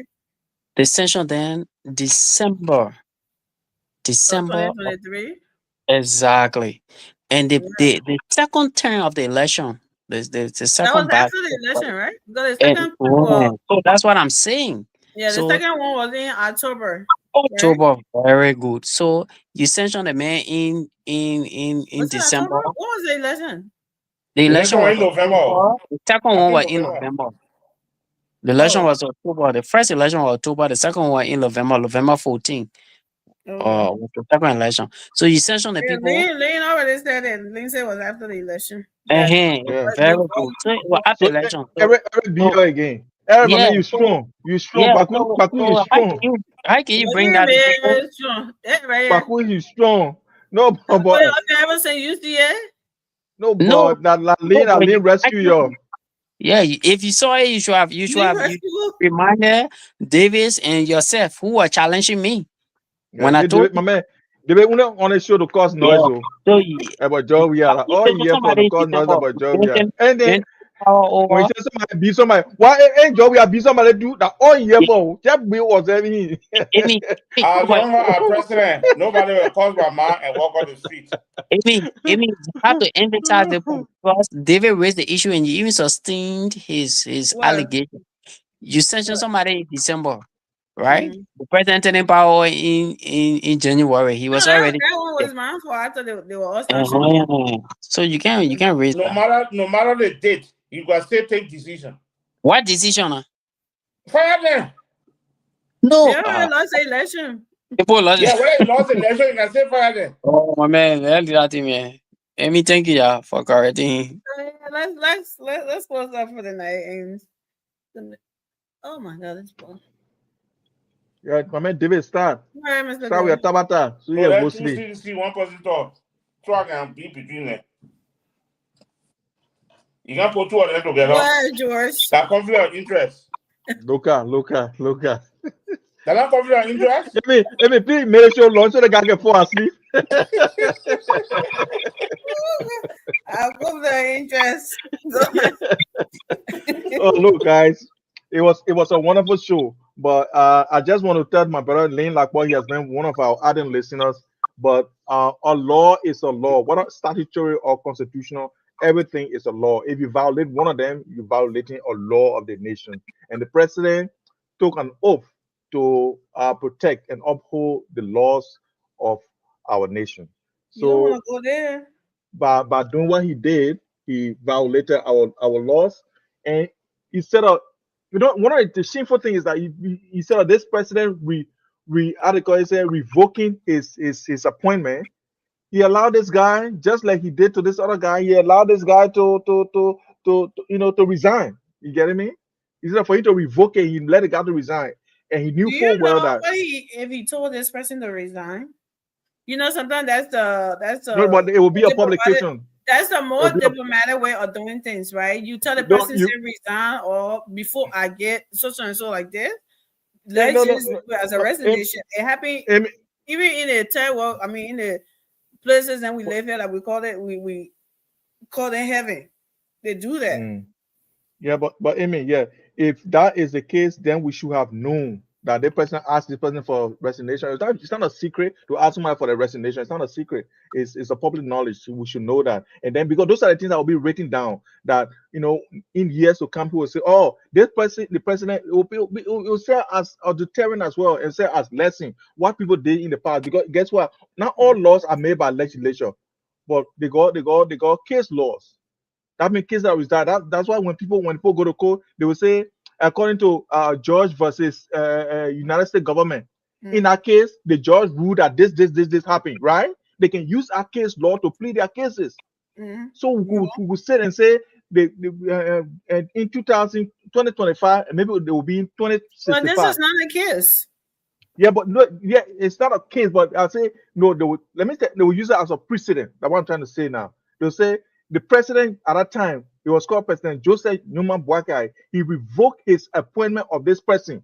they sanctioned then December So of 2023. exactly, and Yeah. the second term of the election, the That was second batch, after the election, right? Because the and second one, so that's what I'm saying. yeah, the So second one was in October. October, very good. So you sanctioned the man in Was it December. October? What was the election? The election was in November. October. The second I one think was in November. November. The election Oh, was October. The first election was October. The second one in November 14. okay. Was the second election. So you sanctioned the Yeah, people. Lane already said that. Lane said it was after the election. Yeah, Yeah. very good. So it was after So election. every be So here again. Every yeah, man, you strong. You strong. yeah. Baku So you strong. how can you bring Yeah, that? man, sure. That right here. Baku you strong. No, But but okay, ever say you see it? no, No, but that Lane rescue you. yeah, if you saw it, you should have reminded Davis and yourself who are challenging me. Yeah, When I told my man, they on the show to cause yeah, noise. Oh. so About Joe we are you all say year for the somebody cause noise December, about Joe we are. And then then power when over. you say somebody be somebody, why ain't Joe we are be somebody do that all year for? Just be was everything. Amy, As long as our president, nobody will cause my man and walk on the street. Amy, you have to emphasize the point because David raised the issue and you even sustained his What? allegation. You sanctioned somebody in December, right? Mhm. The president entered power in January. He No, was that already one was my fault. I thought they were all starting. So you can raise No that. matter the date, you can still take decision. What decision? Fire them. No, They already lost the election. people lost Yeah, when you lost the election, you can still fire them. Oh my man, that thing, man. Amy, thank you, yeah, for correcting. Let's close up for the night. And oh my God, it's fun. Yeah, my man David start. All right, Mr. Start with Davis. your tabata. So So yeah, go let sleep. see one person talk. So I can be between them. You can put two of them together. What, George? That conflict of interest. Loca. That not conflict of interest. Let me please make sure lunch so the guy can fall asleep. I'll put the interest. Oh look, guys, it was a wonderful show. But I just want to tell my brother Lane Lakwa, he has been one of our ardent listeners. But a law is a law, whether statutory or constitutional. Everything is a law. If you violate one of them, you're violating a law of the nation. And the president took an oath to protect and uphold the laws of our nation. You don't want So to go there. by doing what he did, he violated our laws, and instead of one of the shameful thing is that he said this president article is revoking his appointment. He allowed this guy just like he did to this other guy. He allowed this guy to resign. You getting me? Instead of for him to revoke it, he let the guy to resign. And he knew Do full you well know that what if he told this person to resign? You know, sometimes that's the no, but it will be a diplomatic. publication. That's the more It'll be a- diplomatic way of doing things, right? You tell the No, person you- to resign, or before I get so and so like this. Yeah, Let's no, no, just no, do it as a no, resignation. It happened Amy, even in the third world. I mean, in the places that we live here, like we call it, we call it heaven. They do that. Yeah, but Amy, yeah, if that is the case, then we should have known that the person asked this person for resignation. It's not a secret to ask somebody for the resignation. It's not a secret. It's a public knowledge. So we should know that. And then because those are the things that will be written down that in years to come, people will say, oh, this person, the president, will say as a deterrent as well, and say as lesson what people did in the past. Because guess what? Not all laws are made by legislature, but they got case laws. That means case that was that's why when people go to court, they will say according to George versus United States government. In that case, the judge ruled that this happened, right? They can use our case law to plead their cases. So we could sit and say in 2025, maybe they will be in 2065. But this is not a case. Yeah, but no, yeah, it's not a case. But I'll say no. They will use it as a precedent. That's what I'm trying to say now. They'll say the president at that time, he was called President Joseph Numa Boakai. He revoked his appointment of this person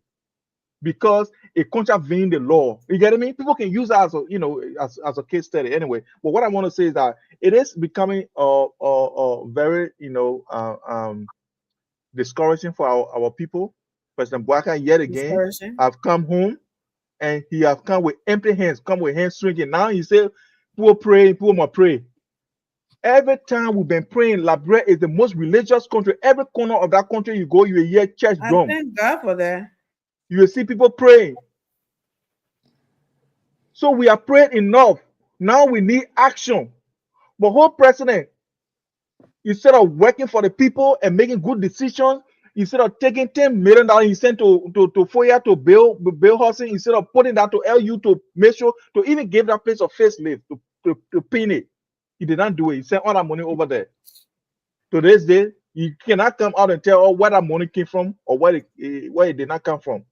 because it contravened the law. You get me? People can use that as a case study anyway. But what I want to say is that it is becoming very discouraging for our people. President Boakai yet again have come home and he have come with empty hands, come with hands swinging. Now he said, "People pray, people must pray." Every time we've been praying, Liberia is the most religious country. Every corner of that country you go, you will hear church drum. Thank God for that. You will see people praying. So we are praying enough. Now we need action. But whole president, instead of working for the people and making good decisions, instead of taking $10 million he sent to FOIA to Bill Hudson, instead of putting that to LU to make sure to even give that place a facelift to pin it. He did not do it. He sent all that money over there. To this day, you cannot come out and tell where that money came from or where it did not come from.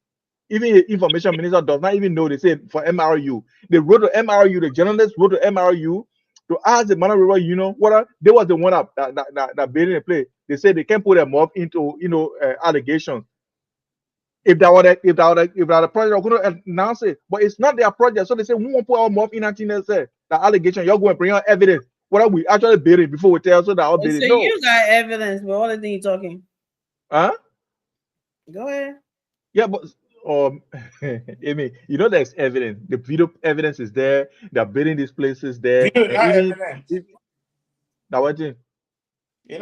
Even the information minister does not even know. They say for MRU. They wrote to MRU, the journalists wrote to MRU to ask the Mana River Union whether they was the one that built in the play. They said they can't put them up into allegations. If that were the project, they're going to announce it. But it's not their project. So they say we won't put our mouth in until they say the allegation. You're going to bring out evidence. Whether we actually build it before we tell so that I'll build it. So you got evidence, but all the thing you're talking. Huh? Go ahead. Yeah, but Amy, there's evidence. The video evidence is there. They're building these places there. Now what thing? It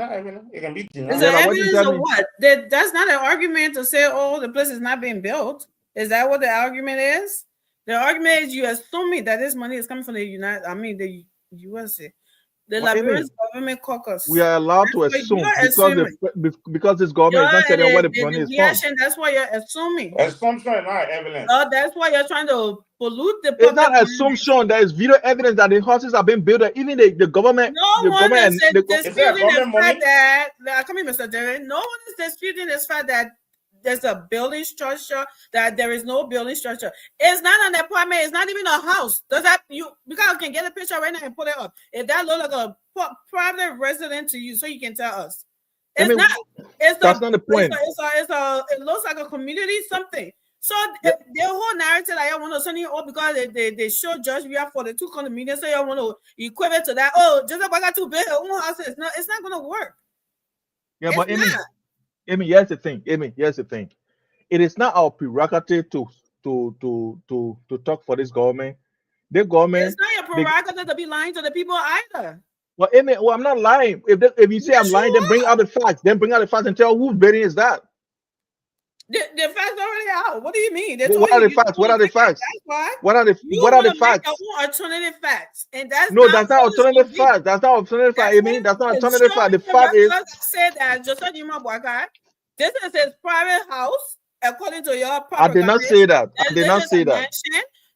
can be denied. Is there evidence of what? That's not an argument to say, oh, the place is not being built. Is that what the argument is? The argument is you assuming that this money is coming from the USA. The Liberian government caucus. We are allowed to assume because this government is not telling where the money is from. That's why you're assuming. Assumption, not evidence. No, that's why you're trying to pollute the public. It's not assumption. There is video evidence that the houses are being built. Even the government. No one is disputing the fact that. Come here, Mr. Derek. No one is disputing this fact that there's a building structure, that there is no building structure. It's not an apartment. It's not even a house. Does that because I can get a picture right now and put it up. If that looks like a private residence to you, so you can tell us. It's not. That's not the point. It looks like a community something. So the whole narrative I want to send you all because they show Judge we have for the two condominiums, so you want to equate it to that. Oh, just like I got 2 big houses. No, it's not going to work. Yeah, but Amy, here's the thing. It is not our prerogative to talk for this government. The government. It's not your prerogative to be lying to the people either. Well, Amy, I'm not lying. If you say I'm lying, then bring out the facts. Then bring out the facts and tell whose bidding is that. The facts already out. What do you mean? What are the facts? What are the facts? What are the facts? Alternative facts, and that's not alternative facts. That's not alternative facts. I mean, that's not alternative facts. The fact is, I said that Joseph Numa Boakai, this is his private house, according to your. I did not say that. I did not say that.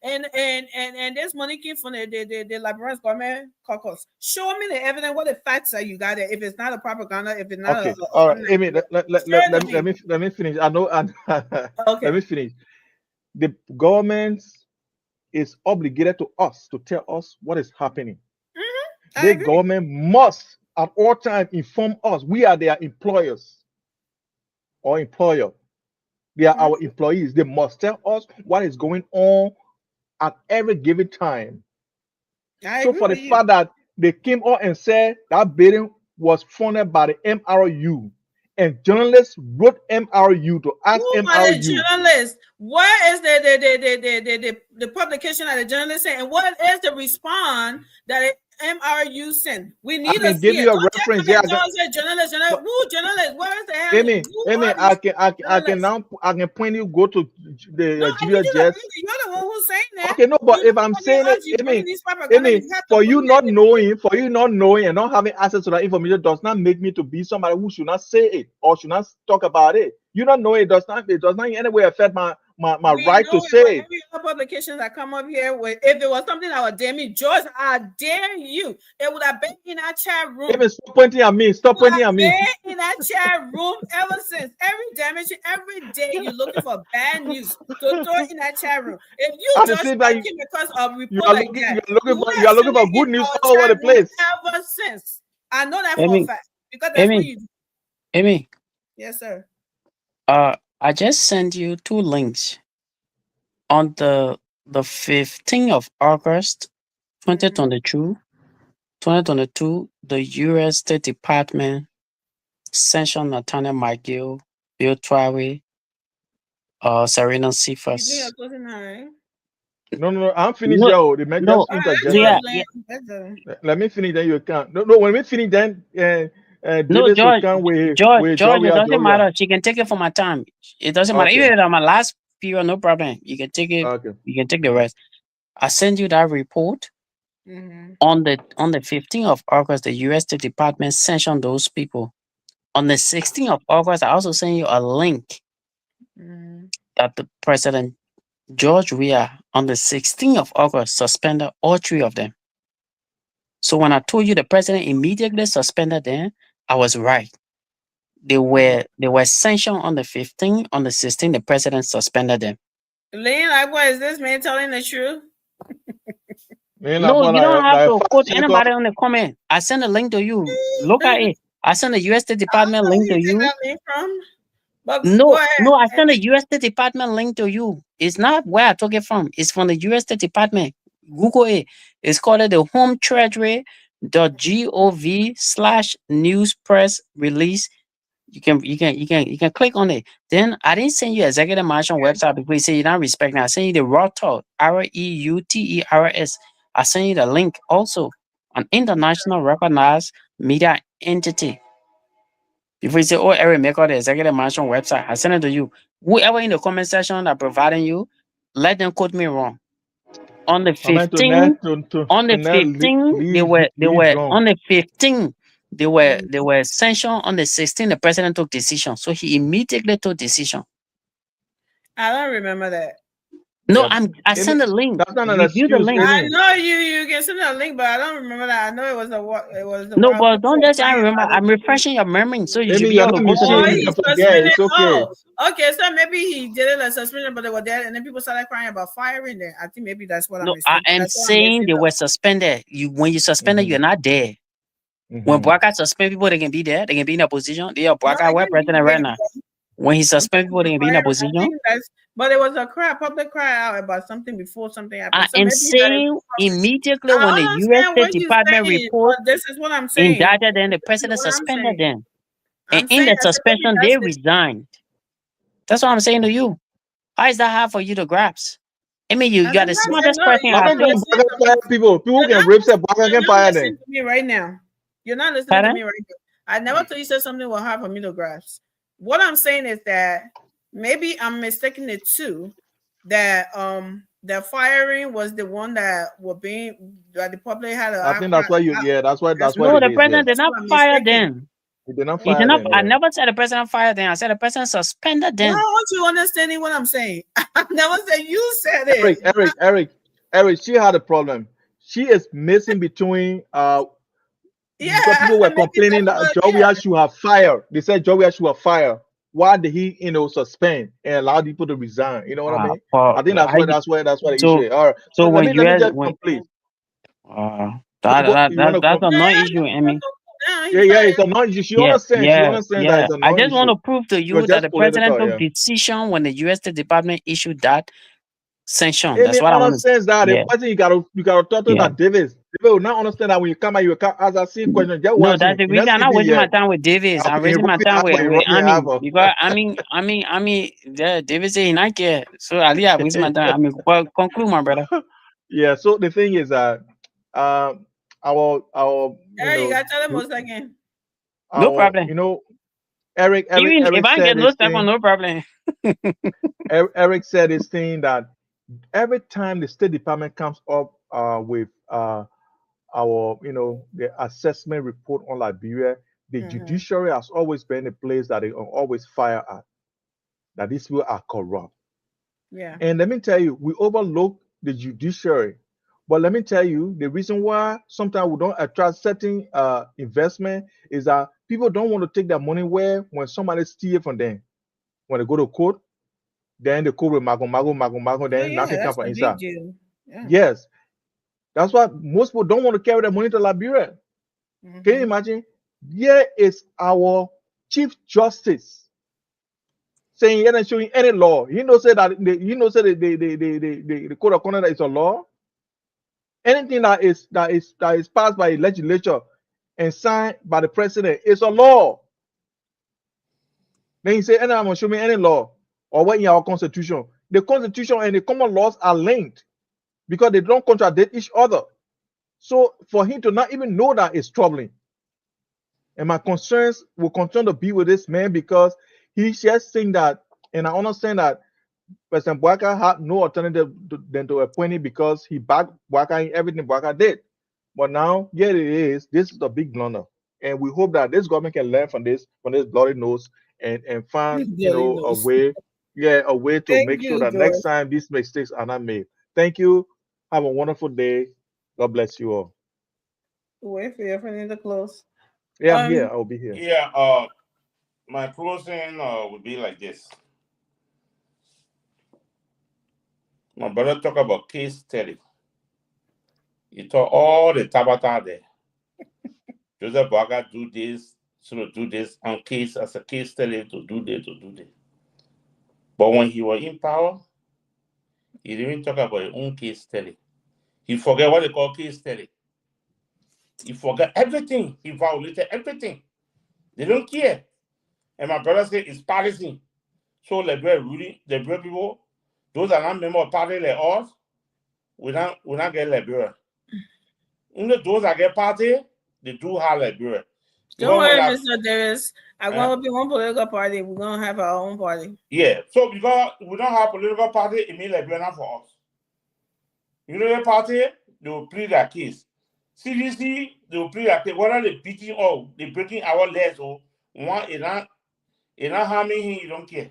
And this Monique from the Librarians Government Caucus. Show me the evidence. What the facts are you got there? If it's not a propaganda, if it's not Okay. a All right, something Amy. like Let share the me link. let me finish. I know. Okay. Let me finish. The government is obligated to us to tell us what is happening. I The agree. government must at all times inform us. We are their employers or employer. They are our employees. They must tell us what is going on at every given time. I So agree for the with you. fact that they came out and said that bidding was funded by the MRU, and journalists wrote MRU to ask Who are the MRU. journalists? Where is the publication that the journalists sent? And what is the response that the MRU sent? We I need to can give see it. you a Don't just reference. come Yeah, and tell us that journalists. but Who journalists? Where is the hell? Amy, Who are I these can journalists? now I can point you go to No, the I need Julia you to Jets. read it. You're the one who's saying that. Okay, no, but You if know I'm when they saying it, ask you bring these propaganda, Amy, you have to for bring you it. not knowing and not having access to that information does not make me to be somebody who should not say it or should not talk about it. You don't know it does not in any way affect my We right know to it, say but it. every other publications that come up here with, if it was something that would dare me, George, I dare you. It would have been in our chat room. Amy, stop pointing at me. Stop pointing at me. Been in that chat room ever since. Every damage, every day you're looking for bad news to throw in that chat room. If you At the just same time, came across a you report are like looking that, you are looking for in good news our all over chat the room place. ever since. I know that for a Amy, fact because that's what Amy, you do. Amy. Yes, sir. I just sent you 2 links. On the 15th of August, 2022, the U.S. State Department sanctioned Nathaniel McGill, Bill Twaway, Serena You doing your Cephas. closing now, right? No, I'm finished No, here. Oh, the man no, just All right, interjected. yeah. Let me finish, then you can. No, when we finish, then No, Davis will come with George, it doesn't Joria. matter. She can take it for my time. It doesn't matter. Okay, Even on my last period, no problem. You can take it. okay. You can take the rest. I send you that report. On the 15th of August, the U.S. State Department sanctioned those people. On the 16th of August, I also send you a link that the President George Weah on the 16th of August suspended all 3 of them. So when I told you the president immediately suspended them, I was right. They were sanctioned on the 15th. On the 16th, the president suspended them. Lane, like, what is this man telling the truth? No, you don't have to quote checker. anybody on the comment. I send a link to you. Look at it. I send the U.S. State Department Where link to you get you. that link from? But go No, ahead. no, I send the U.S. State Department link to you. It's not where I took it from. It's from the U.S. State Department. Google it. It's called the HomeTreasury.gov/news press release. You can click on it. Then I didn't send you executive mansion website because you say you're not respecting. I sent you the Reuters, REUTERS. I sent you the link also, an international recognized media entity. Before you say, oh, Eric, make out the executive mansion website, I send it to you. Whoever in the comment section that providing you, let them quote me wrong. On the 15th, they were on the 15th, they were sanctioned. On the 16th, the president took decision. So he immediately took decision. I don't remember that. No, I sent a link. That's not an Review the excuse. link. I know you can send a link, but I don't remember that. I know it was the No, but don't just I remember. I'm refreshing your memory, so you should be you're able to not go to the machine. link. You can forget. It's okay. Okay, so maybe he did it as suspension, but they were dead, and then people started crying about firing them. I think maybe that's what No, I'm mistaken. I am saying they were suspended. When you suspended, you're not there. When Bouakai suspend people, they can be there. They can be in a position. They are Bouakai, we're president right now. When he suspend people, they can be in a position. But there was a public cry out about something before something happened. I am saying immediately when the U.S. State Department report this is what I'm saying. indicted them, the president suspended them. And in the suspension, they resigned. That's what I'm saying to you. How is that hard for you to grasp? I mean, you got the smartest person I've seen. People can rape them, can fire them. To me right now. You're not listening to me right now. I never thought you said something was hard for me to grasp. What I'm saying is that maybe I'm mistaking it too. That the firing was the one that the public had. I think that's why that's why no, the president did not fire them. He did not He fire did not. them. I Yeah. never said the president fired them. I said the president suspended Why them. aren't you understanding what I'm saying? I never said you said it. Eric, she had a problem. She is missing between Yeah, because people were maybe complaining that's that what. Yeah. Jovial should have fired. They said Jovial should have fired. Why did he, suspend and allow people to resign? You know what I mean? I think that's where the issue is. All right. So so let when me US just when complete. that You want to that's a complete? non-issue, Emmy. Yeah, it's a non. She understands. She understands that Yeah. it's a I just want non-issue. to prove to It you was that just the president political. took Yeah. decision when the US State Department issued that sanction. Amy That's what I want to. understands that. The Yeah, person you gotta talk to yeah. that Davis. Davis will not understand that when you come out, you come as I see question. Just No, watch that's him. the He reason not I'm not sleeping wasting my yet. time with Davis. I'm Okay, he wasting my run the time alpha. He with run the Ami alpha. because yeah, Davis say he not care. So at least I waste my time. I mean, well, conclude, my brother. Yeah. So the thing is that our Hey, you gotta tell them once again. No problem. Eric Even if I said get no this step on, thing. no problem. Eric said this thing that every time the State Department comes up with our the assessment report on Liberia, the judiciary has always been a place that they always fire at. That these people are corrupt. Yeah. And let me tell you, we overlook the judiciary. But let me tell you, the reason why sometimes we don't attract certain investment is that people don't want to take their money where when somebody steals from them. When they go to court, then the court will mago, then nothing comes That's from a inside. big deal. Yeah. Yes. That's why most people don't want to carry their money to Liberia. Can you imagine? Here is our Chief Justice saying you're not showing any law. He knows say that the code of conduct is a law. Anything that is passed by a legislature and signed by the president is a law. Then he say, and I'm gonna show me any law or what in our constitution. The constitution and the common laws are linked because they don't contradict each other. So for him to not even know that is troubling. And my concerns will continue to be with this man because he's just saying that, and I understand that President Bouaka had no alternative than to appoint him because he backed Bouaka in everything Bouaka did. But now, here it is. This is a big blunder, and we hope that this government can learn from this bloody nose and find a way to make sure that next time these mistakes are not made. Thank you. Have a wonderful day. God bless you all. Wait for your friend to close. Yeah, I'm here. I'll be here. Yeah. My closing would be like this. My brother talk about case study. He taught all the Tabata there. Joseph Bouaka do this, so do this, on case as a case study to do this. But when he was in power, he didn't talk about his own case study. He forget what they call case study. He forgot everything. He violated everything. They don't care. And my brother said it's partisan. So Liberia, Liberia people, those are not members of party like us, we not get Liberia. Only those that get party, they do have Liberia. Don't worry, Mr. Davis. I'm going to be one political party. We're going to have our own party. Yeah. So because we don't have political party, it means Liberia not for us. You know the party, they will plead their case. CDC, they will plead their case. Whether they beating or they breaking our legs or one is not harming him, you don't care.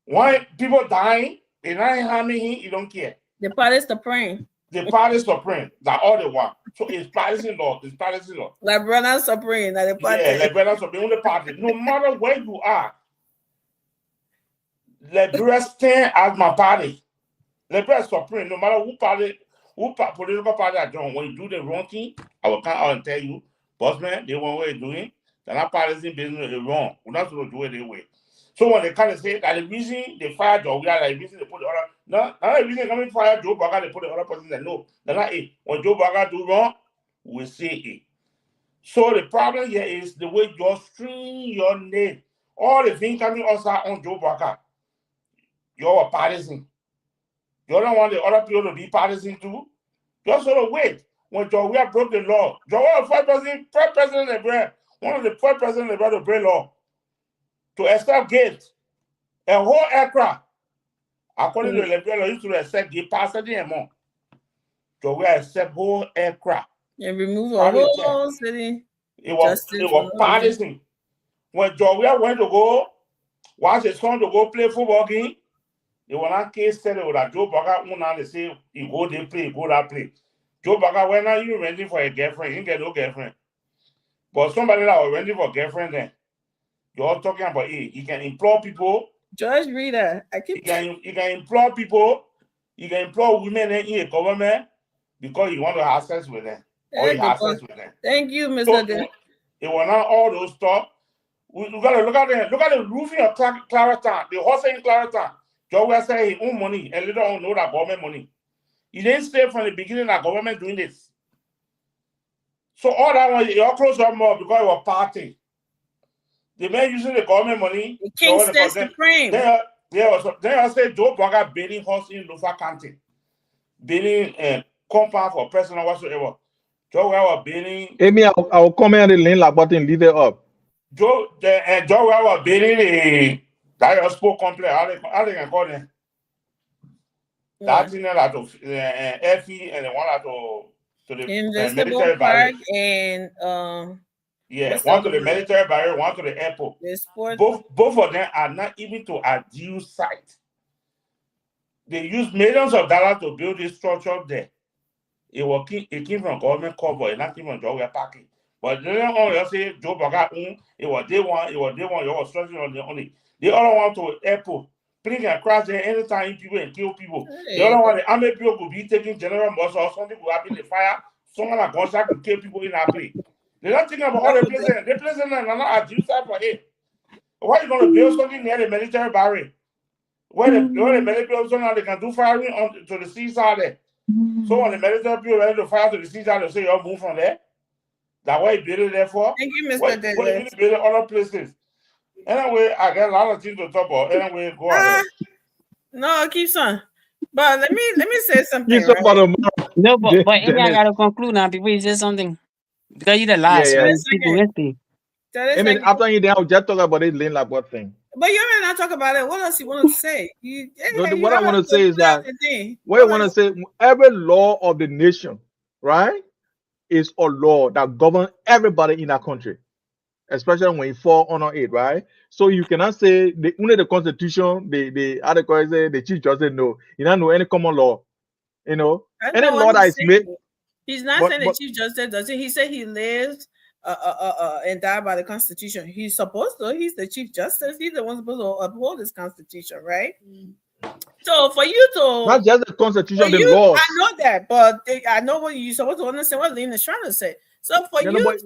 Why people dying, they're not harming him, you don't care. The party is supreme. The party is supreme. That's all they want. So it's partisan law. It's partisan law. Like brother supreme. Like the party. Yeah, like brother supreme. Only party. No matter where you are, Liberia stand as my party. Liberia supreme. No matter who political party I join. When you do the wrong thing, I will come out and tell you, boss man, they want what you're doing. They're not partisan business. They're wrong. We're not supposed to do it their way. So when they kind of say that the reason they fired Joe, we are the reason they put the other. No, not the reason they come and fire Joe Bouaka, they put the other person there. No, they're not it. When Joe Bouaka do wrong, we say it. So the problem here is the way you string your name. All the things coming outside on Joe Bouaka, you're a partisan. You don't want the other people to be partisan too. Just sort of wait. When Joe broke the law, Joe was the first president of the one of the first presidents of the break law. To accept gifts, a whole aircraft, according to the Liberia, used to accept gift passenger amount. So we accept whole aircraft. And remove a whole city. It was Justice for no reason. partisan. When Georgia went to go watch his son to go play football game, they were not case study with that Joe Baga una they say he go they play, go that play. Joe Baga, when are you renting for a girlfriend? You get no girlfriend. But somebody that was renting for a girlfriend then, you're talking about he can implore people. George Reader, I keep He can implore people, he can implore women in a government because he want to have sex with them. Or he has sex with them. Thank you, Mr. So Day. it was not all those stuff. We gotta look at the roofing of Clarendon, the horse in Clarendon. George said his own money and later on know that government money. He didn't stay from the beginning that government doing this. So all that one, you all close up more because it was party. The man using the government money. The king stays supreme. Then I say Joe Burger building house in Lufa County. Building compound for personal whatsoever. Joe was building. Amy, I'll comment on the link like button, leave it up. Joe was building the Diospo complex. How they can call them? That thing that to FE and the one that to the military park barrier. And one to the military barrier, one to the airport. Both of them are not even to a due site. They use millions of dollars to build this structure there. It came from government cover, it not came from Georgia parking. But they don't only say Joe Baga it was day one, you was structuring on the only. The other one to airport. Plane can crash there anytime people and kill people. The other one, the army people could be taking general muscle or something could happen in the fire. Someone at contract to kill people in that place. They're not thinking about all the places. The places are not at due side for it. Why are you going to build something near the military barrier? Where the military build something they can do firing to the seaside there. So when the military people ready to fire to the seaside, they say you'll move from there. That's why you build it there for. Thank you, Mr. Davis. What you need to build it other places? Anyway, I got a lot of things to talk about. Anyway, go ahead. No, keep on. But let me say something. No, but Amy, I gotta conclude now before you say something. Because you're the last. Yeah. I mean, after you I'll just talk about it lane like what thing. But you already not talk about it. What else you want to say? What I want to say is that what I want to say, every law of the nation, right, is a law that governs everybody in that country, especially when you fall under it, right? So you cannot say only the Constitution, the Chief Justice know. You don't know any common law, you know. Any law that is made. He's not saying the Chief Justice doesn't. He said he lives and die by the Constitution. He's supposed to. He's the Chief Justice. He's the one supposed to uphold this Constitution, right? So for you to not just the Constitution, the laws. I know that, but I know what you're supposed to understand what Lynn is trying to say. So for Lynn is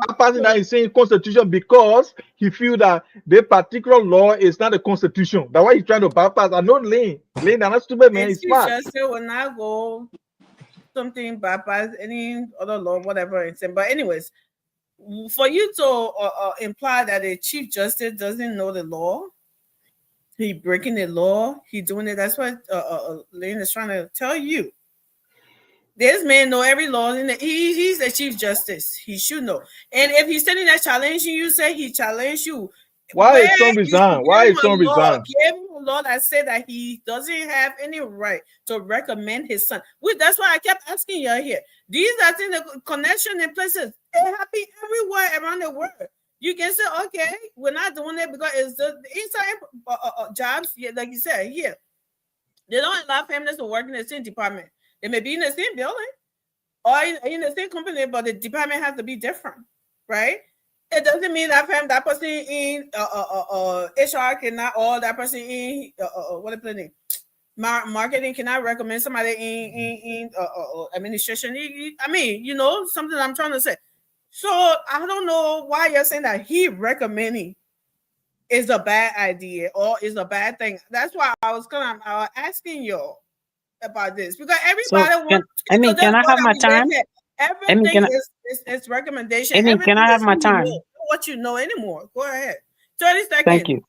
bypassing that is saying Constitution because he feel that the particular law is not the Constitution. That's why he's trying to bypass. I know Lynn, not stupid man. He's smart. Justice will not go something bypass any other law, whatever. But anyways, for you to imply that a Chief Justice doesn't know the law, he breaking the law, he doing it. That's what Lynn is trying to tell you. This man know every law in he's the Chief Justice. He should know. And if he's standing there challenging you, say he challenged you. Why is Trump resign? Why is Trump resign? Give him a law that said that he doesn't have any right to recommend his son. That's why I kept asking you here. These are things, the connection in places. It happens everywhere around the world. You can say, okay, we're not doing it because it's the inside jobs, like you said, here. They don't allow families to work in the same department. They may be in the same building or in the same company, but the department has to be different, right? It doesn't mean that person in HR cannot, or that person in marketing cannot recommend somebody in administration. I mean, you know, something I'm trying to say. So I don't know why you're saying that he recommending is a bad idea or is a bad thing. That's why I was asking you about this, because everybody can I have my time? Everything is recommendation. Can I have my time? What you know anymore? Go ahead. 30 seconds. Thank you.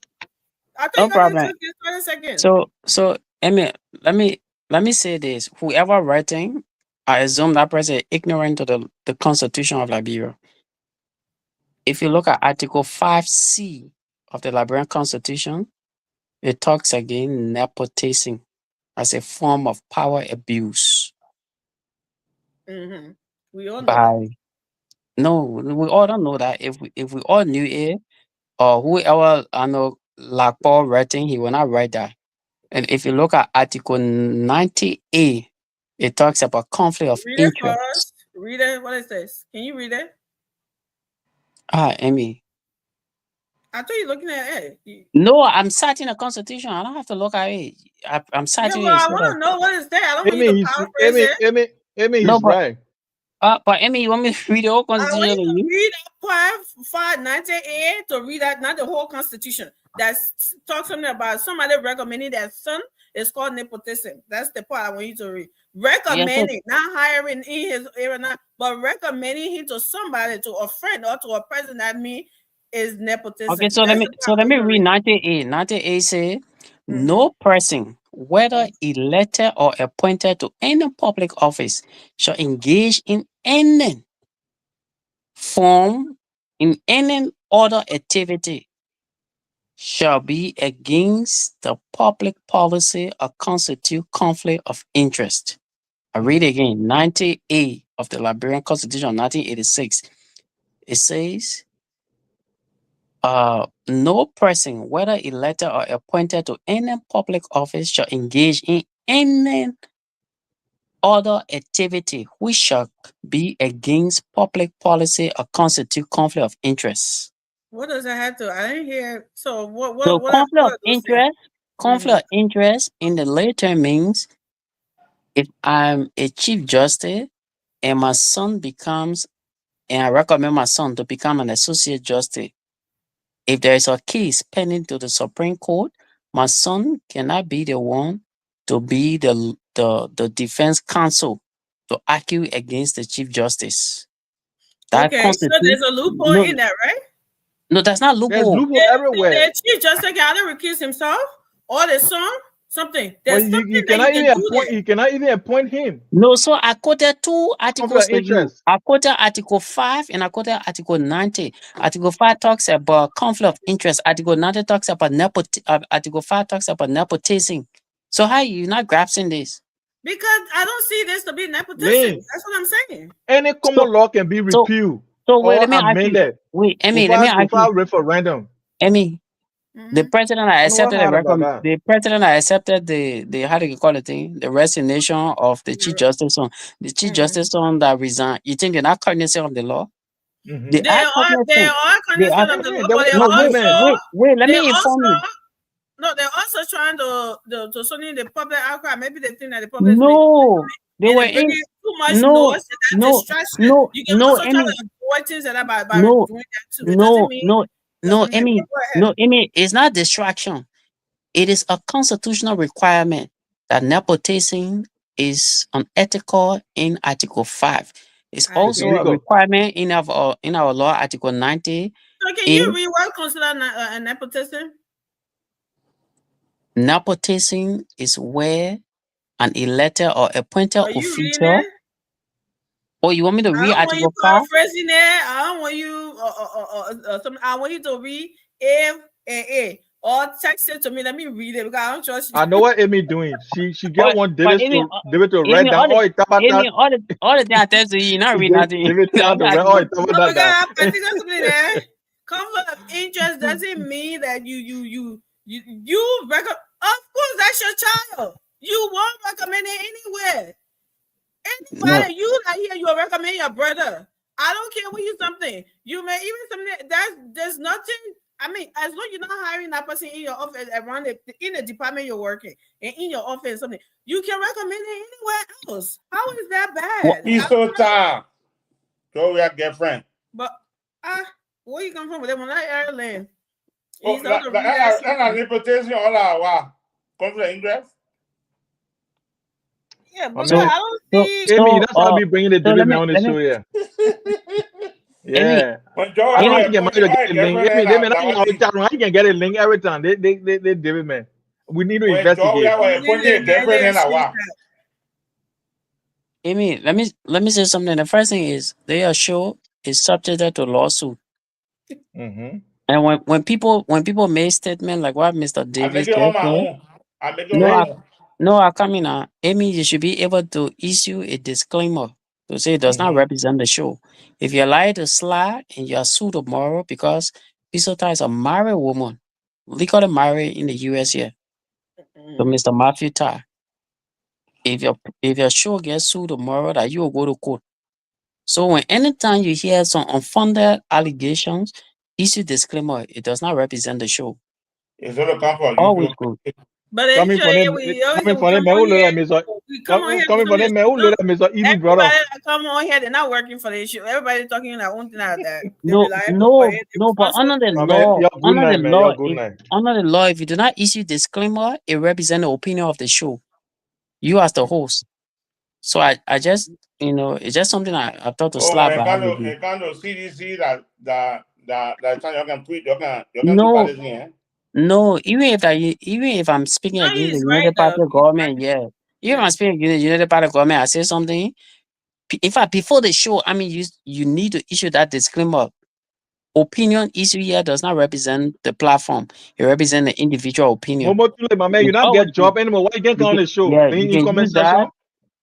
No problem. 30 seconds. So Amy, let me say this. Whoever writing, I assume that person is ignorant of the Constitution of Liberia. If you look at Article 5C of the Liberian Constitution, it talks again nepotism as a form of power abuse. We all know No, we all don't know that. If we all knew it, or whoever I know, like Paul writing, he will not write that. And if you look at Article 90A, it talks about conflict of Read it for interest. us. Read it. What is this? Can you read it? Amy. I thought you're looking at it. No, I'm citing the Constitution. I don't have to look at it. I'm citing Yeah, but it. I so want that- to know what is there. I don't want you Amy, to paraphrase it. Amy, No, he's but- right. But Amy, you want me to read the whole I want Constitution you to to you? read part 590A to read that, not the whole Constitution. That talks something about somebody recommending that son is called nepotism. That's the part I want you to read. Recommending, not hiring in his area, but recommending him to somebody, to a friend or to a person that means is nepotism. Okay, so let me read 90A. 90A say, no person, whether elected or appointed to any public office, shall engage in any form, in any other activity, shall be against the public policy or constitute conflict of interest. I read again, 90A of the Liberian Constitution of 1986. It says, no person, whether elected or appointed to any public office, shall engage in any other activity which shall be against public policy or constitute conflict of interest. What does that have to? I didn't hear. So what? So What conflict are of those things? interest, conflict of interest in the lay term means if I'm a chief justice and my son becomes, and I recommend my son to become an associate justice. If there is a case pending to the Supreme Court, my son cannot be the one to be the defense counsel to argue against the Chief Justice. That Okay, so there's a loophole in that, right? No, that's not There's loophole. loophole everywhere. The Chief Justice cannot recuse himself or the son, something. But There's you something cannot that even you can do appoint. there. You cannot even appoint him. No, so I quoted two Conflict articles of to you. interest. I quoted Article 5 and I quoted Article 90. Article 5 talks about conflict of interest. Article 90 talks about Article 5 talks about nepotism. So how you not grasping this? Because I don't see this to be nepotism. Lynn. That's what I'm saying. Any common law can be repealed So wait, or let me ask you. amended Wait, Emmy, let me ask without you. referendum. Emmy, the Mhm. president I accepted hard about that. the president I accepted the how do you call it thing? The resignation of the Chief Justice on the Chief Justice on that resigned. You think they're not cognizant of the law? Mhm. They They are are cognizant. cognizant of the Yeah, law, there but was they're No, wait, also wait, let me they're inform you. also no, they're also trying to something the public outcry. Maybe they think that the public No, they is were in bringing too much no, noise and no, distraction. no, You can no, also try Emmy, to avoid things like that by no, doing that too. It doesn't mean no, something. Emmy, Go ahead. no, Emmy, it's not distraction. It is a constitutional requirement that nepotism is unethical in Article 5. It's I also agree. a requirement in our law, Article 90. So can you read what consider nepotism? Nepotism is where an elected or appointed Are you reading official. it? Oh, you want me to I read don't want you Article 5? paraphrasing it. I don't want you I want you to read A or text it to me. Let me read it because I don't trust you. I know what Amy doing. She get one David Amy, to write down all it about Amy, that. all the thing I tell you, you not read nothing. David tell to write all it No, about because that. I think that's something there. Conflict of interest doesn't mean that you recommend. Of course, that's your child. You won't recommend it anywhere. Anybody you not here, you'll recommend your brother. I don't care what you something. You may even something there's nothing. I mean, as long as you're not hiring that person in your office around in the department you're working and in your office something, you can recommend it anywhere else. How is that bad? He's so tired. So we are girlfriend. But where you come from with them on that Ireland? Oh, that nepotism all our conflict of interest. Yeah, but So- I don't see. Amy, that's why we bringing the David on the show here. Yeah. When Joe I was can get married to get a link. Amy, I can get a link every time. They David man. We need to investigate. Amy, let me say something. The first thing is their show is subject to lawsuit. Mm-hmm. And when people make statement like what Mr. Davis I make it on my own. no, I come in. Amy, you should be able to issue a disclaimer to say it does not Mhm. represent the show. If you allow it to slide and you are sued tomorrow because Pisota is a married woman, legally married in the US here, to Mr. Matthew Ty. If your show gets sued tomorrow, that you will go to court. So when anytime you hear some unfounded allegations, issue disclaimer, it does not represent the show. It's gonna come from Always YouTube. good. But it's Coming sure from them, we always coming we from them, come man, who on let here. them is a- We come on here. coming from them, man, who let them is a evil brother. Everybody that come on here, they're not working for the issue. Everybody talking their own thing out there. They're No, reliable for it. They're but under the responsible. Man, law, you're good night, man. You're good night. under the law, if you do not issue disclaimer, it represents the opinion of the show. You as the host. So I just, it's just something I thought to Oh, slap it by kind with of you. it kind of CDC that time you can tweet, you can do No, bad thing. no, even if I'm speaking No, against the he's United right Party though. government, yeah. Even if I'm speaking against the United Party government, I say something. In fact, before the show, I mean, you need to issue that disclaimer. Opinion issue here does not represent the platform. It represents the individual opinion. Momo Tule, my man, you It's not always get good. job anymore. Why you can't You come on can, the show? yeah, In comment use that. section.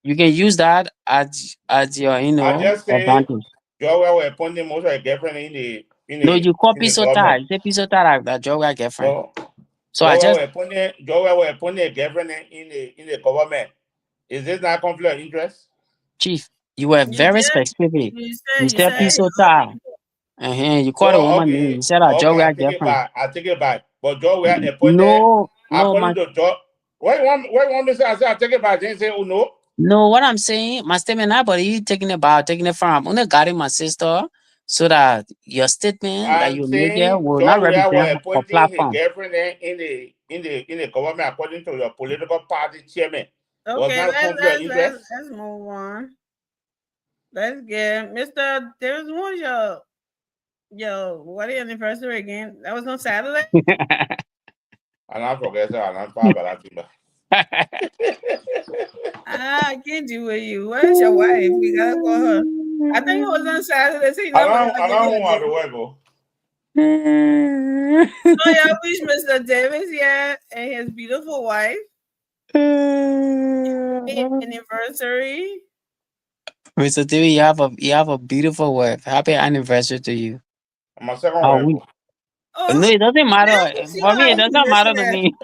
You can use that as your, I just say advantage. you were appointing most of your girlfriend in the No, you call in the Pisota. government. You say Pisota that job got girlfriend. No, So I just you were appointing a girlfriend in the government. Is this not conflict of interest? Chief, you were You very did. specific. You You said said Pisota. You call the Oh, woman name. okay. You said that job Okay, got girlfriend. I take it back. But Joe were appointed No, according to Joe. What you want me to say? I said I take it back. Then say, oh no. No, what I'm saying, my statement, nobody you taking it from. I'm only guiding my sister so that your statement that I'm you make here saying will not Joe were represent her appointing his platform. girlfriend in the government according to your political party chairman. Was okay, not a conflict of interest. let's move on. Let's get Mr. Davis. What's your what anniversary again? That was on Saturday. And I forget that. And I'm far about that. I can't do with you. Where's your wife? We gotta call her. I think it was on Saturday. So you never I don't want to work. So yeah, I wish Mr. Davis and his beautiful wife anniversary. Mr. Theory, you have a beautiful wife. Happy anniversary to you. I'm a second Oh, wife. Oh, no, it doesn't matter. yes, For me, it does not matter to that. me.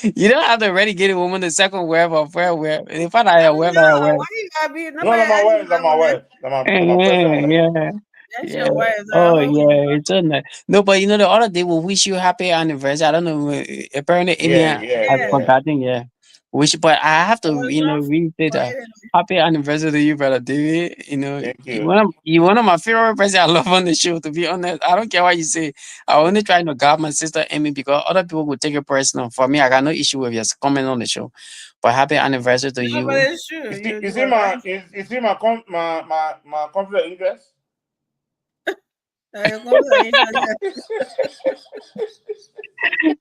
You don't have to already get a woman the second wife or third wife. If I have a wife, I have a wife. Why you gotta be? No, my wife. I'm my wife. I'm my present wife. Yeah. That's Yeah. your wife. Oh yeah, it's on that. No, but the other day we wish you happy anniversary. I don't know. Apparently, Amy has forgotten. Yeah. But I have to, restate that. Happy anniversary to you, brother David. Thank you. You're one of my favorite person I love on the show. To be honest, I don't care what you say. I only try to guard my sister Amy because other people would take it personal. For me, I got no issue with your comment on the show. But happy anniversary to you. But it's true. You see my conflict of interest?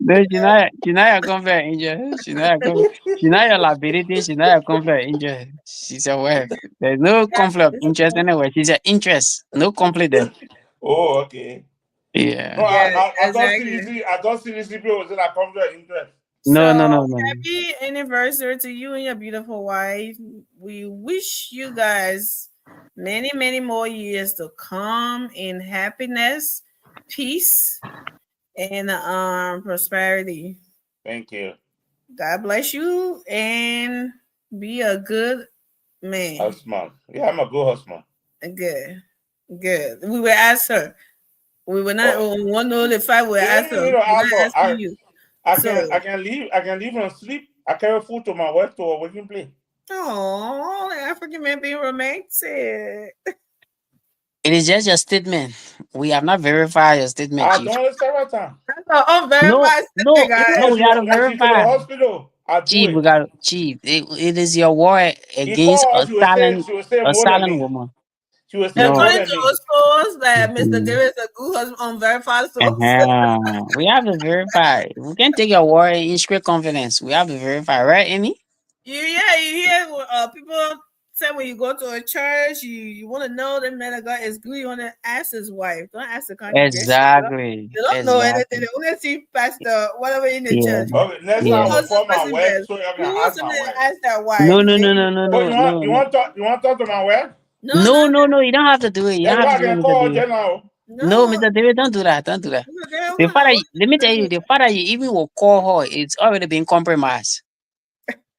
No, she's not your conflict angel. She's not your liability. She's not your conflict angel. She's your wife. There's no conflict of interest anyway. She's your interest. No conflict there. Oh, okay. Yeah. No, I thought CDC people was in a conflict of interest. No. Happy anniversary to you and your beautiful wife. We wish you guys many, many more years to come in happiness, peace, and prosperity. Thank you. God bless you and be a good man. Husband. Yeah, I'm a good husband. Good. We will ask her. We will not want to know the fight. We'll ask her. I can leave and sleep. I carry food to my wife to a working place. Oh, African men being romantic. It is just your statement. We have not verified your statement, I Chief. don't understand what time. No, we got to verify. Hospital. Chief, it is your war against a silent woman. She was saying according to those sources that Mr. Davis a good husband on verified source. We have to verify. We can't take your word in straight confidence. We have to verify, right, Amy? You hear people said when you go to a church, you want to know the man of God is good. You want to ask his wife. Don't ask the congregation. Exactly. They don't know anything. Exactly. They only see pastor, whatever in the Yeah. church. Okay, next Who time I Yeah. will knows this call my person wife best? so you Who can wants ask to my wife. ask that wife? No, no, no, Eh? no, no, Oh, you no, want no, you no. want talk you want to talk to my wife? No, No, not no, no. You don't have to do it. You That's don't why have I to do it, can Mr. call her David. now. No, no. Mr. David, don't do that. Don't do that. The fact that let me tell you, the fact that you even will call her, it's already been compromised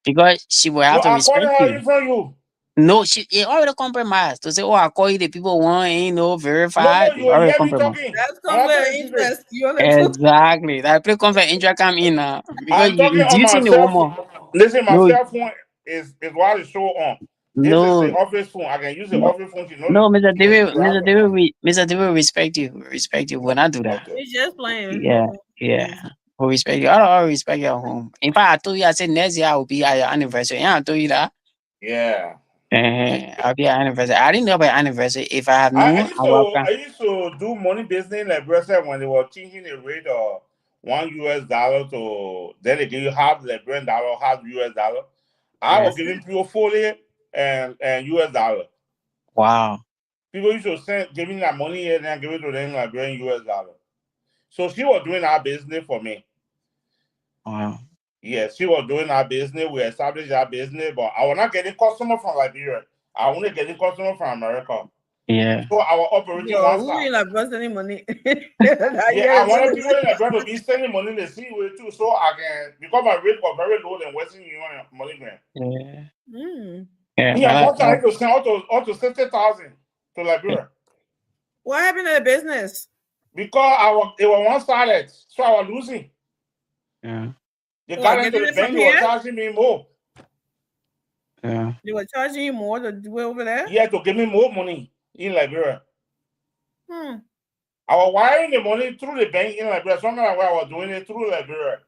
because she will No, have to I'm calling respect her you. in front of you. No, she it already compromised to say, "Oh, I call you." The people want ain't no No, verified. It you will already hear me compromised. talking. That's I'm not conflict of telling secret. interest. You want to prove Exactly. That play conflict interest come in now because I'm you talking on my inducing the cell woman. phone. Listen, my No, cell phone is while the show on. This is no, the office phone. I can use the no, office phone to know no, Mr. you know David, to have Mr. the David, phone. Mr. David, will respect you. We respect you. We'll not do that. Okay. He's just playing. Yeah, yeah. We respect you. I respect your home. In fact, I told you, I said next year I will be at your anniversary. Yeah, I told you that. Yeah. I'll be at anniversary. I didn't know about anniversary. If I have I known, I would have come. used to do money business like Brussels when they were changing the rate of $1 to then they give you half Liberian dollar, half US dollar. I was Yes. giving people 40 and US dollar. Wow. People used to give me that money and then give it to them Liberian US dollar. So she was doing our business for me. Wow. Yes, she was doing our business. We established our business, but I was not getting customer from Liberia. I only getting customer from America. Yeah. So I was operating Yo, one who side. ain't like bust any money? Yeah, I wanted people in Liberia to be sending money the same way too, so I can because my rate was very low than Western Union money grant. Yeah. Mm. Yeah. Yeah, But one time I could send up to 60,000 to Liberia What happened to the business? because it was one sided, so I was losing. yeah. They What, got into getting the it from bank, they were here? charging me more. Yeah. They were charging you more to do it over there? Yeah, to give me more money in Liberia. Hmm. I was wiring the money through the bank in Liberia. Something like I was doing it through Liberia.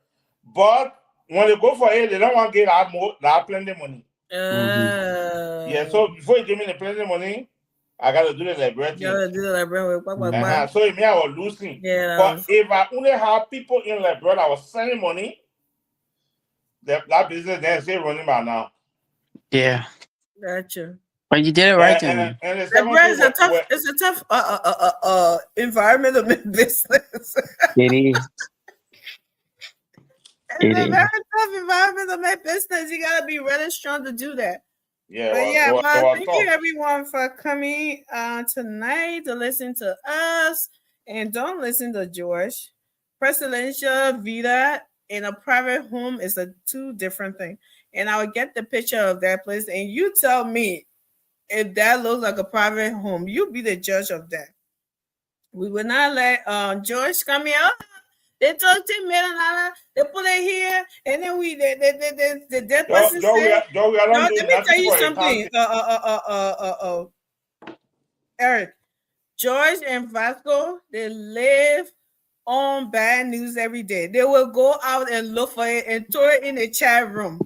But when they go for it, they don't want to get that plenty money. Yeah, so before you give me the plenty money, I got to do the Liberia you gotta thing. do the Liberia. So it means I was losing. Yeah, But if I only have people in Liberia that was sending money, that business then still running by now. Yeah. Gotcha. But you did it right then. And the Liberia second is a tough environment of business. It is. It's a very tough environment to make business. You gotta be really strong to do that. Yeah, But thank you everyone for coming tonight to listen to us. And don't listen to George. Presidential villa in a private home is two different things. And I'll get the picture of that place and you tell me if that looks like a private home. You be the judge of that. We will not let George come here. They took $10 million, they put it here, and then the dead person said, let me tell you something. Eric, George and Vasco, they live on bad news every day. They will go out and look for it and throw it in the chat room.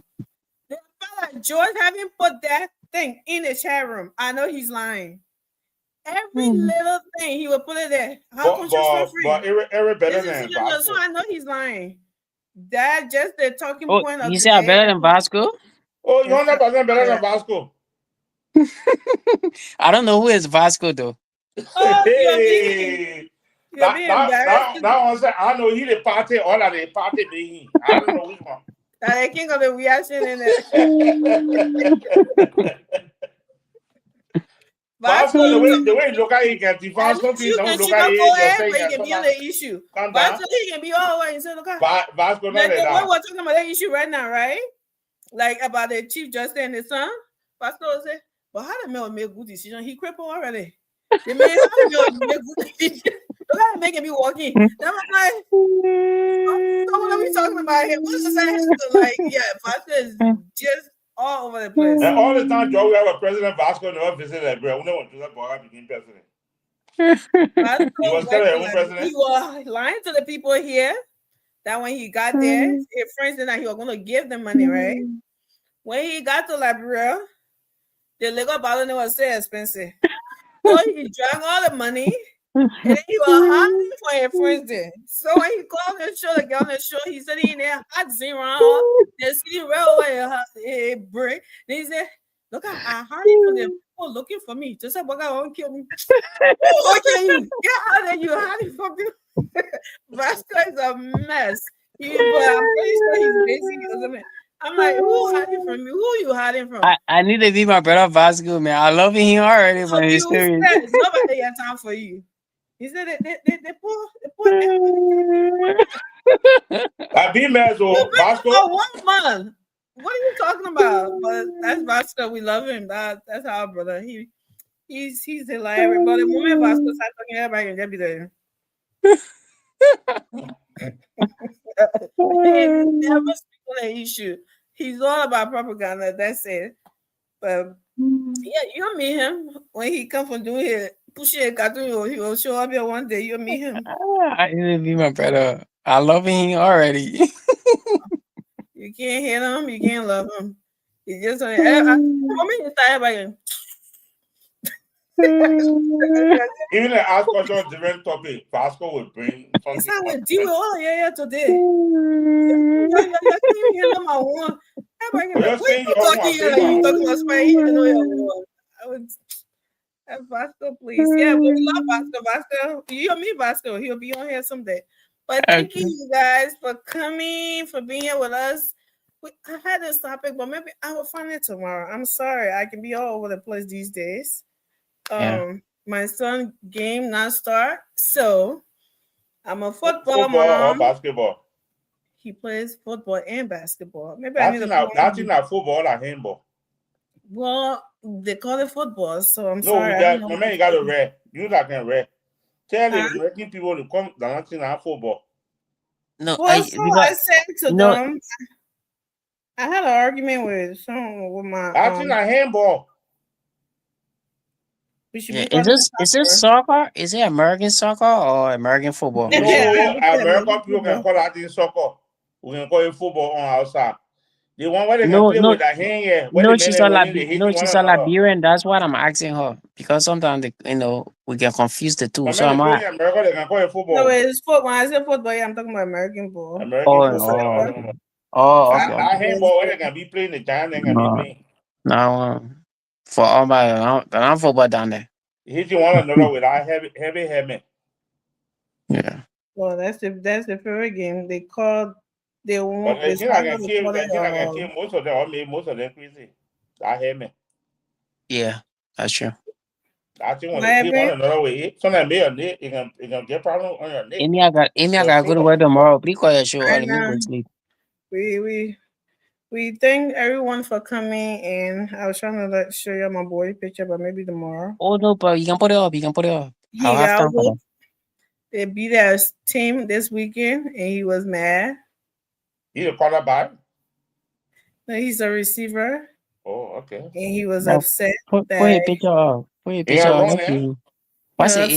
The fact that George haven't put that thing in the chat room, I know he's lying. Every little thing he will put it there. How come so free? But Eric better than Vasco. So I know he's lying. That just the talking point of you the say I'm better than Vasco? Oh, you're 100% better than Vasco. I don't know who is Vasco though. Oh, hey. You're being embarrassed. That one said, I know he the party, all of the party being. I don't know which one. The king of the reaction in it. Vasco, the way you look at it, you can define something. Don't look at it. But he can be on the issue. Vasco, he can be all right. So look at Vasco, like the way we're talking about that issue right now, right? Like about the Chief Justice and his son. Vasco said, but how the man make good decision? He crippled already. The man how the man make good decision? Look at making me walking. That was like, what are we talking about here? What's the saying? Like, yeah, Vasco is just all over the place. And all the time, Joe, we have a President Vasco never visited Liberia. We never want to do that for became president. He was still their own president. He was lying to the people here that when he got there, his friends said that he was going to give them money, right? When he got to Liberia, the liquor bottle was so expensive. So he drank all the money. And then he was hiding for his friends there. So when he called the show to get on the show, he said he in there hot zero, the city railway break. Then he said, Look, I hiding from them. People looking for me. Just said, "What I won't kill me." Who watching you? Get out of there! You hiding from them. Vasco is a mess. But I'm pretty sure he's busy. I'm like, who hiding from me? Who you hiding from? I need to be my brother Vasco, man. I love him already So from his you stories. said nobody got time for you. He said they put I be mad, so Vasco. for 1 month. What are you talking about? But that's Vasco. We love him. That's our brother. He's hilarious. But the moment Vasco starts talking, everybody can be there. He never speak on an issue. He's all about propaganda. That's it. But yeah, you'll meet him when he come from doing it. Pushing a cartoon, he will show up here one day. You'll meet him. I need to be my brother. I love him already. You can't hate him. You can't love him. He just I mean, you start everybody. Even the ask question on different topic, Vasco will bring something. It's how we deal with all yeah today. You're number one. Everybody, what you talking? You talking about Spain? You know your I would. Vasco, please. Yeah, we love Vasco. Vasco, you and me, Vasco. He'll be on here someday. But thank you guys for coming, for being here with us. I had this topic, but maybe I will find it tomorrow. I'm sorry. I can be all over the place these days. My son game not start, so I'm a football mom. Or basketball. He plays football and basketball. Maybe that's not football or handball. Well, they call it football, so I'm no, sorry. No, man, you got to read. You like can read. Tell the American people to come dancing on football. No, well, I said to them, I had an argument with someone with my. That's not handball. Is this soccer? Is it American soccer or American football? No, American people can call that in soccer. We can call it football on outside. The one where they can play with that hand here. She's a Liberian. That's what I'm asking her because sometimes we get confused the two. So I'm like, America, they can call it football. No, it's football. When I say football, I'm talking about American ball. Okay. That handball where they can be playing the time they can be playing. No, for all my I'm football down there. Hit you one another with that heavy helmet. Yeah. Well, that's the favorite game. They called. They won't. I can kill most of them. Or maybe most of them crazy. That helmet. Yeah, that's true. I think when they kill one another way, sometimes your neck, you can get problem on your neck. Amy, I got to go to work tomorrow. Please call your show. We thank everyone for coming, and I was trying to show you my boy picture, but maybe tomorrow. Oh no, but you can put it up. I'll have time for that. They beat our team this weekend, and he was mad. He's a quarterback? No, he's a receiver. Oh, okay. And he was upset. Put a picture up. What's the age?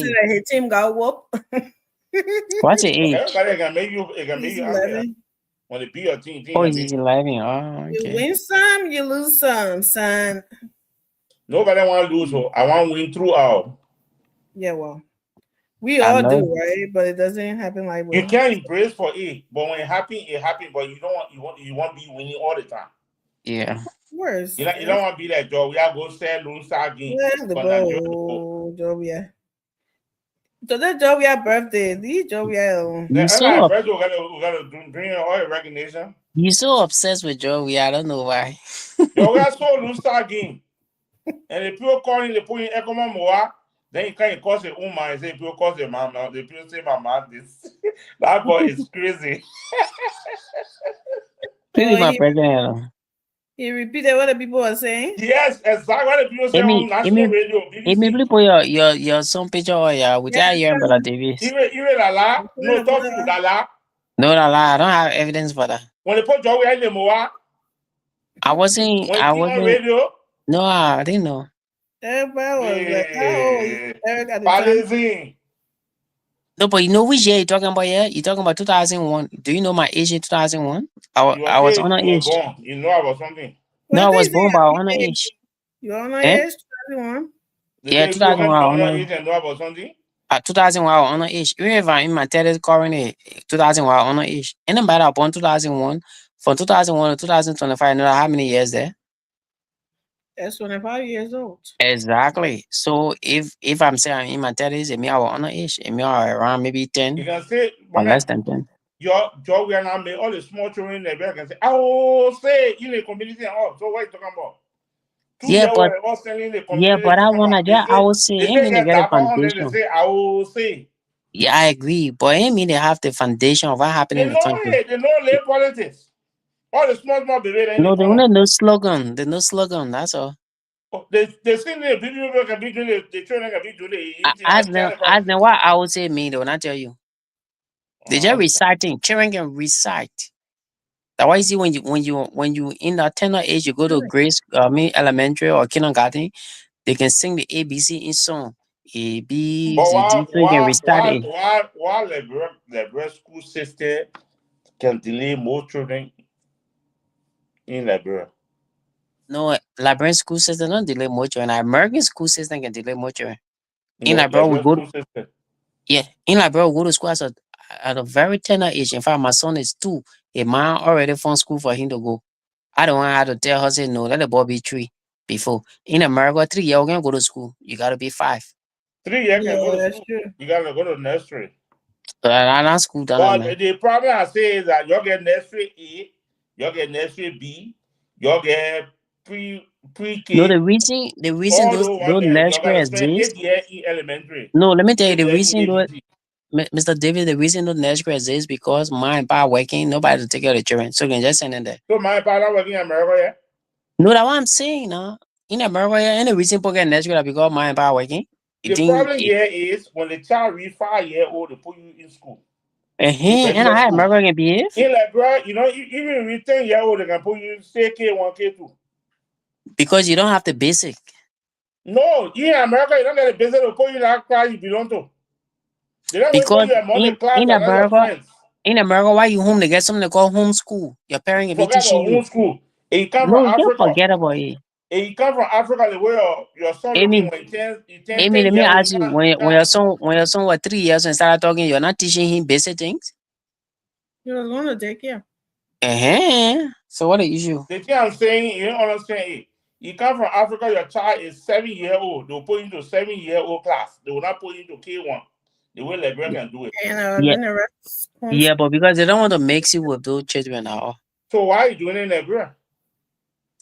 That his team got whooped. What's the age? Everybody can make you angry. When they beat your team. He's 11. Oh, okay. You win some, you lose some, son. Nobody want to lose. So I want to win throughout. Yeah, well. We all do, right? But it doesn't happen like you can't embrace for it, but when it happens, but you don't want you want to be winning all the time. Yeah. Worse. You don't want to be that Joe. We are going to say lose that game. Joe, yeah. Today, Joe, birthday. These Joe, we're gonna bring all your recognition. You're so obsessed with Joe. I don't know why. Yo, we are so lose that game. And the people calling the point Ekoma Moa. Then you can't cause your own man. Say people cause your mom now. The people say my mom this. That boy is crazy. My president. He repeated what the people were saying. Yes, exactly what the people say on national radio. Maybe put your son picture or with that year Brother Davis. Even Lala. No, talk to Lala. No, Lala. I don't have evidence for that. When they put Joey in the Moa. I wasn't. Radio. No, I didn't know. Everybody was like, no, but you know which year you're talking about here? You're talking about 2001. Do you know my age in 2001? I was on age. You know about something? No, I was born by on age. You on age? 2001? Yeah, 2001. I know about something? 2001, I was on age. Even if I'm in my 30s current 2001, I was on age. Anybody born 2001, from 2001 to 2025, you know how many years there? That's 25 years old. Exactly. So if I'm saying I'm in my 30s, it mean I was underage. It mean I was around maybe 10 You can say, or less than 10. your we are now make all the small children in the back can say, oh, say in the community and all. So what are you talking about? 2 Yeah, years but old, all selling in the yeah, community. but I Come wanna on. just I would say They it say mean they get get a that 100, they foundation. say, I will say. Yeah, I agree. But it mean they have the foundation of what happened They in the know country. it. They know lay politics. All the small baby in No, the they corner. only no slogan. There's no slogan, that's all. They see the people can be doing the children can be doing it. Ask them what I would say mean, they will not tell you. They just reciting. Children can recite. That's why you see when you in that tender age, you go to elementary or kindergarten, they can sing the ABC in song. A B But C D, so you can recite it. why Liberia school system can delay more children in Liberia? No, Liberian school system don't delay more children. American school system can delay more children. In No, Liberia, we Liberia go school system. in Liberia, we go to school at a very tender age. In fact, my son is 2. A man already found school for him to go. I don't want to tell her, say, no, let the boy be 3 before. In America, 3 years, can go to school. You got to be 5. 3 years can go to that's school. true. You gotta go to nursery. Not school, But man. the problem I say is that you get nursery A, you get nursery B, you get pre-K. No, the reason all those you nursery gotta spend exist. 8 years in elementary. No, let me tell you 8 the years reason in though, ABT. Mr. David, the reason those nursery exist because mom and pa working, nobody to take care of the children. So you can just send them there. So my father working in America, yeah? No, that's what I'm saying, no. In America, yeah, any reason for getting nursery because mom and pa working. You The think problem here is when the child reach 5 years old, they put you in school. and I have America can behave? In Liberia, you know, even with 10 years old, they can put you say K1, K2. Because you don't have the basic. No, in America, you don't get a business to put you in that class you belong to. They don't Because put you among the class in that are your America, friends. in America, why you home? They get something they call homeschool. Your parents can be Forget teaching about you. homeschool. And you come No, from you can't Africa. forget about it. And you come from Africa, the way your son Amy, looking when he turns 10 Amy, let me years old, ask you, when your son was 3 years and started talking, you're not teaching him basic things? He was going to take care. So what the issue? The thing I'm saying, you don't understand it. You come from Africa, your child is 7 years old. They'll put you into 7-year-old class. They will not put you into K1. The way Liberia can do it. And Yeah. then the rest. Yeah, but because they don't want to mix you with those children now. So why are you doing it in Liberia?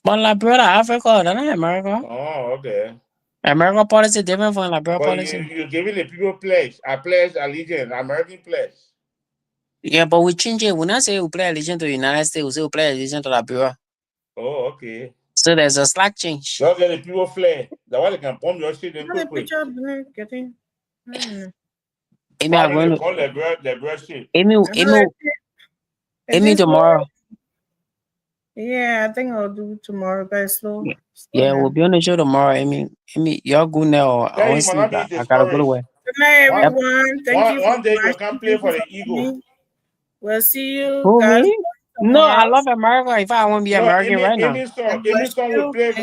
But Liberia, Africa, they're not America. Oh, okay. America policy different from Liberia But policy. you're giving the people pledge. I pledge allegiance, American pledge. Yeah, but we change it. We not say we play allegiance to the United States, we say we play allegiance to Liberia. Oh, okay. So there's a slight change. Y'all get the people flag. That's why they can bomb your shit in quick. Picture of the getting. Amy, I'm going to call Liberia shit. Amy tomorrow. Yeah, I think I'll do tomorrow, guys. Slow. Yeah, we'll be on the show tomorrow. Amy, you're good now. I want to see that. I gotta go to work. Good night, everyone. Thank you. One day you can play for the Eagle. We'll see you. Who, guys me? No, I love America. If I want to be American right now. Amy song will play